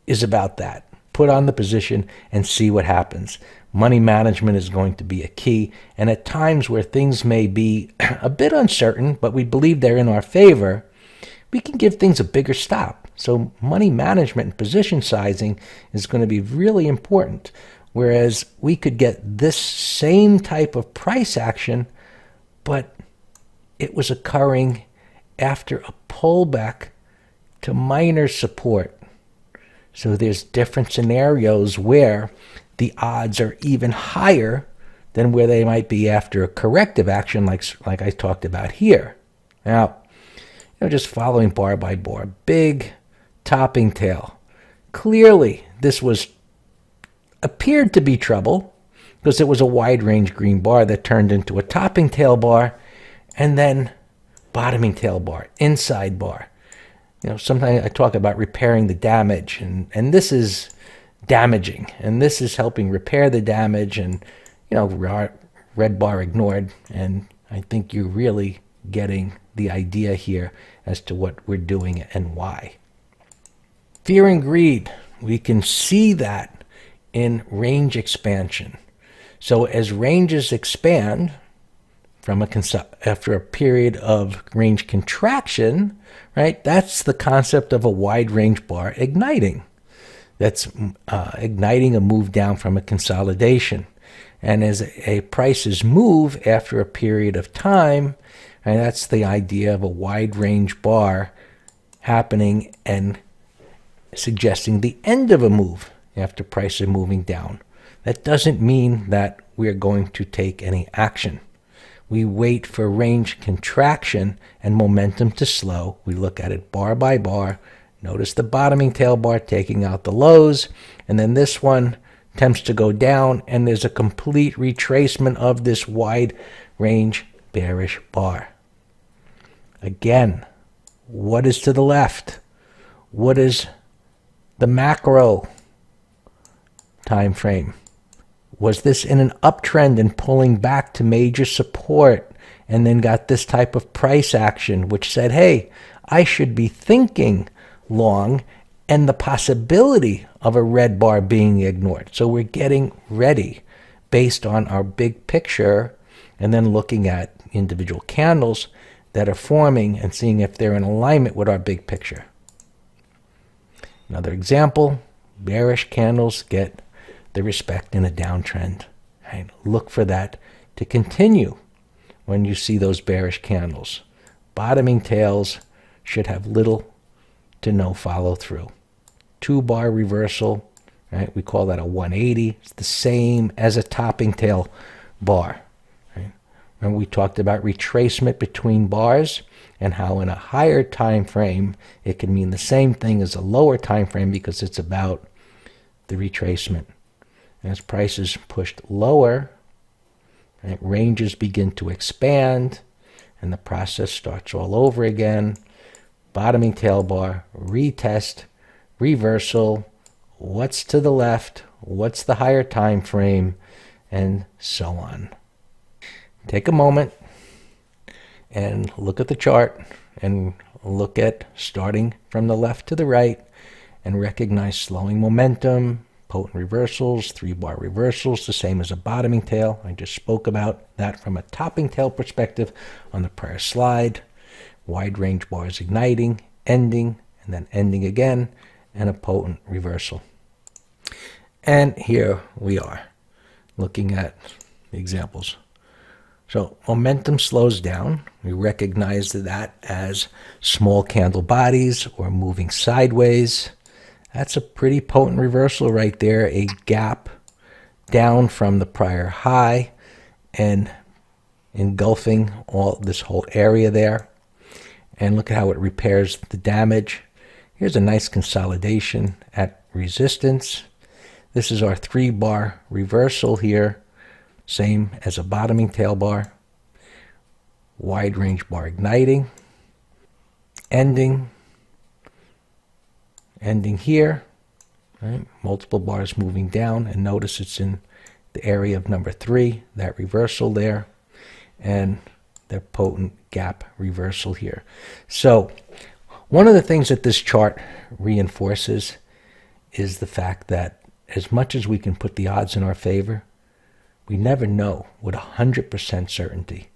is about that. Put on the position and see what happens. Money management is going to be a key. And at times where things may be a bit uncertain, but we believe they're in our favor, we can give things a bigger stop. So money management and position sizing is going to be really important. Whereas we could get this same type of price action, but it was occurring after a pullback to minor support. So there's different scenarios where the odds are even higher than where they might be after a corrective action like I talked about here. Now, just following bar by bar, big topping tail. Clearly, this appeared to be trouble because it was a wide range green bar that turned into a topping tail bar and then bottoming tail bar, inside bar. Sometimes I talk about repairing the damage, and this is damaging, and this is helping repair the damage, and red bar ignored, and I think you're really getting the idea here as to what we're doing and why. Fear and greed, we can see that in range expansion. So as ranges expand after a period of range contraction, right? That's the concept of a wide range bar igniting. That's igniting a move down from a consolidation. And as prices move after a period of time, and that's the idea of a wide range bar happening and suggesting the end of a move after prices moving down. That doesn't mean that we're going to take any action. We wait for range contraction and momentum to slow. We look at it bar by bar. Notice the bottoming tail bar taking out the lows, and then this one attempts to go down, and there's a complete retracement of this wide range bearish bar. Again, what is to the left? What is the macro time frame? Was this in an uptrend and pulling back to major support and then got this type of price action which said, hey, I should be thinking long and the possibility of a red bar being ignored. So we're getting ready based on our big picture and then looking at individual candles that are forming and seeing if they're in alignment with our big picture. Another example, bearish candles get the respect in a downtrend. Right? Look for that to continue when you see those bearish candles. Bottoming tails should have little to no follow through. 2-bar reversal, right? We call that a 180. It's the same as a topping tail bar. Right? And we talked about retracement between bars and how in a higher time frame it can mean the same thing as a lower time frame because it's about the retracement. As prices pushed lower, right, ranges begin to expand, and the process starts all over again. Bottoming tail bar, retest, reversal, what's to the left, what's the higher time frame, and so on. Take a moment and look at the chart and look at starting from the left to the right and recognize slowing momentum, potent reversals, 3-bar reversals, the same as a bottoming tail. I just spoke about that from a topping tail perspective on the prior slide. Wide range bars igniting, ending, and then ending again, and a potent reversal. And here we are looking at the examples. So momentum slows down. We recognize that as small candle bodies or moving sideways. That's a pretty potent reversal right there, a gap down from the prior high and engulfing all this whole area there. And look at how it repairs the damage. Here's a nice consolidation at resistance. This is our 3-bar reversal here, same as a bottoming tail bar. Wide range bar igniting, ending here, right? Multiple bars moving down, and notice it's in the area of number 3, that reversal there, and the potent gap reversal here. So one of the things that this chart reinforces is the fact that as much as we can put the odds in our favor, we never know with 100% certainty.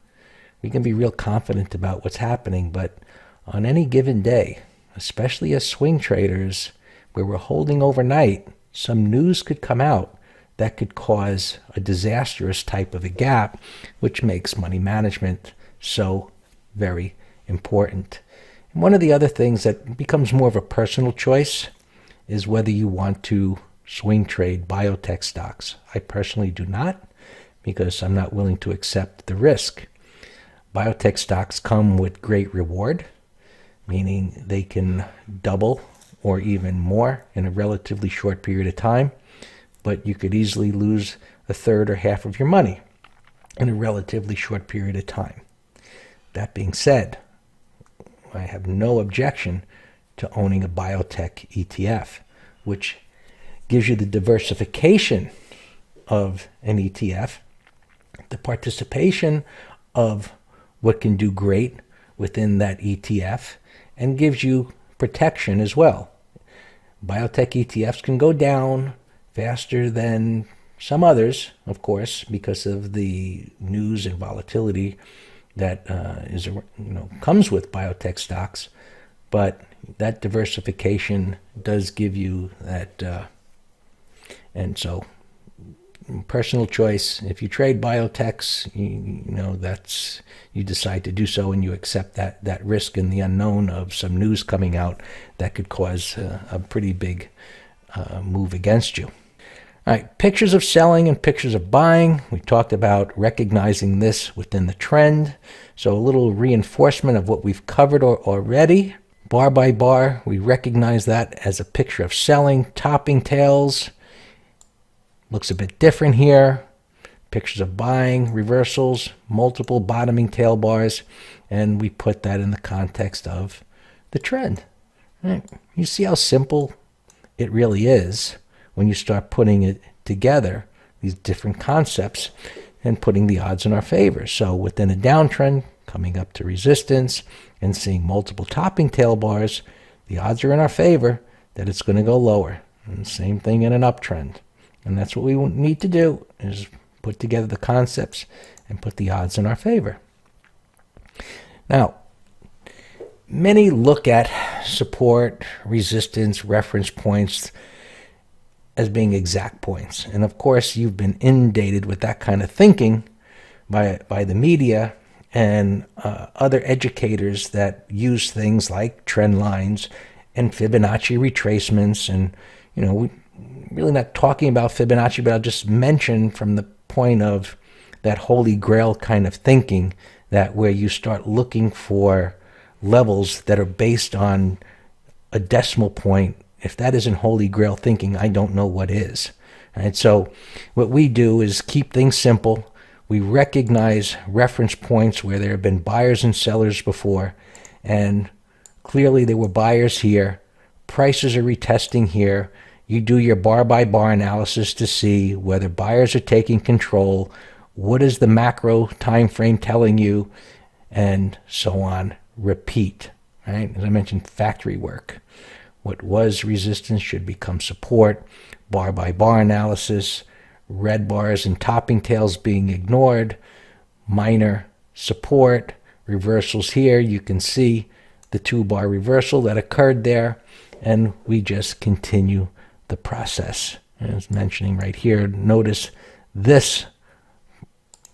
We can be real confident about what's happening, but on any given day, especially as swing traders, where we're holding overnight, some news could come out that could cause a disastrous type of a gap, which makes money management so very important. And one of the other things that becomes more of a personal choice is whether you want to swing trade biotech stocks. I personally do not, because I'm not willing to accept the risk. Biotech stocks come with great reward, meaning they can double or even more in a relatively short period of time, but you could easily lose a third or half of your money in a relatively short period of time. That being said, I have no objection to owning a biotech ETF, which gives you the diversification of an ETF, the participation of what can do great within that ETF, and gives you protection as well. Biotech ETFs can go down faster than some others, of course, because of the news and volatility that comes with biotech stocks, but that diversification does give you that, and so personal choice. If you trade biotechs, that's, you decide to do so, and you accept that risk and the unknown of some news coming out that could cause a pretty big move against you. All right, pictures of selling and pictures of buying. We talked about recognizing this within the trend. So a little reinforcement of what we've covered already. Bar by bar, we recognize that as a picture of selling. Topping tails looks a bit different here. Pictures of buying, reversals, multiple bottoming tail bars, and we put that in the context of the trend. Right. You see how simple it really is when you start putting it together, these different concepts, and putting the odds in our favor. So within a downtrend, coming up to resistance and seeing multiple topping tail bars, the odds are in our favor that it's going to go lower. And same thing in an uptrend. And that's what we need to do, is put together the concepts and put the odds in our favor. Now, many look at support, resistance, reference points as being exact points. And of course, you've been inundated with that kind of thinking by the media and other educators that use things like trend lines and Fibonacci retracements. And, we're really not talking about Fibonacci, but I'll just mention from the point of that holy grail kind of thinking, that where you start looking for levels that are based on a decimal point. If that isn't holy grail thinking, I don't know what is. Right? So what we do is keep things simple. We recognize reference points where there have been buyers and sellers before, and clearly there were buyers here. Prices are retesting here. You do your bar by bar analysis to see whether buyers are taking control, what is the macro time frame telling you, and so on. Repeat. Right? As I mentioned, factory work. What was resistance should become support. Bar by bar analysis. Red bars and topping tails being ignored. Minor support. Reversals here. You can see the 2-bar reversal that occurred there. And we just continue the process. As mentioning right here, notice this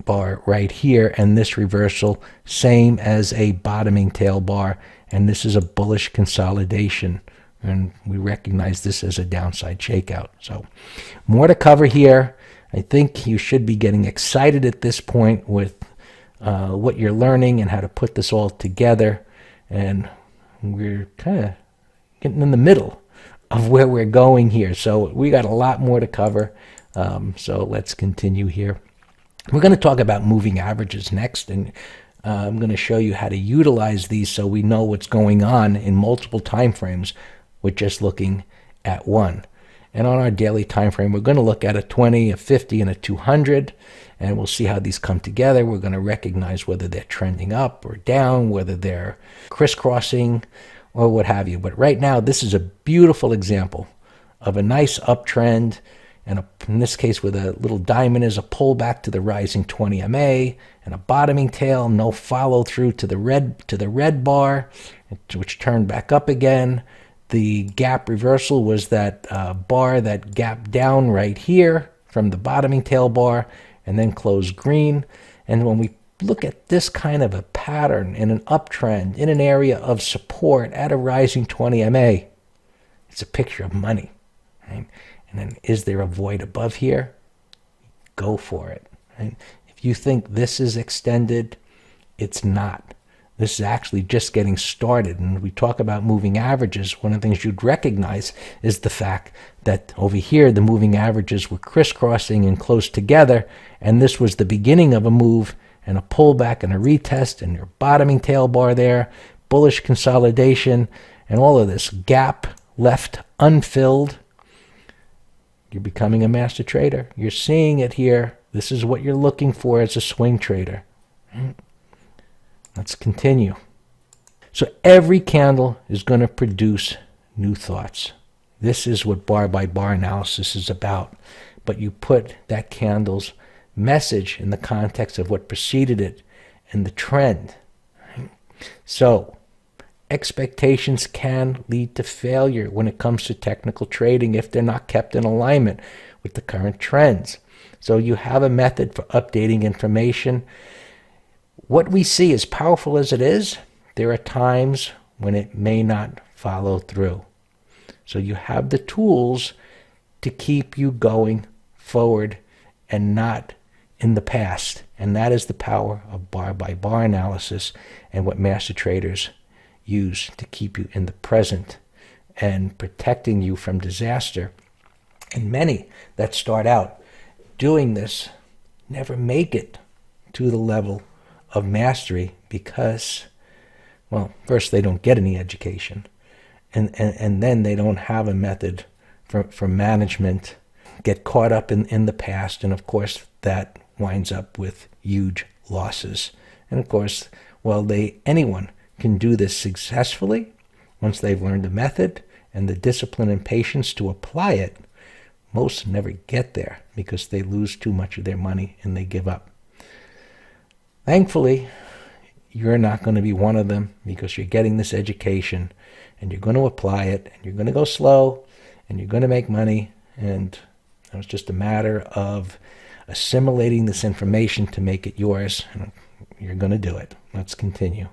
bar right here and this reversal, same as a bottoming tail bar, and this is a bullish consolidation. and we recognize this as a downside shakeout. So more to cover here. I think you should be getting excited at this point with what you're learning and how to put this all together. And we're kind of getting in the middle of where we're going here. So we got a lot more to cover. So let's continue here. We're going to talk about moving averages next, and I'm going to show you how to utilize these so we know what's going on in multiple time frames with just looking at one. And on our daily time frame, we're going to look at a 20, a 50, and a 200, and we'll see how these come together. We're going to recognize whether they're trending up or down, whether they're crisscrossing or what have you. But right now, this is a beautiful example of a nice uptrend, and in this case, with a little diamond is a pullback to the rising 20 MA and a bottoming tail, no follow through to the red bar, which turned back up again. The gap reversal was that bar that gapped down right here from the bottoming tail bar and then closed green. And when we look at this kind of a pattern in an uptrend in an area of support at a rising 20 MA, it's a picture of money. Right? And then is there a void above here? Go for it. Right? If you think this is extended, it's not. This is actually just getting started. And when we talk about moving averages, one of the things you'd recognize is the fact that over here, the moving averages were crisscrossing and close together. And this was the beginning of a move and a pullback and a retest and your bottoming tail bar there, bullish consolidation, and all of this gap left unfilled. You're becoming a master trader. You're seeing it here. This is what you're looking for as a swing trader. Let's continue. So every candle is going to produce new thoughts. This is what bar by bar analysis is about. But you put that candle's message in the context of what preceded it and the trend. So expectations can lead to failure when it comes to technical trading if they're not kept in alignment with the current trends. So you have a method for updating information. What we see, as powerful as it is, there are times when it may not follow through. So you have the tools to keep you going forward and not in the past. And that is the power of bar by bar analysis and what master traders use to keep you in the present and protecting you from disaster. And many that start out doing this never make it to the level of mastery because, well, first they don't get any education, and then they don't have a method for management, get caught up in the past, and of course that winds up with huge losses. And of course, well, anyone can do this successfully once they've learned the method and the discipline and patience to apply it. Most never get there because they lose too much of their money and they give up. Thankfully, you're not going to be one of them because you're getting this education and you're going to apply it and you're going to go slow and you're going to make money. And it's just a matter of assimilating this information to make it yours. And you're going to do it. Let's continue.